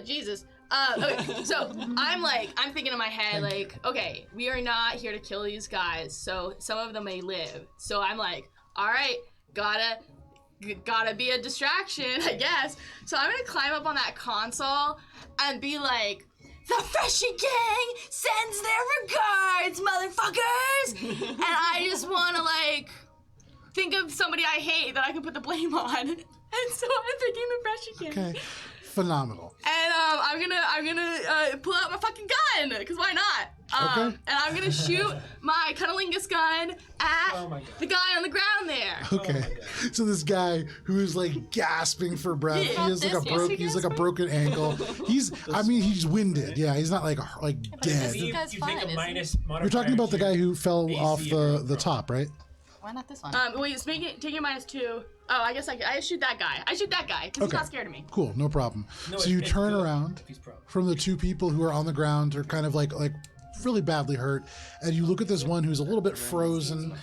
Jesus. Okay, so I'm thinking in my head, like, okay, we are not here to kill these guys, so some of them may live. So I'm like, all right, gotta be a distraction, I guess. So I'm gonna climb up on that console and be like, the Freshie Gang sends their regards, motherfuckers! And I just wanna, like, think of somebody I hate that I can put the blame on. And so I'm thinking the Freshie Gang. Okay. Phenomenal. And I'm gonna pull out my fucking gun, cause why not? Okay. And I'm gonna shoot my cunnilingus gun at the guy on the ground there. Okay. So this guy who's like gasping for breath, he has like a broken ankle. He's winded. Yeah, he's not like dead. This guy's fine, isn't he? You're talking about the guy who fell off the top, right? Why not this one? Wait, take your -2. Oh, I guess I shoot that guy. I shoot that guy, because he's not scared of me. Cool, no problem. So you turn around from the two people who are on the ground, or kind of like really badly hurt, and you look at this one who's a little bit frozen.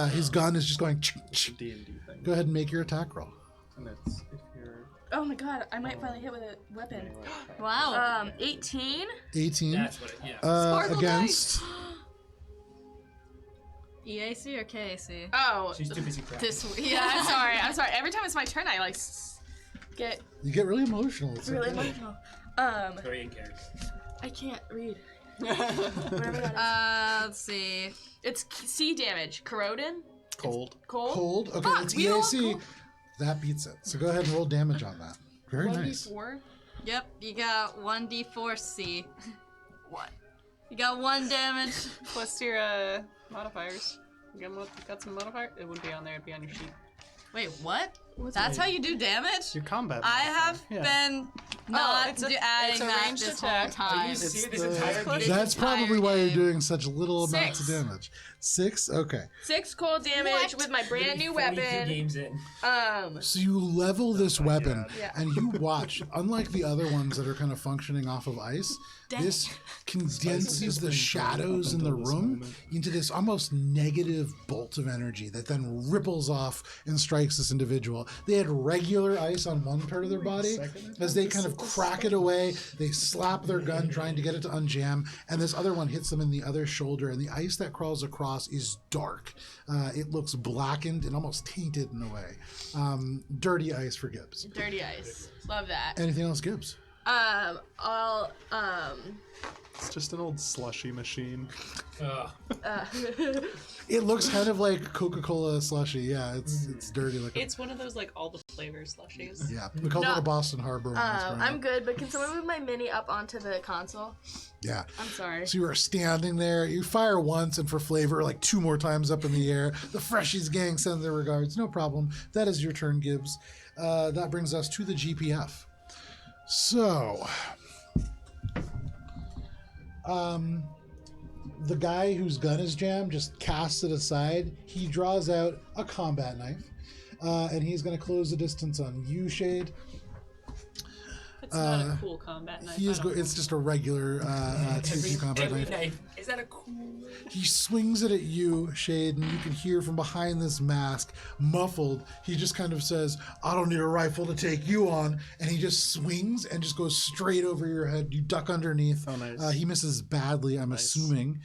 His gun is just going. D&D thing. Go ahead and make your attack roll. And it's if you're Oh my god, I might finally hit with a weapon. Wow. 18. 18. That's what it, Against. EAC or KAC? Oh. She's too busy crying. Yeah, I'm sorry. Every time it's my turn, I get You get really emotional. It's really okay. emotional. Very in character. I can't read. Whatever that Let's see. is. It's C damage. Corroded? cold. Cold? Cold. Okay, Fuck, it's we don't EAC. cold. That beats it. So go ahead and roll damage on that. Very nice. 1d4? Yep, you got 1d4C. What? You got 1 damage. Plus your modifiers. You got some modifier? It wouldn't be on there, it'd be on your sheet. Wait, what? That's how you do damage? Your combat. I have modifier. been not it's a adding that ranged this attack. whole time. See It's this entire game? That's probably why you're doing such little amounts of 6. damage. 6? Okay. 6 cold damage with my brand new 42 weapon. games in. So you level this weapon, Yeah. and you watch, unlike the other ones that are kind of functioning off of ice, this condenses the shadows in the room into this almost negative bolt of energy that then ripples off and strikes this individual. They had regular ice on one part of their body. As they kind of crack it away, they slap their gun trying to get it to unjam, and this other one hits them in the other shoulder, and the ice that crawls across is dark. It looks blackened and almost tainted in a way. Dirty ice for Gibbs. Dirty ice. Love that. Anything else, Gibbs? I'll It's just an old slushy machine. It looks kind of like Coca-Cola slushy. Yeah, it's dirty looking. It's one of those like all the flavor slushies. Yeah, we call it a Boston Harbor. when I was growing I'm up. good, but can someone move my mini up onto the console? Yeah. I'm sorry. So you are standing there. You fire once, and for flavor, like 2 more times up in the air. The Freshies gang sends their regards. No problem. That is your turn, Gibbs. That brings us to the GPF. So, the guy whose gun is jammed just casts it aside. He draws out a combat knife, and he's going to close the distance on you, Shade. It's not a cool combat knife. He is. It's just a regular TP combat Every knife. knife. Is that a cool? He swings it at you, Shade, and you can hear from behind this mask, muffled, he just kind of says, I don't need a rifle to take you on. And he just swings and just goes straight over your head. You duck underneath. Oh, nice. He misses badly, I'm assuming,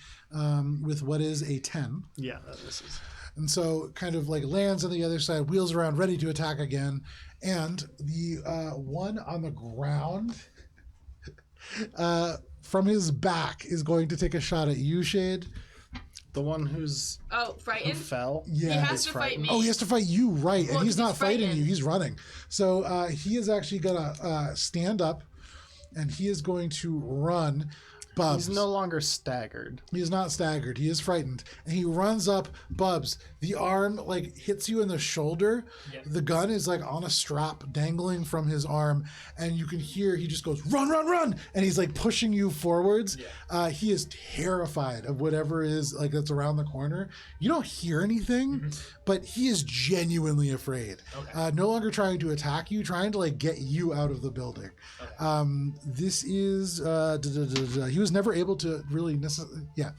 with what is a 10. Yeah, this is. And so kind of like lands on the other side, wheels around, ready to attack again. And the one on the ground from his back is going to take a shot at you, Shade. The one who's Oh, who frightened? fell. Yeah. He has is to fight frightened. me. Oh, he has to fight you, right? Well, and he's he's not fighting frightened. you, he's running. So he is actually going to stand up, and he is going to run. Bubs. He's no longer staggered. He is not staggered. He is frightened. And he runs up. Bubs, the arm like hits you in the shoulder. Yep. The gun is like on a strap dangling from his arm. And you can hear he just goes, run, run, run. And he's like pushing you forwards. Yeah. He is terrified of whatever is like that's around the corner. You don't hear anything, but he is genuinely afraid. Okay. No longer trying to attack you, trying to like get you out of the building. Okay. This is he was never able to really necessarily. Yeah.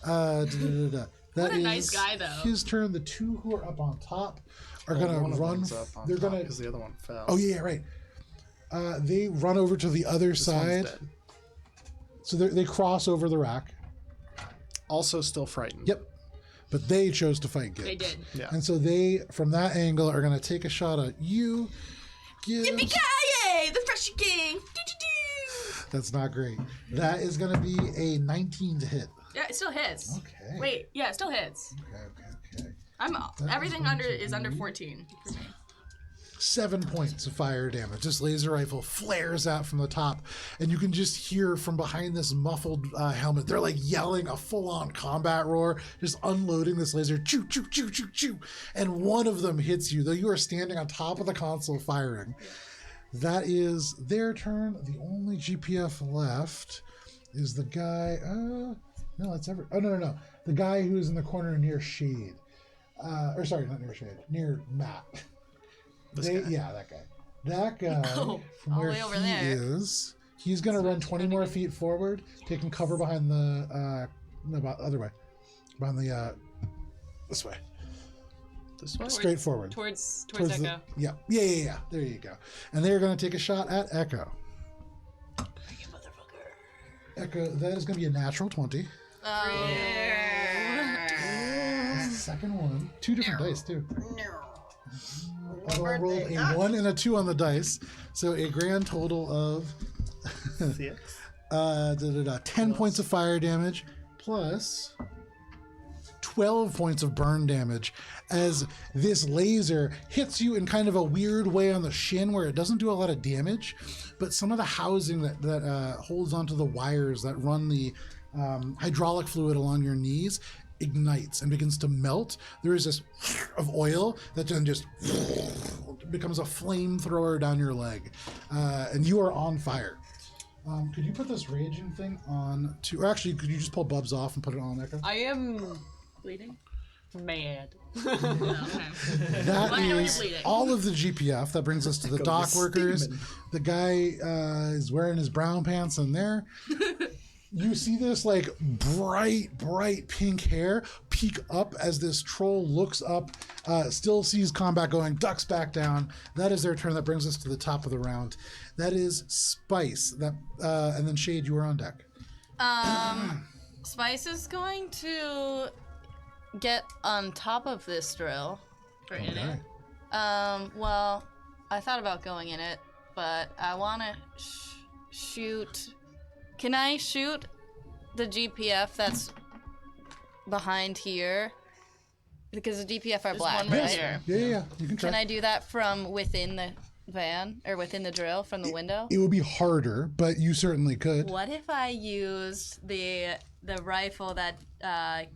That What a is nice guy, though. his turn. The two who are up on top are Well, gonna one of run. them's up on They're top gonna. because the other one fell. Oh yeah, right. They run over to the other This one's side. dead. So they cross over the rack. Also still frightened. Yep. But they chose to fight Gibbs. They did. Yeah. And so they, from that angle, are going to take a shot at you, Gibbs. Yippee-ki-yay! The Freshy King! Do-do-do! That's not great. That is going to be a 19 to hit. Yeah, it still hits. Okay. Wait, yeah, it still hits. Okay. Everything going under to is under be- 14 for me. 7 points of fire damage. This laser rifle flares out from the top, and you can just hear from behind this muffled helmet, they're like yelling a full-on combat roar, just unloading this laser, choo, choo, choo, choo, choo, and one of them hits you, though you are standing on top of the console firing. That is their turn. The only GPF left is the guy, no, that's ever, oh, no. The guy who's in the corner near Shade. Or sorry, not near Shade, near Matt. Yeah, that guy. That guy, Oh, from all the where way over he there. is, he's going to run 20 more feet forward, taking cover behind the, other way. Behind the, this way. This way? Straight forward. Towards Towards Echo. Yeah. There you go. And they're going to take a shot at Echo. Echo, that is going to be a natural 20. Second one. 2 different dice, too. Although I rolled a 1 and a 2 on the dice, so a grand total of 10 points of fire damage plus 12 points of burn damage as this laser hits you in kind of a weird way on the shin where it doesn't do a lot of damage, but some of the housing that holds onto the wires that run the hydraulic fluid along your knees ignites and begins to melt. There is this of oil that then just becomes a flamethrower down your leg, and you are on fire. Could you put this raging thing on to, or actually could you just pull Bubs off and put it on Echo? I am Bleeding? mad. No, okay. That I know you're is bleeding. all of the GPF. That brings us to the dock workers. The guy is wearing his brown pants in there. You see this like bright pink hair peek up as this troll looks up, still sees combat going, ducks back down. That is their turn. That brings us to the top of the round. That is Spice. And then Shade, you are on deck. Spice is going to get on top of this drill. Or in it. Well, I thought about going in it, but I want to shoot. Can I shoot the GPF that's behind here? Because the GPF are There's black, one right right? here. Yeah. You can try. Can I do that from within the van or within the drill from the window? It would be harder, but you certainly could. What if I used the rifle that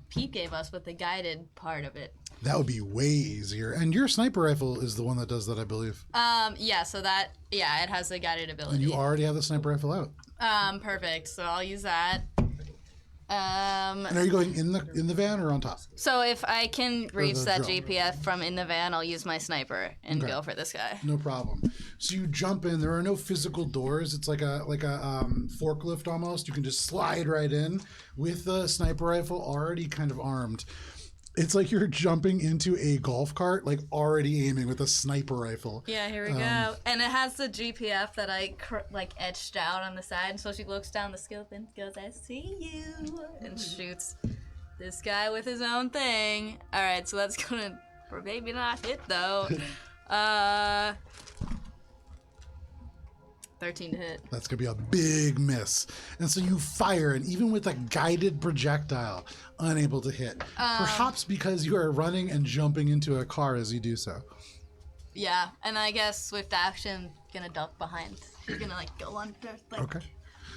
Pete gave us with the guided part of it? That would be way easier. And your sniper rifle is the one that does that, I believe. Yeah, so that, it has the guided ability. And you already have the sniper rifle out. Perfect. So I'll use that. And are you going in the van or on top? So if I can reach the that drill. GPF from in the van, I'll use my sniper and Okay. go for this guy. No problem. So you jump in. There are no physical doors. It's like a forklift almost. You can just slide right in with the sniper rifle already kind of armed. It's like you're jumping into a golf cart, like already aiming with a sniper rifle. Yeah, here we go. And it has the GPF that I etched out on the side. And so she looks down the scope and goes, "I see you," and shoots this guy with his own thing. All right, so that's gonna maybe not hit though. 13 to hit. That's going to be a big miss. And so you fire, and even with a guided projectile, unable to hit. Perhaps because you are running and jumping into a car as you do so. Yeah, and I guess swift action, gonna duck behind. She's gonna go under, Okay.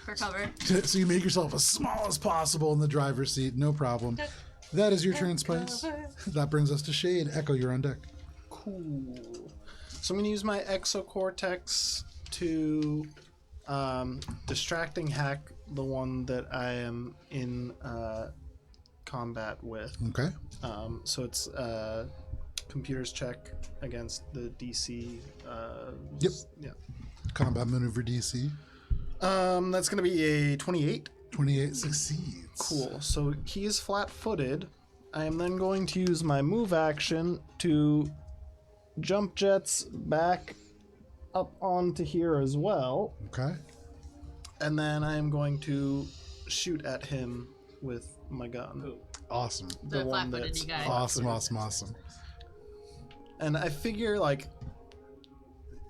for cover. So you make yourself as small as possible in the driver's seat, no problem. That is your turn, Spice. That brings us to Shade. Echo, you're on deck. Cool. So I'm going to use my exocortex to distracting hack the one that I am in combat with. Okay. So it's computers check against the DC. Yep. Yeah. Combat maneuver DC. That's going to be a 28. 28 succeeds. Cool. So he is flat-footed. I am then going to use my move action to jump jets back up onto here as well. Okay. And then I am going to shoot at him with my gun. Awesome. The flat-footed guy. Awesome. And I figure, like,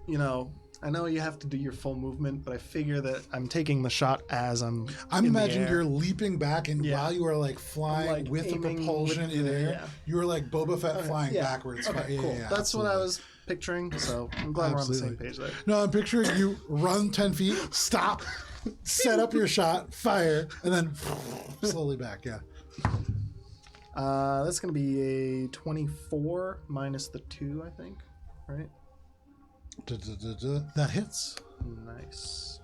you know, I know you have to do your full movement, but I figure that I'm taking the shot as I'm imagining you're leaping back, and while you are like flying like with the propulsion in air, you are like Boba Fett flying backwards. Okay, cool. That's absolutely. what I was picturing, so I'm glad we're on the same page there. No, I'm picturing you run 10 feet, stop, set up your shot, fire, and then slowly back, That's going to be a 24 minus the 2, I think, right? That hits. Nice.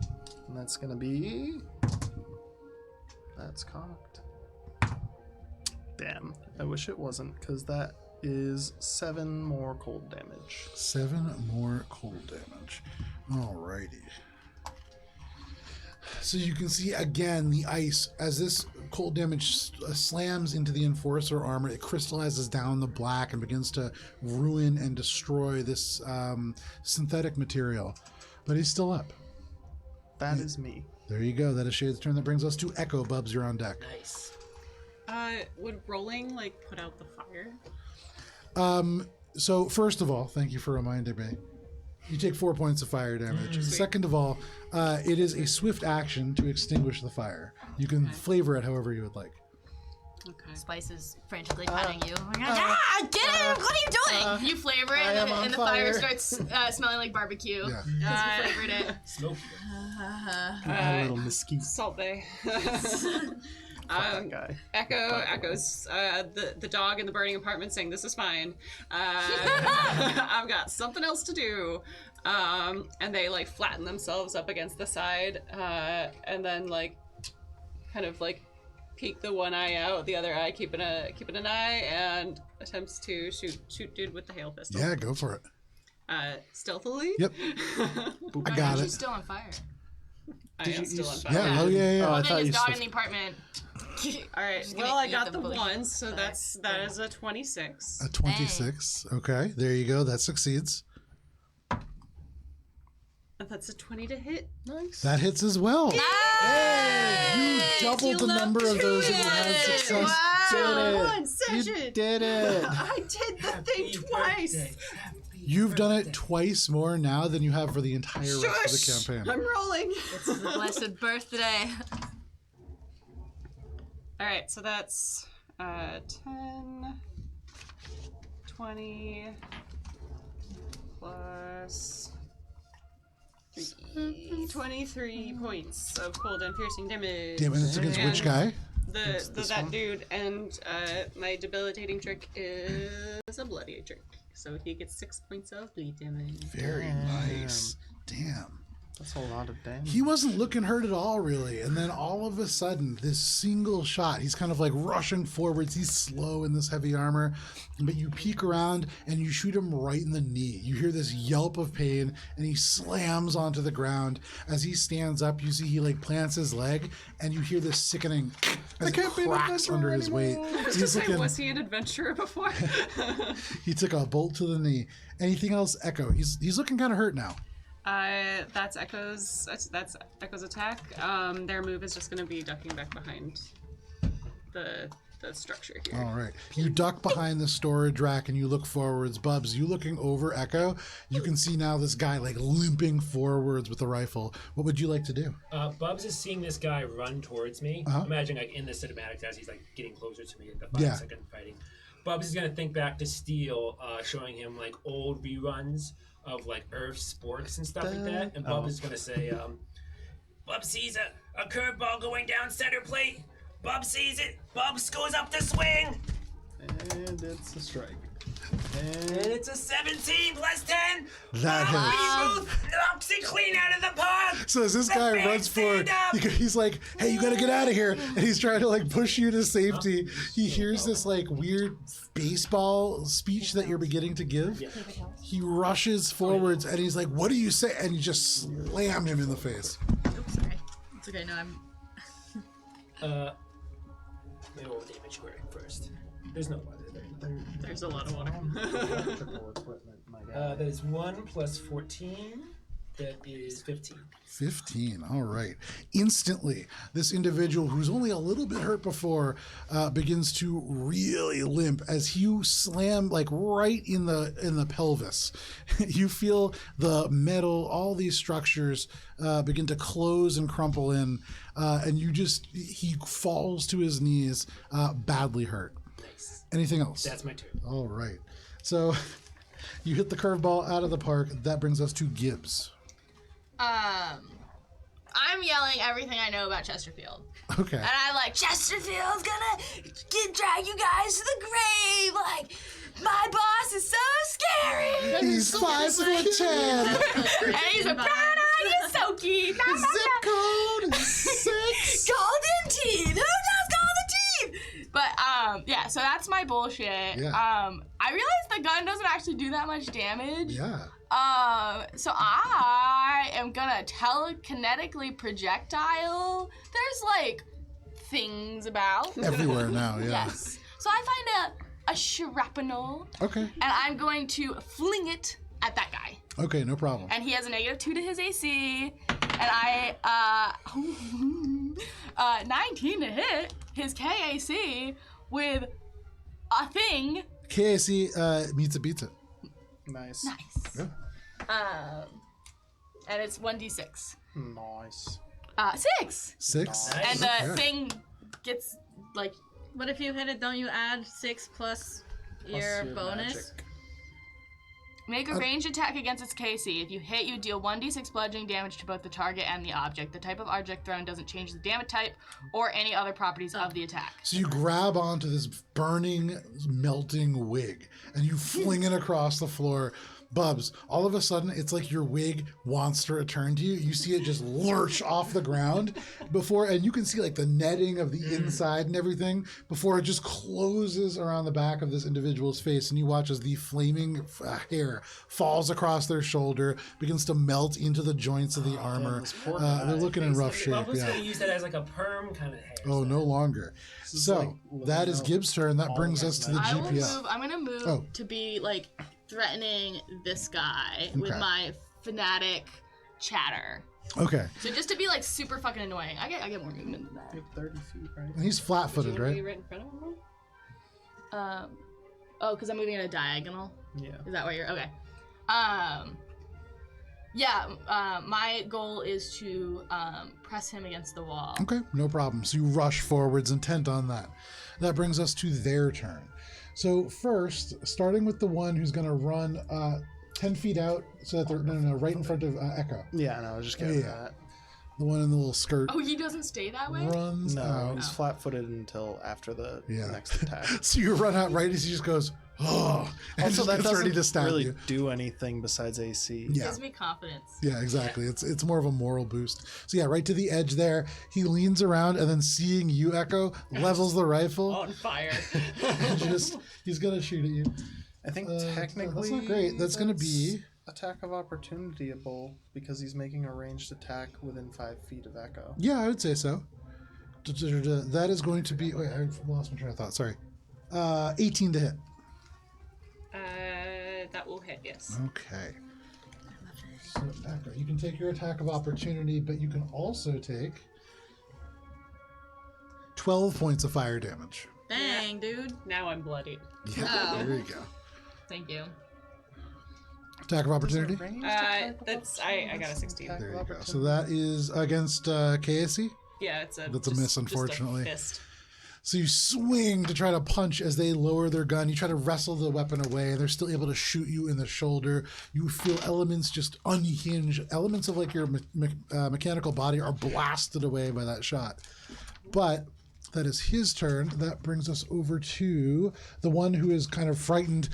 And that's going to be... That's cocked. Damn. I wish it wasn't, because that is 7 more cold damage. 7 more cold damage. Alrighty. So you can see again the ice as this cold damage slams into the Enforcer armor. It crystallizes down the black and begins to ruin and destroy this synthetic material. But he's still up. That is me. There you go. That is Shade's turn. That brings us to Echo. Bubs, you're on deck. Nice. Would rolling like put out the fire? So first of all, thank you for reminding me. You take 4 points of fire damage. Second of all, it is a swift action to extinguish the fire. You can flavor it however you would like. Okay. Spice is frantically patting you. Get it! What are you doing? You flavor it, and the fire starts smelling like barbecue. Yeah. You flavored it. Smoky. A little mesquite. Salt Bay. That guy. Echoes the dog in the burning apartment saying, "This is fine. I've got something else to do." And they like flatten themselves up against the side, and then like kind of like peek the one eye out, the other eye keeping an eye, and attempts to shoot dude with the hail pistol. Yeah, go for it. Stealthily. Yep. I got She's it. still on fire. I am still on fire. Yeah, yeah. Oh, I And thought his you dog still... in the apartment. All right. She's gonna Well, I eat got the the bush. one, so that is a 26. A 26. Okay, there you go. That succeeds. And that's a 20 to hit. Nice. That hits as well. You doubled the number of those that you had success. You did it. I did the thing twice. You've done it twice more now than you have for the entire rest of the campaign. I'm rolling. This is a blessed birthday. All right, so that's 10, 20 plus 23 points of cold and piercing damage. Damn it, it's against which guy? That dude, and my debilitating trick is a bloody trick, so he gets 6 points of bleed damage. Very nice. Damn. That's a lot of damage. He wasn't looking hurt at all, really. And then all of a sudden, this single shot, he's kind of like rushing forwards. He's slow in this heavy armor, but you peek around and you shoot him right in the knee. You hear this yelp of pain, and he slams onto the ground. As he stands up, you see he like plants his leg, and you hear this sickening as it cracks under his weight. He's looking, Was he an adventurer before? he took a bolt to the knee. Anything else, Echo? He's looking kind of hurt now. That's Echo's attack. Their move is just going to be ducking back behind the structure here. All right. You duck behind the storage rack and you look forwards. Bubs, you looking over Echo, you can see now this guy like limping forwards with a rifle. What would you like to do? Bubs is seeing this guy run towards me. Imagine like in the cinematics as he's like getting closer to me in the 5-second fighting. Bubs is gonna think back to Steel, showing him like old reruns of like Earth sports and stuff like that. And Bubs is gonna say, Bubs sees a curveball going down center plate. Bubs sees it. Bubs goes up the swing. And it's a strike. And it's a 17 plus 10. That hits. Bobby knocks it clean out of the park. So as this guy runs forward, he's like, hey, you gotta get out of here. And he's trying to like push you to safety. He hears this like weird baseball speech that you're beginning to give. He rushes forwards and he's like, what do you say? And you just slam him in the face. Oops, sorry. It's okay, no, I'm... Let me roll damage square first. There's no water there. There's a lot of water. Electrical equipment, my guy. That is 1 plus 14 That is 15. 15. All right. Instantly, this individual who's only a little bit hurt before begins to really limp as you slam like right in the pelvis. You feel the metal, all these structures begin to close and crumple in, and he falls to his knees, badly hurt. Nice. Anything else? That's my turn. All right. So you hit the curveball out of the park. That brings us to Gibbs. I'm yelling everything I know about Chesterfield. Okay. And I'm like, Chesterfield's gonna drag you guys to the grave. Like, my boss is so scary. He's 5'10". And he's a brown-eyed Yosoki. Zip code 6. Golden teeth. Who does golden teeth? But yeah, so that's my bullshit. Yeah. I realize the gun doesn't actually do that much damage. Yeah. So I am gonna telekinetically projectile. There's like things about. Everywhere now, yeah. Yes. So I find a shrapnel. Okay. And I'm going to fling it at that guy. Okay, no problem. And he has a -2 to his AC. And I 19 to hit his KAC with a thing. KAC meets a beats it. Nice. Nice. Yeah. And it's 1d6. Nice. 6. 6. Nice. And the Okay. thing gets like But if you hit it, don't you add 6 plus your bonus? magic. make a ranged attack against its KC. If you hit, you deal 1d6 bludgeoning damage to both the target and the object. The type of object thrown doesn't change the damage type or any other properties of the attack. So you grab onto this burning, melting wig, and you fling it across the floor. Bubs, all of a sudden, it's like your wig wants to return to you. You see it just lurch off the ground and you can see like the netting of the inside and everything before it just closes around the back of this individual's face, and you watch as the flaming hair falls across their shoulder, begins to melt into the joints of the armor. this poor They're looking in rough shape. Bubba's Yeah. gonna use that as like a perm kind of hair. Oh, no longer. is So like that is living Gibbs' turn. That all brings of us his to the I will GPS. move. I'm gonna move Oh. to be like threatening this guy with Okay. my fanatic chatter. Okay. So just to be like super fucking annoying. I get more movement than that. You have 30 feet, right? And he's Do you flat-footed, want to be right? right in front of him? Oh, because I'm moving at a diagonal. Yeah. Is that where you're? Okay. My goal is to press him against the wall. Okay, no problem. So you rush forwards, intent on that. That brings us to their turn. So first, starting with the one who's going to run 10 feet out, so that they're right in front of Echo. Yeah, no, I was just getting Yeah. that. The one in the little skirt Oh, he doesn't stay that way? runs No, out. he's flat-footed until after the Yeah. next attack. So you run out right as he just goes, oh, and Also, just that gets ready doesn't to stab really you. do anything besides AC. Yeah. Gives me confidence. Yeah, exactly. It's more of a moral boost. So yeah, right to the edge there. He leans around and then seeing you, Echo, levels the rifle On fire. and he's gonna shoot at you. I think That's technically not great. That's gonna be attack of opportunity-able because he's making a ranged attack within 5 feet of Echo. yeah, I would say so. That is going to be. Wait, I lost my train of thought. Sorry. 18 to hit. That will hit, yes. Okay. So Echo, you can take your attack of opportunity, but you can also take 12 points of fire damage. Dang, dude. Now I'm bloodied. Yeah, Oh. there you go. Thank you. Attack of opportunity. That's I got a 16. There you go. So that is against KSC. Yeah, it's a. That's a just- miss, just a unfortunately. fist. So you swing to try to punch as they lower their gun. You try to wrestle the weapon away. They're still able to shoot you in the shoulder. You feel elements just unhinge. Elements of like your mechanical body are blasted away by that shot. But that is his turn. That brings us over to the one who is kind of frightened.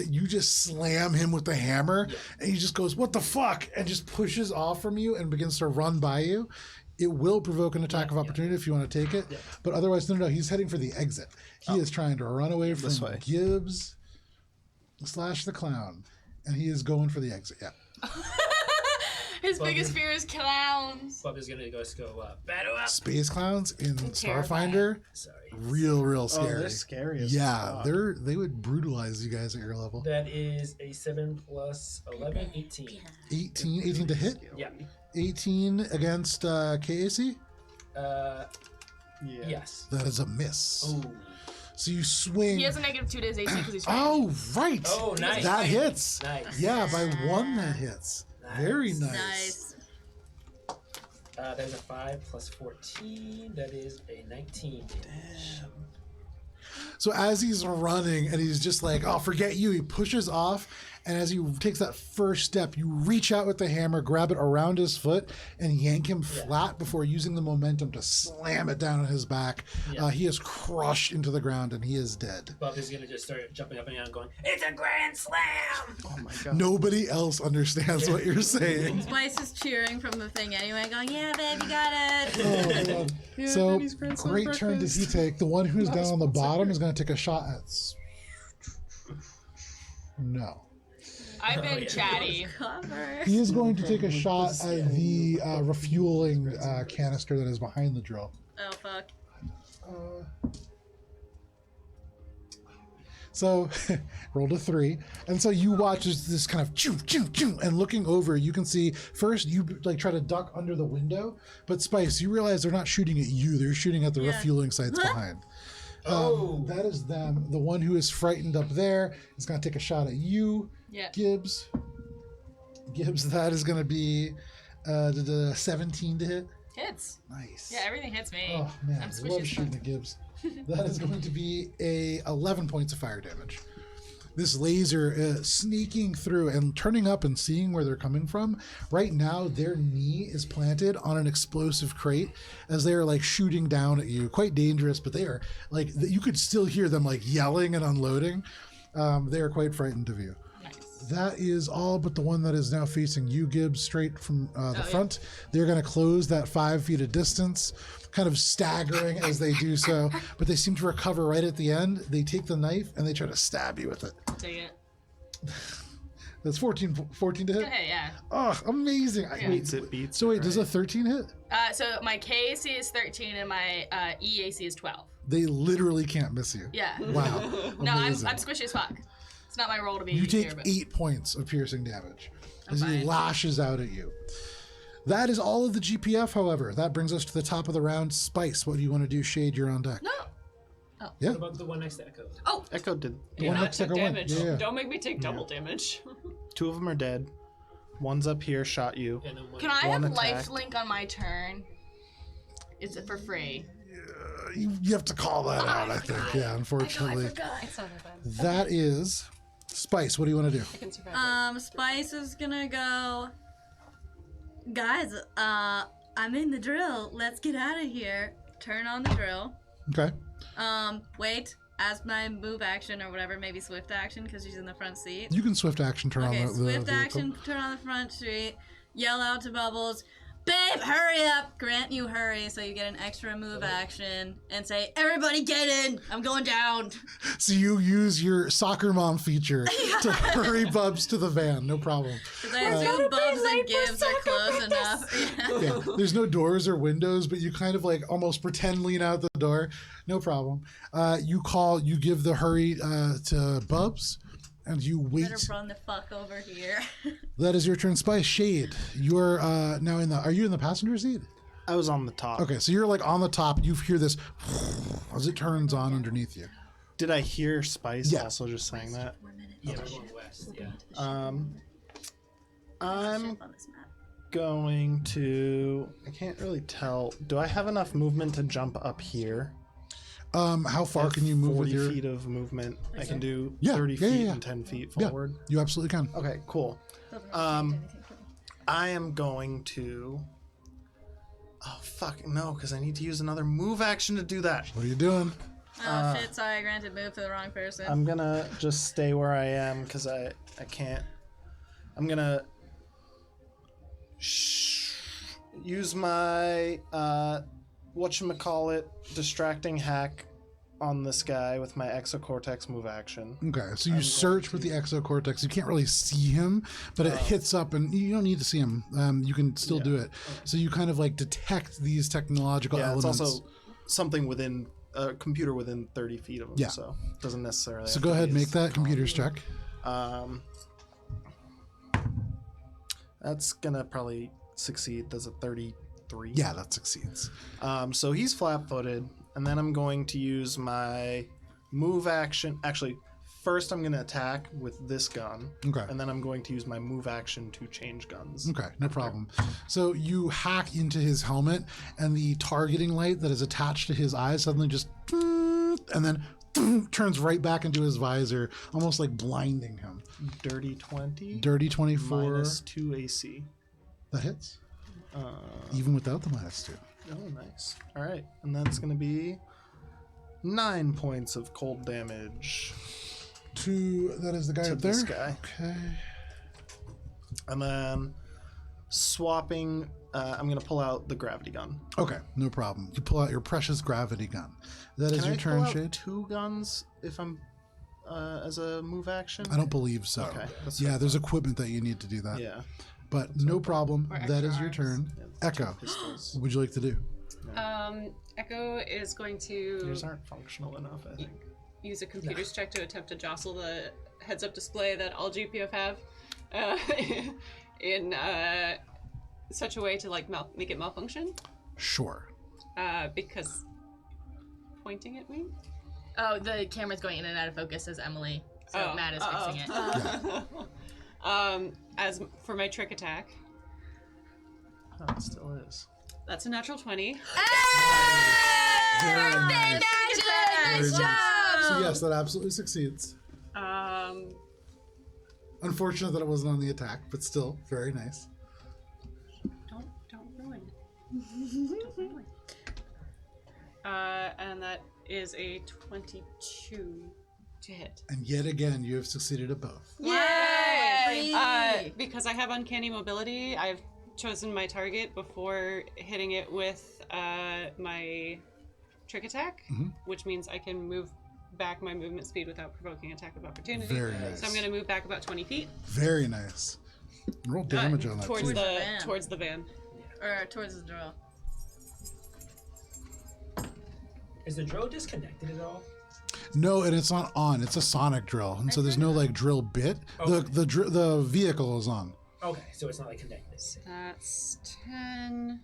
You just slam him with the hammer, and he just goes, "What the fuck?" and just pushes off from you and begins to run by you. It will provoke an attack of opportunity if you want to take it. Yeah. But otherwise, no, he's heading for the exit. He is trying to run away from This way. Gibbs / the clown. And he is going for the exit, yeah. His biggest fear is clowns. Bub is gonna go battle up. Space clowns in terrifying. Starfinder, Sorry. real Oh, scary. they're scary as Yeah, fuck. they would brutalize you guys at your level. That is a 7 plus 11, 18. 18 to hit. Yeah. 18 against KAC. Yeah. Yes. That is a miss. Oh. So you swing. He has a negative 2 to his AC because he's ranged. Oh, right. Oh, nice. That hits. Nice. Yeah, by 1 that hits. Very nice. Nice. There's a 5 plus 14. That is a 19. Damn. So as he's running and he's just like, oh, forget you, he pushes off. And as he takes that first step, you reach out with the hammer, grab it around his foot, and yank him flat before using the momentum to slam it down on his back. Yeah. He is crushed into the ground and he is dead. Bub is gonna just start jumping up and down, going, "It's a grand slam!" Oh my god. Nobody else understands what you're saying. Spice is cheering from the thing anyway, going, yeah, babe, you got it. Oh, man. Yeah, So, Benny's grandson great turn does he breakfast. take. The one who's Not down on the sponsored. bottom is going to take a shot at... No. I've been yeah. chatty. Cover. He is going to take a shot at the refueling canister that is behind the drill. Oh, fuck. So, rolled a 3, and so you watch this kind of choo choo choo, and looking over, you can see first you like try to duck under the window, but Spice, you realize they're not shooting at you; they're shooting at the Yeah. refueling sites behind. That is them. The one who is frightened up there is going to take a shot at you, Yeah. Gibbs. Gibbs, that is going to be 17 to hit. Hits. Nice. Yeah, everything hits me. Oh man, I'm I squishy love as shooting fuck. at Gibbs. That is going to be a 11 points of fire damage. This laser sneaking through and turning up and seeing where they're coming from. Right now, their knee is planted on an explosive crate as they are like shooting down at you. Quite dangerous, but they are like you could still hear them like yelling and unloading. They are quite frightened of you. Nice. That is all but the one that is now facing you, Gibbs, straight from the yeah. front. They're going to close that 5 feet of distance, kind of staggering as they do so, but they seem to recover right at the end. They take the knife and they try to stab you with it. Take it. That's 14 to hit? Good hit, yeah. Oh, amazing. Beats it, beats So it, wait, does a 13 hit? So my KAC is 13 and my EAC is 12. They literally can't miss you. Yeah. Wow. No, I'm Amazing. squishy as fuck. It's not my role to be You take here, but 8 points of piercing damage as he fine. lashes out at you. That is all of the GPF, however. That brings us to the top of the round. Spice, what do you want to do? Shade, you're on deck. No. Yeah. What about the one next to Echo? Echo did. The one Not next to took Echo won. damage. Yeah, yeah. Don't make me take double damage. 2 of them are dead. One's up here, shot you. And then one Can I One have attack. life link on my turn? It's for free. You have to call that out, I think. Yeah, unfortunately. It's not that bad. That is Spice. What do you want to do? I can survive. Spice is gonna go. Guys, I'm in the drill. Let's get out of here. Turn on the drill. Okay. Wait. As my move action or whatever, maybe swift action because she's in the front seat. You can swift action turn Okay, on the swift vehicle. action, turn on the front seat, yell out to Bubbles, babe, hurry up! Grant you hurry, so you get an extra move action, and say, everybody get in! I'm going down! So you use your soccer mom feature to hurry Bubs to the van. No problem. Because I assume Bubs and Gibbs are close enough. Yeah. Yeah. There's no doors or windows, but you kind of like almost pretend lean out the door. No problem. You give the hurry to Bubs, and you wait. Better run the fuck over here. That is your turn, Spice. Shade, you're now in the. Are you in the passenger seat? I was on the top. Okay, so you're like on the top. You hear this as it turns on underneath you. Did I hear Spice Yeah. also just saying that? Yeah, we're going west. Yeah. I'm On this map. going to. I can't really tell. Do I have enough movement to jump up here? How far can you move 40 with your? feet of movement. I can do Yeah, 30 yeah, feet yeah. and 10 feet Yeah, forward. you absolutely can. Okay, cool. I am going to. Oh fuck no! Because I need to use another move action to do that. What are you doing? Oh shit, sorry, I granted move to the wrong person. I'm gonna just stay where I am because I can't. I'm gonna use my whatchamacallit distracting hack on this guy with my exocortex move action. Okay, so you search with the exocortex. You can't really see him, but it hits up, and you don't need to see him. You can still do it. So you kind of like detect these technological elements. It's also something within a computer within 30 feet of him, so it doesn't necessarily. So go ahead, make that computer's check. That's gonna probably succeed. Does a 33? Yeah, that succeeds. So he's flat-footed, and then I'm going to use my move action. Actually, first I'm gonna attack with this gun. Okay. And then I'm going to use my move action to change guns. Okay, no problem. So you hack into his helmet, and the targeting light that is attached to his eyes suddenly just, and then turns right back into his visor, almost like blinding him. Dirty 20. Dirty 24. Minus 2 AC. That hits. Even without the -2. Oh, nice. All right, and that's going to be 9 points of cold damage. That is the guy to up there? this guy. Okay. And then swapping, I'm going to pull out the gravity gun. Okay, no problem. You pull out your precious gravity gun. That is Can your I turn, pull out Shade? 2 guns if I'm as a move action? I don't believe so. Okay, that's yeah, fine. there's equipment that you need to do that. Yeah. But no problem. Or That extra is your arms. turn. Echo, Pistols. what would you like to do? Echo is going to Yours aren't functional enough, I think. use a computer's check to attempt to jostle the heads-up display that all GPF have in such a way to like make it malfunction. Sure. Because pointing at me. Oh, the camera's going in and out of focus, says Emily. So Matt is fixing it. As for my trick attack, Oh, it still is. that's a natural 20. Very nice. Nice job! So yes, that absolutely succeeds. Unfortunate that it wasn't on the attack, but still, very nice. Don't ruin it. Don't ruin it. And that is a 22 to hit. And yet again, you have succeeded at both. Yay! Because I have uncanny mobility, I've chosen my target before hitting it with my trick attack, which means I can move back my movement speed without provoking attack of opportunity. Very nice. So I'm going to move back about 20 feet. Very nice. Roll damage on that towards too. towards the van. Or towards the drill. Is the drill disconnected at all? No, and it's not on. It's a sonic drill, and so there's no like drill bit. Okay. The vehicle is on. Okay, so it's not like connected. That's 10.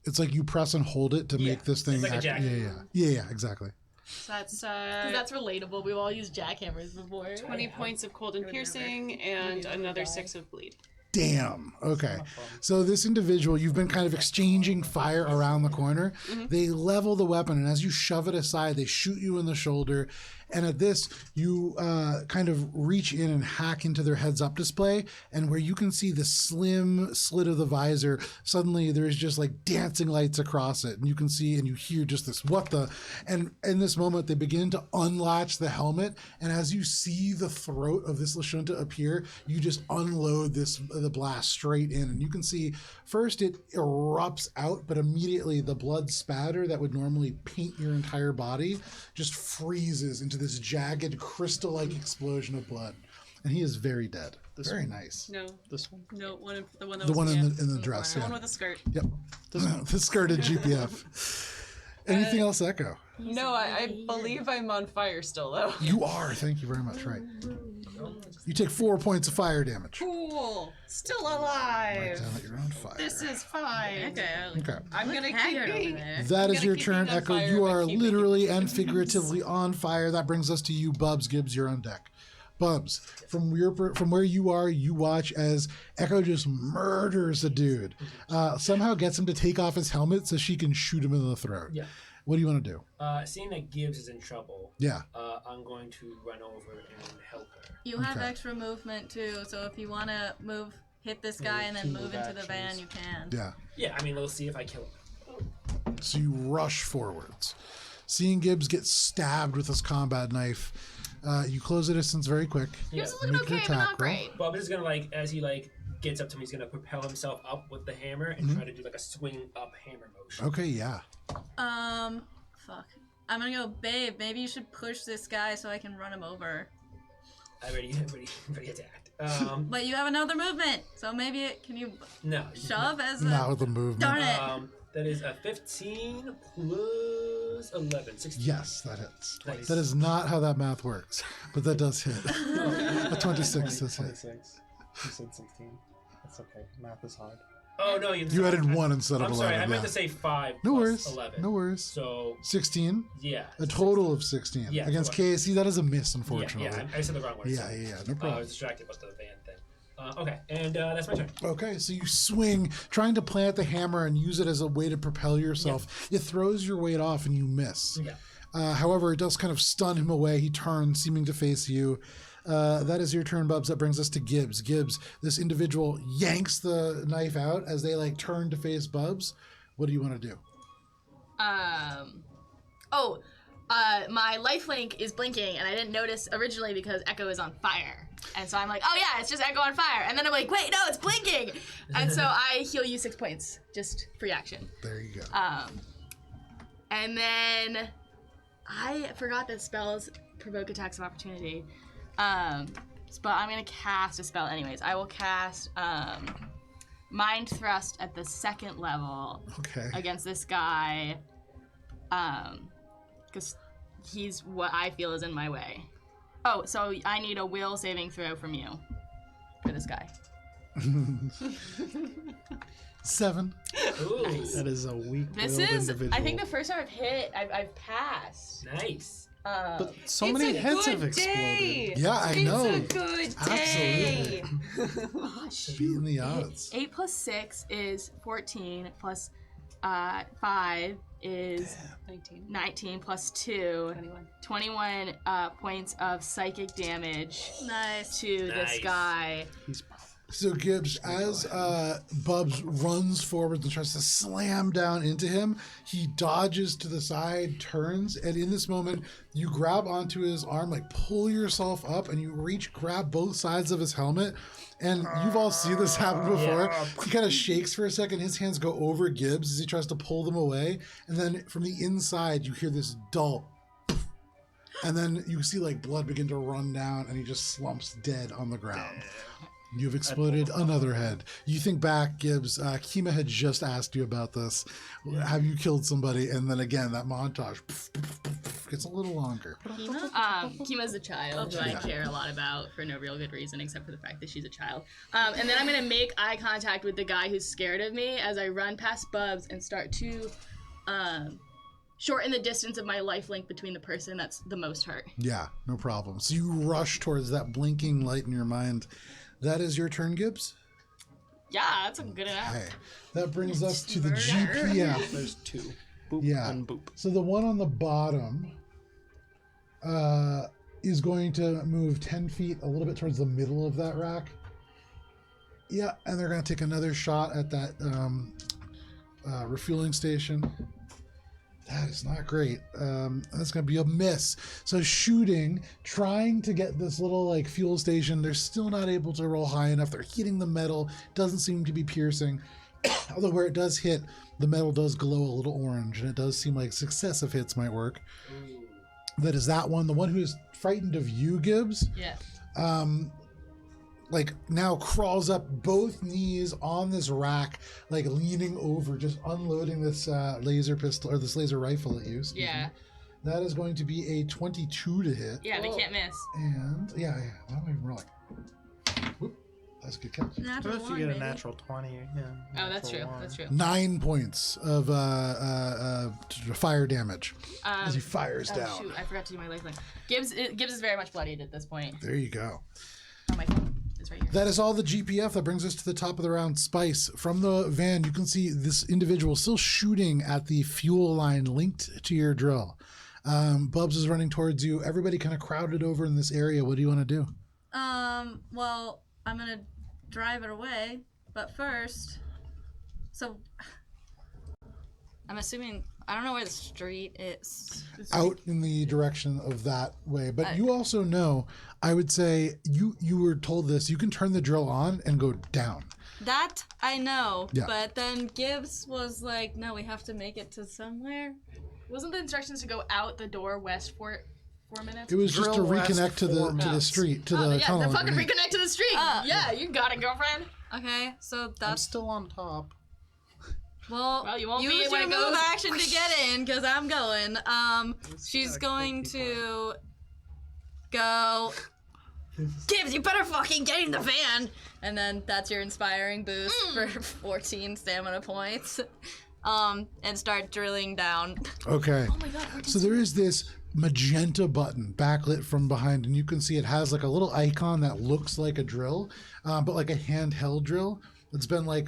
It's like you press and hold it to make this thing. It's like a jackhammer. Yeah, exactly. So that's 'Cause that's relatable. We've all used jackhammers before. 20 points of cold and piercing and another 6 of bleed. Damn. Okay. So this individual, you've been kind of exchanging fire around the corner. They level the weapon, and as you shove it aside, they shoot you in the shoulder. And at this, you kind of reach in and hack into their heads-up display, and where you can see the slim slit of the visor, suddenly there is just like dancing lights across it, and you can see and you hear just this what the, and in this moment they begin to unlatch the helmet, and as you see the throat of this Lashunta appear, you just unload the blast straight in, and you can see first it erupts out, but immediately the blood spatter that would normally paint your entire body just freezes into this jagged crystal-like explosion of blood, and he is very dead. Very nice. No. This one? No, the one that The was one yeah. in the dress. The Yeah. one with the skirt. Yep. The skirted GPF. Anything else, Echo? No, I believe I'm on fire still, though. You are. Thank you very much. Right. You take 4 points of fire damage. Cool. Still Right alive. down at your own fire. This is fine. Okay. I'm gonna keep Haggard over being. there. That is gonna your keep turn, being on Echo. fire You by are keeping literally it and figuratively on fire. That brings us to you, Bubs. Gibbs, you're on deck. Bubs, from where you are, you watch as Echo just murders a dude. Somehow gets him to take off his helmet so she can shoot him in the throat. Yeah. What do you want to do? Seeing that Gibbs is in trouble, Yeah. I'm going to run over and help her. You have Okay. extra movement too, so if you want to hit this guy and then two move move into the van, actions. you can. Yeah. Yeah, I mean, we'll see if I kill him. So you rush forwards. Seeing Gibbs get stabbed with this combat knife, you close the distance very quick. Yeah. It's looking Make your okay, but attack not roll. great. Bob is gonna as he gets up to me, he's gonna propel himself up with the hammer and try to do like a swing up hammer motion. Okay, yeah. Fuck. I'm gonna go, babe, maybe you should push this guy so I can run him over. I already attacked. But you have another movement, so maybe can you No. shove as a... Now the movement. Darn it. That is a 15 plus 11. 16. Yes, that hits. Nice. That is not how that math works, but that does hit. A 26 does hit. 26. You said 16. That's okay. Math is hard. Oh, no. You added 1 instead of I'm 11. sorry. I meant yeah. to say 5 No plus worries. 11. No worries. So, 16. yeah. A total of 16. Yeah, Against total. KAC, that is a miss, unfortunately. Yeah, I said the wrong word. Yeah, sorry. yeah, no I problem. was distracted by the van thing. Okay, and that's my turn. Okay, so you swing, trying to plant the hammer and use it as a way to propel yourself. It throws your weight off and you miss. Yeah. However, it does kind of stun him away. He turns, seeming to face you. That is your turn, Bubs. That brings us to Gibbs. Gibbs, this individual yanks the knife out as they like turn to face Bubs. What do you want to do? My lifelink is blinking, and I didn't notice originally because Echo is on fire. And so I'm like, oh yeah, it's just Echo on fire. And then I'm like, wait, no, it's blinking. And so I heal you 6 points, just free action. There you go. And then I forgot that spells provoke attacks of opportunity. But I'm gonna cast a spell anyways. I will cast Mind Thrust at the 2nd level against this guy. Because he's what I feel is in my way. Oh, so I need a will saving throw from you for this guy. 7. Ooh. Nice. That is a weak-willed This is, individual. I think the first time I've hit, I've passed. Nice. But so many heads have exploded. Yeah, I know. It's a good day. Absolutely. Beating the odds. 8 plus 6 is 14, plus 5 is 19 plus 2, 21 points of psychic damage to this guy. So Gibbs, as Bubs runs forward and tries to slam down into him, he dodges to the side, turns, and in this moment, you grab onto his arm, like pull yourself up, and you reach, grab both sides of his helmet. And you've all seen this happen before. He kind of shakes for a second. His hands go over Gibbs as he tries to pull them away. And then from the inside, you hear this dull poof. And then you see like blood begin to run down, and he just slumps dead on the ground. You've exploded another head. You think back, Gibbs, Kima had just asked you about this. Have you killed somebody? And then again, that montage gets a little longer. Kima's a child who I care a lot about for no real good reason except for the fact that she's a child. And then I'm going to make eye contact with the guy who's scared of me as I run past Bubs and start to shorten the distance of my life link between the person that's the most hurt. Yeah, no problem. So you rush towards that blinking light in your mind. That is your turn, Gibbs? Yeah, that's a good enough. Okay. That brings us to the GPF. There's 2. Boop and boop. So the one on the bottom is going to move 10 feet a little bit towards the middle of that rack. Yeah, and they're going to take another shot at that refueling station. That is not great. That's going to be a miss. So shooting, trying to get this little like fuel station, they're still not able to roll high enough. They're hitting the metal. Doesn't seem to be piercing. Although where it does hit, the metal does glow a little orange, and it does seem like successive hits might work. That is that one. The one who is frightened of you, Gibbs. Yeah. Like now crawls up both knees on this rack, like leaning over, just unloading this laser pistol or this laser rifle at you. Yeah. That is going to be a 22 to hit. Yeah, they can't miss. And yeah. Why am I even rolling? Whoop. That's a good catch. What if you get a natural 20? Yeah. Oh, that's true. That's true. 9 points of fire damage as he fires down. Shoot, I forgot to do my lifeline. Gibbs is very much bloodied at this point. There you go. Oh, my phone is right here. That is all the GPF. That brings us to the top of the round. Spice, from the van, you can see this individual still shooting at the fuel line linked to your drill. Bubs is running towards you. Everybody kind of crowded over in this area. What do you want to do? Well, I'm gonna drive it away, but first, so I'm assuming I don't know where the street is. Out in the direction of that way. But you also know, I would say, you were told this, you can turn the drill on and go down. That I know, Yeah. but then Gibbs was like, no, we have to make it to somewhere. Wasn't the instructions to go out the door west for 4 minutes? It was just to Drill west reconnect to the 4 to the minutes. street to Oh, the yeah, tunnel. then fucking underneath. reconnect to the street. Yeah, you got it, girlfriend. Okay, so I'm that's still on top. Well, you won't be use when your it goes. move action to get in, because I'm going. She's going to go. Gibbs, you better fucking get in the van. And then that's your inspiring boost for 14 stamina points. And start drilling down. Okay. Oh my god. So there is this magenta button backlit from behind, and you can see it has like a little icon that looks like a drill, but like a handheld drill. It's been like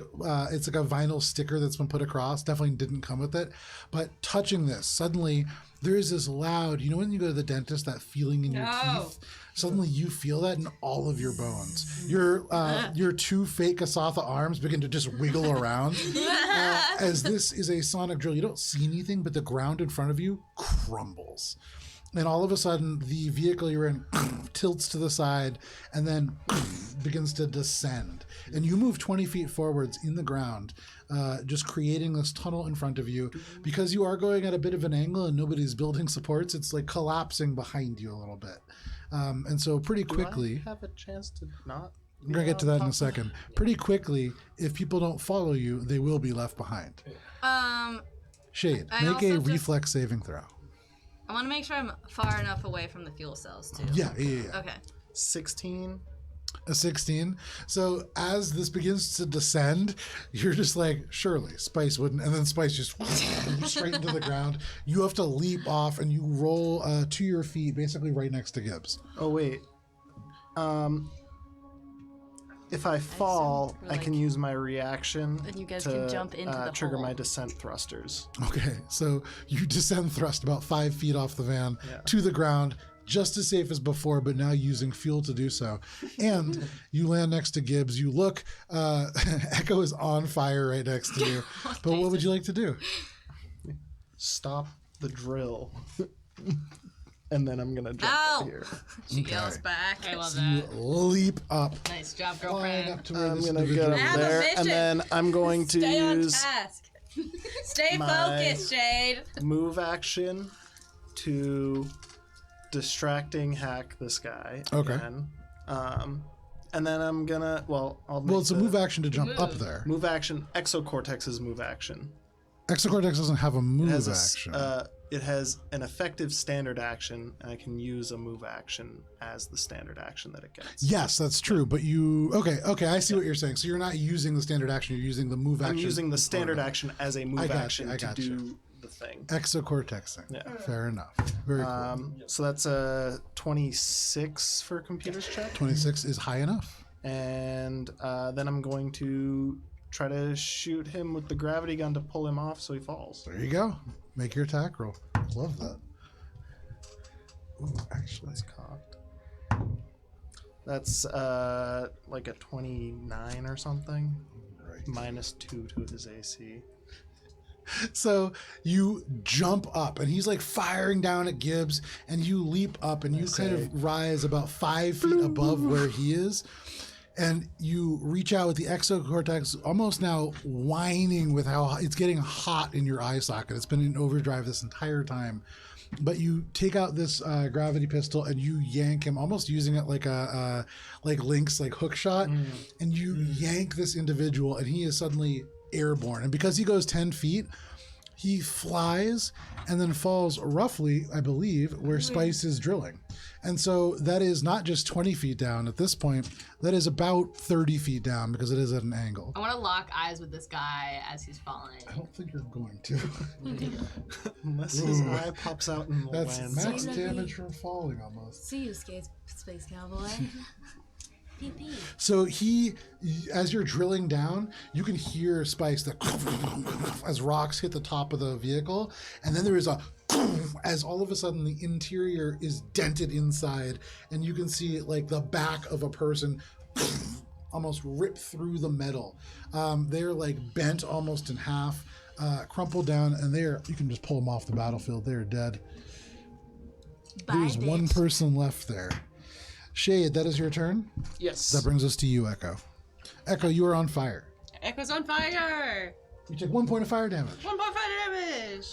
it's like a vinyl sticker that's been put across. Definitely didn't come with it, but touching this, suddenly there is this loud. You know when you go to the dentist, that feeling in your teeth. Suddenly you feel that in all of your bones. Your two fake Kasatha arms begin to just wiggle around. As this is a sonic drill, you don't see anything, but the ground in front of you crumbles. And all of a sudden, the vehicle you're in tilts to the side and then begins to descend. And you move 20 feet forwards in the ground, just creating this tunnel in front of you. Because you are going at a bit of an angle and nobody's building supports, it's like collapsing behind you a little bit. And so pretty quickly, Do I have a chance to not? I'm going to get to that in a second. Pretty quickly, if people don't follow you, they will be left behind. Shade, I make also a just- reflex saving throw. I want to make sure I'm far enough away from the fuel cells, too. Yeah. Okay. 16. A 16. So as this begins to descend, you're just like, surely Spice wouldn't. And then Spice just straight into the ground. You have to leap off and you roll to your feet, basically right next to Gibbs. Oh wait. If I fall, we're I can use my reaction And you guys to can jump into the trigger hole. my descent thrusters. Okay. So you descend thrust about 5 feet off the van to the ground, just as safe as before, but now using fuel to do so. And you land next to Gibbs. You look, Echo is on fire right next to you. But what would you like to do? Stop the drill. And then I'm gonna jump Ow! up here. She yells back. I love You that. leap up. Nice job, Flying girlfriend. up to where I'm this gonna individual get I have up a there, mission. and then I'm going to Stay on use task. Stay my- focused, Shade. move action to distracting hack this guy. Okay. Again. And then I'm gonna I'll make Well, it's a the move action to jump up Move. there. Move action. Exocortex's move action. Exocortex doesn't have a move It has action. it has an effective standard action, and I can use a move action as the standard action that it gets. Yes, that's true. But you okay? I see what you're saying. So you're not using the standard action. You're using the move action. I'm using the standard component. action as a I move got you, action I to got do you. the thing. Exocortexing. Yeah. Fair enough. Very cool. So that's a 26 for computer's check, 26 is high enough. and then I'm going to try to shoot him with the gravity gun to pull him off so he falls. There you go. Make your attack roll. Love that. Ooh, actually, That's cocked. That's like a 29 or something. right. -2 to his AC. So you jump up, and he's like firing down at Gibbs, and you leap up, and you kind of rise about 5 feet above where he is, and you reach out with the exocortex, almost now whining with how it's getting hot in your eye socket. It's been in overdrive this entire time. But you take out this gravity pistol and you yank him, almost using it like a like Link's like hook shot, and you yank this individual, and he is suddenly airborne. And because he goes 10 feet, he flies and then falls roughly, I believe, where Spice is drilling. And so that is not just 20 feet down at this point, that is about 30 feet down because it is at an angle. I want to lock eyes with this guy as he's falling. I don't think you're going to. Unless his eye pops out and That's lands. max on- damage from falling almost. See you, Space Cowboy. Pee pee. So he, as you're drilling down, you can hear Spice that as rocks hit the top of the vehicle, and then there is a as all of a sudden the interior is dented inside, and you can see like the back of a person almost rip through the metal. They're like bent almost in half, crumpled down, and you can just pull them off the battlefield. They're dead. There's one person left there. Shade, that is your turn. Yes. That brings us to you, Echo. Echo, you are on fire. Echo's on fire! You take 1 point of fire damage. 1.5 damage!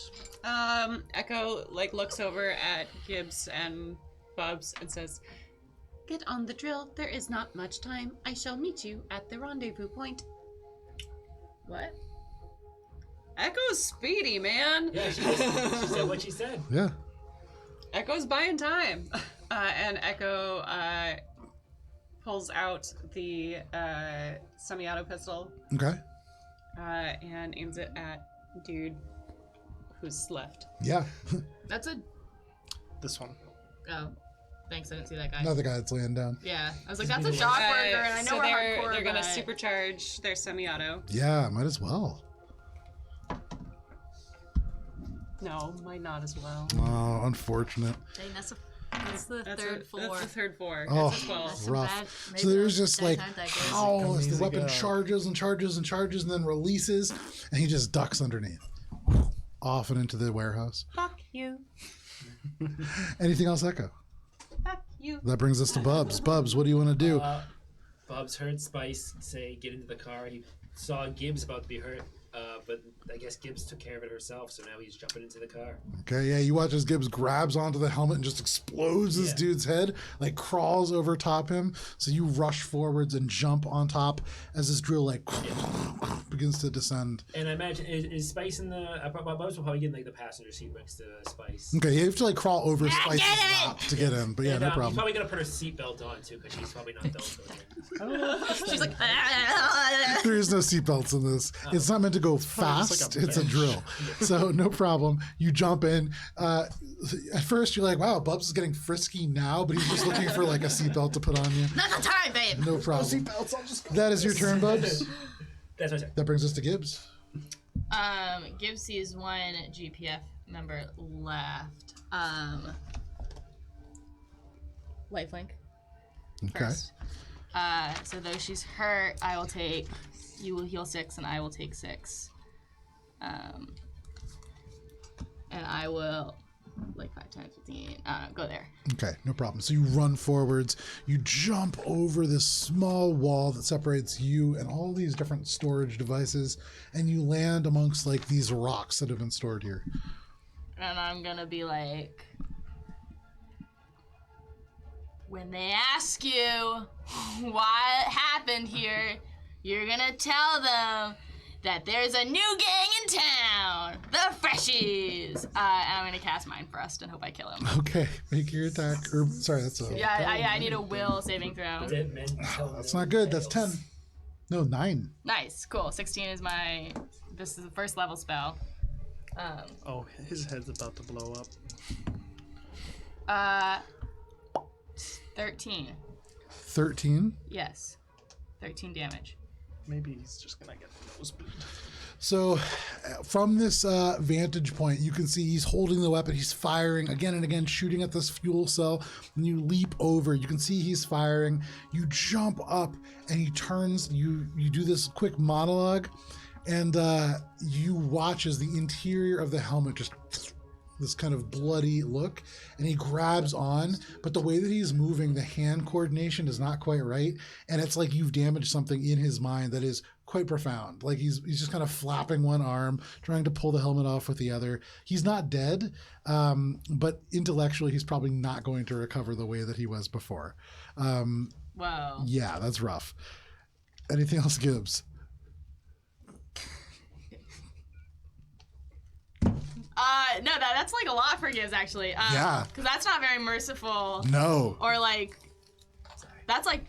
Echo like looks over at Gibbs and Bubs and says, "Get on the drill. There is not much time. I shall meet you at the rendezvous point." What? Echo's speedy, man. Yeah, she said what she said. Yeah. Echo's buying time. And Echo pulls out the semi-auto pistol Okay. and aims it at dude who's left. Yeah. That's a. This one. Oh, thanks. I didn't see that guy. Another guy that's laying down. Yeah, I was like, that's a shock worker, and I know so we're they're hardcore, gonna but- supercharge their semi-auto. Yeah, might as well. No, might not as well. Oh, unfortunate. Dang, that's the That's third a, floor. That's the third floor. Oh, That's a 12. That's some rough. bad- maybe So there's the just dice like, aren't that good. how as the Easy weapon go. charges and charges and charges and then releases, and he just ducks underneath. Off and into the warehouse. Fuck you. Anything else, Echo? Fuck you. That brings us to Bubs. Bubs, what do you want to do? Bubs heard Spice say, "Get into the car." He saw Gibbs about to be hurt, but I guess Gibbs took care of it herself, so now he's jumping into the car. Okay, yeah, you watch as Gibbs grabs onto the helmet and just explodes this Yeah. dude's head, like crawls over top him. So you rush forwards and jump on top as this drill like begins to descend. And I imagine is Spice in the? Bubs will probably get in like the passenger seat next to Spice. Okay, you have to like crawl over Spice's lap to get in, but yeah, And, no He's problem. probably gonna put her seatbelt on too, because she's probably not built for it. She's like, There is no seatbelts in this. It's not meant to go fast. just like a It's a drill. So no problem. You jump in. At first you're like, wow, Bubs is getting frisky now, but he's just looking for like a seatbelt to put on you. not the time, babe. No problem. That is your turn, Bubs. That's my turn. That brings us to Gibbs. Gibbs sees one GPF member left. Lifelink. Okay. First. So though she's hurt, you will heal 6 and I will take 6. And I will, like 5 times 15, go there. Okay, no problem. So you run forwards, you jump over this small wall that separates you and all these different storage devices, and you land amongst like these rocks that have been stored here. And I'm gonna be like, when they ask you what happened here, you're gonna tell them that there's a new gang in town, the Freshies. And I'm gonna cast Mind Thrust and hope I kill him. Okay, make your attack. Or sorry, that's a. Yeah, I need a will saving throw. Dead men tell That's no not good. That's tales. 10. No, 9. Nice, cool. 16 is my. This is the first level spell. Oh, his head's about to blow up. 13. 13. Yes, 13 damage. Maybe he's just gonna get the nosebleed. So, from this vantage point, you can see he's holding the weapon. He's firing again and again, shooting at this fuel cell. And you leap over. You can see he's firing. You jump up, and he turns. You do this quick monologue, and you watch as the interior of the helmet just this kind of bloody look, and he grabs on, but the way that he's moving, the hand coordination is not quite right, and it's like you've damaged something in his mind that is quite profound. Like he's just kind of flapping one arm, trying to pull the helmet off with the other. He's not dead, but intellectually he's probably not going to recover the way that he was before. Whoa. Yeah, that's rough. Anything else, Gibbs? No, that's like a lot for Gibbs actually. Yeah. Because that's not very merciful. No. Or like, that's like,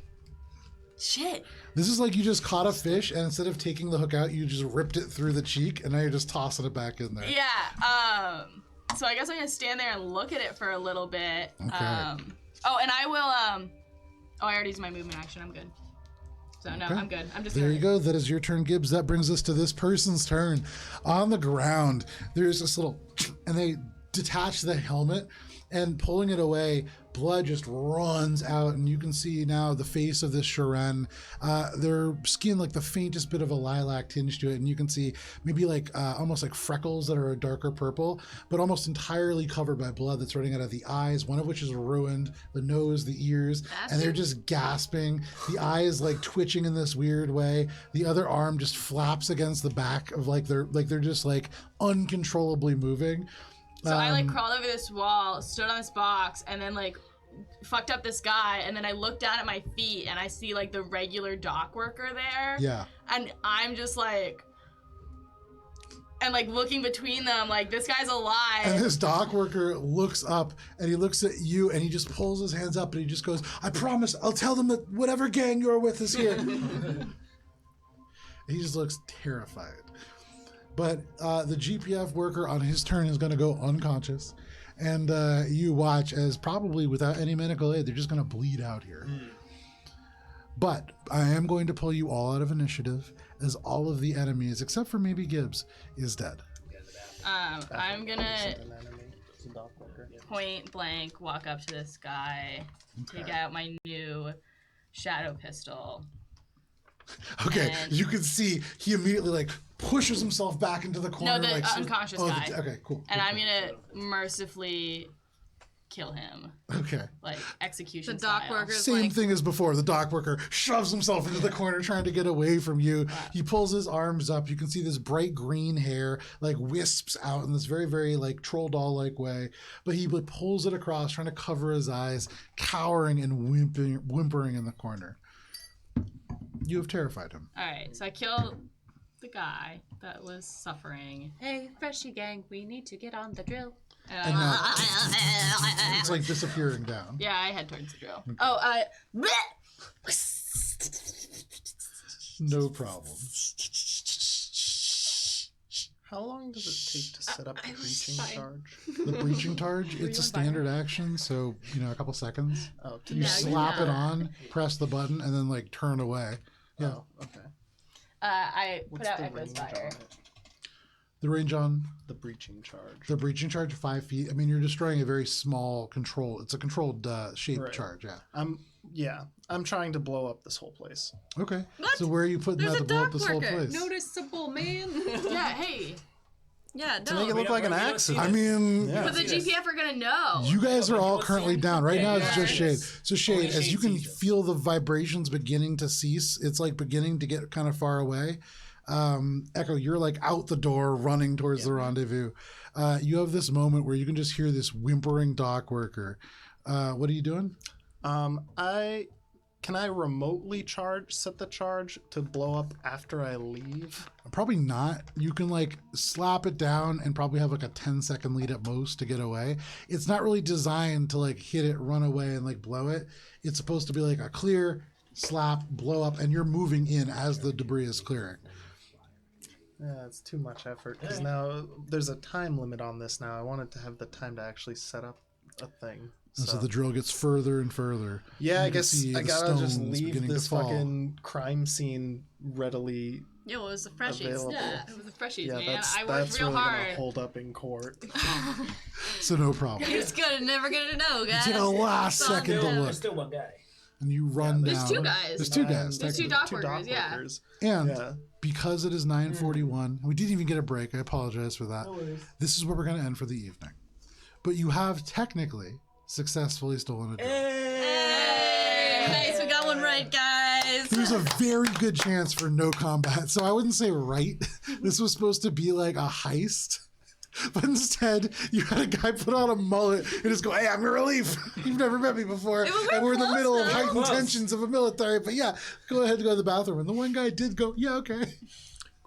shit. This is like you just caught a fish, and instead of taking the hook out, you just ripped it through the cheek, and now you're just tossing it back in there. Yeah. So I guess I'm gonna stand there and look at it for a little bit. Okay. Oh, and I will. Oh, I already used my movement action. I'm good. So no, Okay. I'm good. I'm just. There gonna... you go. That is your turn, Gibbs. That brings us to this person's turn. On the ground, there's this little, and they detach the helmet, and pulling it away, blood just runs out, and you can see now the face of this Shiren. Their skin, like the faintest bit of a lilac tinge to it, and you can see maybe like almost like freckles that are a darker purple, but almost entirely covered by blood that's running out of the eyes, one of which is ruined, the nose, the ears, and they're just gasping. The eyes like twitching in this weird way. The other arm just flaps against the back of they're just like uncontrollably moving. So I like crawled over this wall, stood on this box, and then like fucked up this guy, and then I look down at my feet and I see like the regular dock worker there. Yeah. And I'm just like, and like looking between them, like this guy's alive. And this dock worker looks up and he looks at you and he just pulls his hands up and he just goes, I promise I'll tell them that whatever gang you're with is here. He just looks terrified. But the GPF worker on his turn is going to go unconscious. And you watch as probably without any medical aid, they're just going to bleed out here. But I am going to pull you all out of initiative as all of the enemies, except for maybe Gibbs, is dead. I'm going to point blank walk up to this guy, take out my new shadow pistol. Okay, you can see he immediately like pushes himself back into the corner. No, the like, unconscious guy. Okay, cool. And I'm gonna mercifully kill him. Okay. Like execution The dock style. worker's Same like, thing as before. The dock worker shoves himself into the corner trying to get away from you. He pulls his arms up. You can see this bright green hair like wisps out in this very, very like troll doll-like way. But he like, pulls it across, trying to cover his eyes, cowering and whimpering in the corner. You have terrified him. All right, so I kill the guy that was suffering. Hey, Freshie Gang, we need to get on the drill. And now it's like disappearing down. Yeah, I head towards the drill. oh, No problem. How long does it take to set up the breaching charge? The breaching charge, it's a standard action, so, a couple seconds. Oh, You slap it on, press the button, and then, like, turn away. Yeah. Oh, okay. I put What's out the Echo's range on fire. it? The range on The breaching charge. the breaching charge, 5 feet. I mean, you're destroying a very small control. It's a controlled shape Right. charge, yeah. I'm trying to blow up this whole place. Okay. What? So where are you putting There's that a to blow up dock this whole worker. place? Noticeable, man. Yeah, hey. yeah, To make it don't. look like an we don't see accident. I mean, Yeah. But the GPF are gonna know. you guys are all Let's currently see. down. Right now it's Yeah. just Shade. So Shade, Only as Shade you can sees us. feel the vibrations beginning to cease, it's like beginning to get kind of far away. Echo, you're like out the door running towards the rendezvous. You have this moment where you can just hear this whimpering dock worker. What are you doing? Can I remotely set the charge to blow up after I leave? Probably not. You can like slap it down and probably have like a 10-second lead at most to get away. It's not really designed to like hit it, run away, and like blow it. It's supposed to be like a clear, slap, blow up, and you're moving in as the debris is clearing. Yeah, it's too much effort because now there's a time limit on this now. I wanted to have the time to actually set up a thing. And so the drill gets further and further. Yeah, I You can guess see I the gotta just stones leave beginning to this fall. fucking crime scene readily. Yo, it was the freshies. Available. Yeah, it was the freshies, Yeah, man. I worked that's real really hard. gonna hold up in court. So no problem. It's good, never gonna know, guys. You take a last It's all second to good. look. There's still one guy. And you run down. There's two guys. There's two guys. There's two technically. dock workers, yeah. And Yeah. because it is 9:41, we didn't even get a break. I apologize for that. This is where we're going to end for the evening. But you have technically successfully stolen a drill. Nice, we got one right, guys. There's a very good chance for no combat. So I wouldn't say right. This was supposed to be like a heist. But instead, you had a guy put on a mullet and just go, hey, I'm your relief. You've never met me before. It was And we're in the close, middle of though. heightened Close. tensions of a military. But yeah, go ahead and go to the bathroom. And the one guy did go, yeah, okay.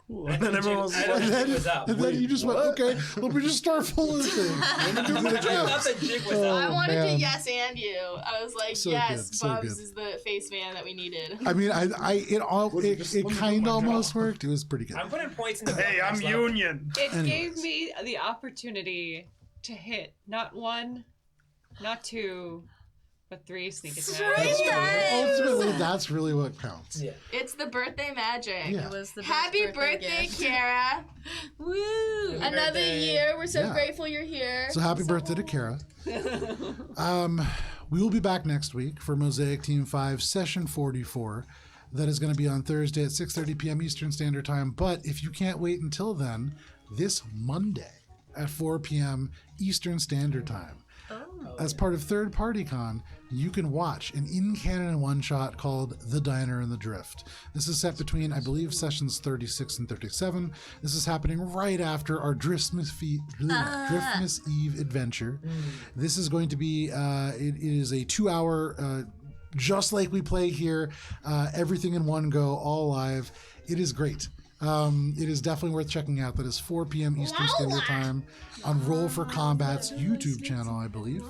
And then everyone was I like, don't And think then, it was up. and then you just went, what? okay, let me just start pulling things. I thought the jig was Oh, I up. wanted man. to yes and you. I was like, So yes, good, so Bubs good. is the face man that we needed. I mean, it kind of almost draw? worked. It was pretty good. I'm putting points in the hey, I'm next level. Union. It Anyways. gave me the opportunity to hit not one, not two, A 3 sneak attack. That's true. Ultimately, that's really what counts. Yeah. It's the birthday magic. Yeah. It was the best Happy birthday, gift. Kara. Woo! Happy Another birthday. year. We're so Yeah. grateful you're here. So happy birthday to Kara. We will be back next week for Mosaic Team 5 Session 44. That is going to be on Thursday at 6:30 p.m. Eastern Standard Time. But if you can't wait until then, this Monday at 4 p.m. Eastern Standard Time, as part of Third Party Con, you can watch an in-canon one-shot called The Diner and the Drift. This is set between, I believe, sessions 36 and 37. This is happening right after our Driftmas Eve adventure. This is going to be, it is a 2-hour, just like we play here, everything in one go, all live. It is great. It is definitely worth checking out. That is 4 p.m. Eastern Standard Time on Roll for Combat's YouTube channel, I believe.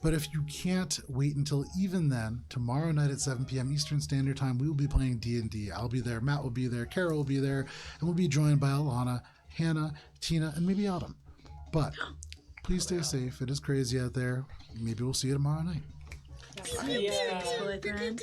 But if you can't wait until even then, tomorrow night at 7 p.m. Eastern Standard Time, we will be playing D&D. I'll be there, Matt will be there, Carol will be there, and we'll be joined by Alana, Hannah, Tina, and maybe Autumn. But please stay safe. It is crazy out there. Maybe we'll see you tomorrow night. Yeah. Boyfriend.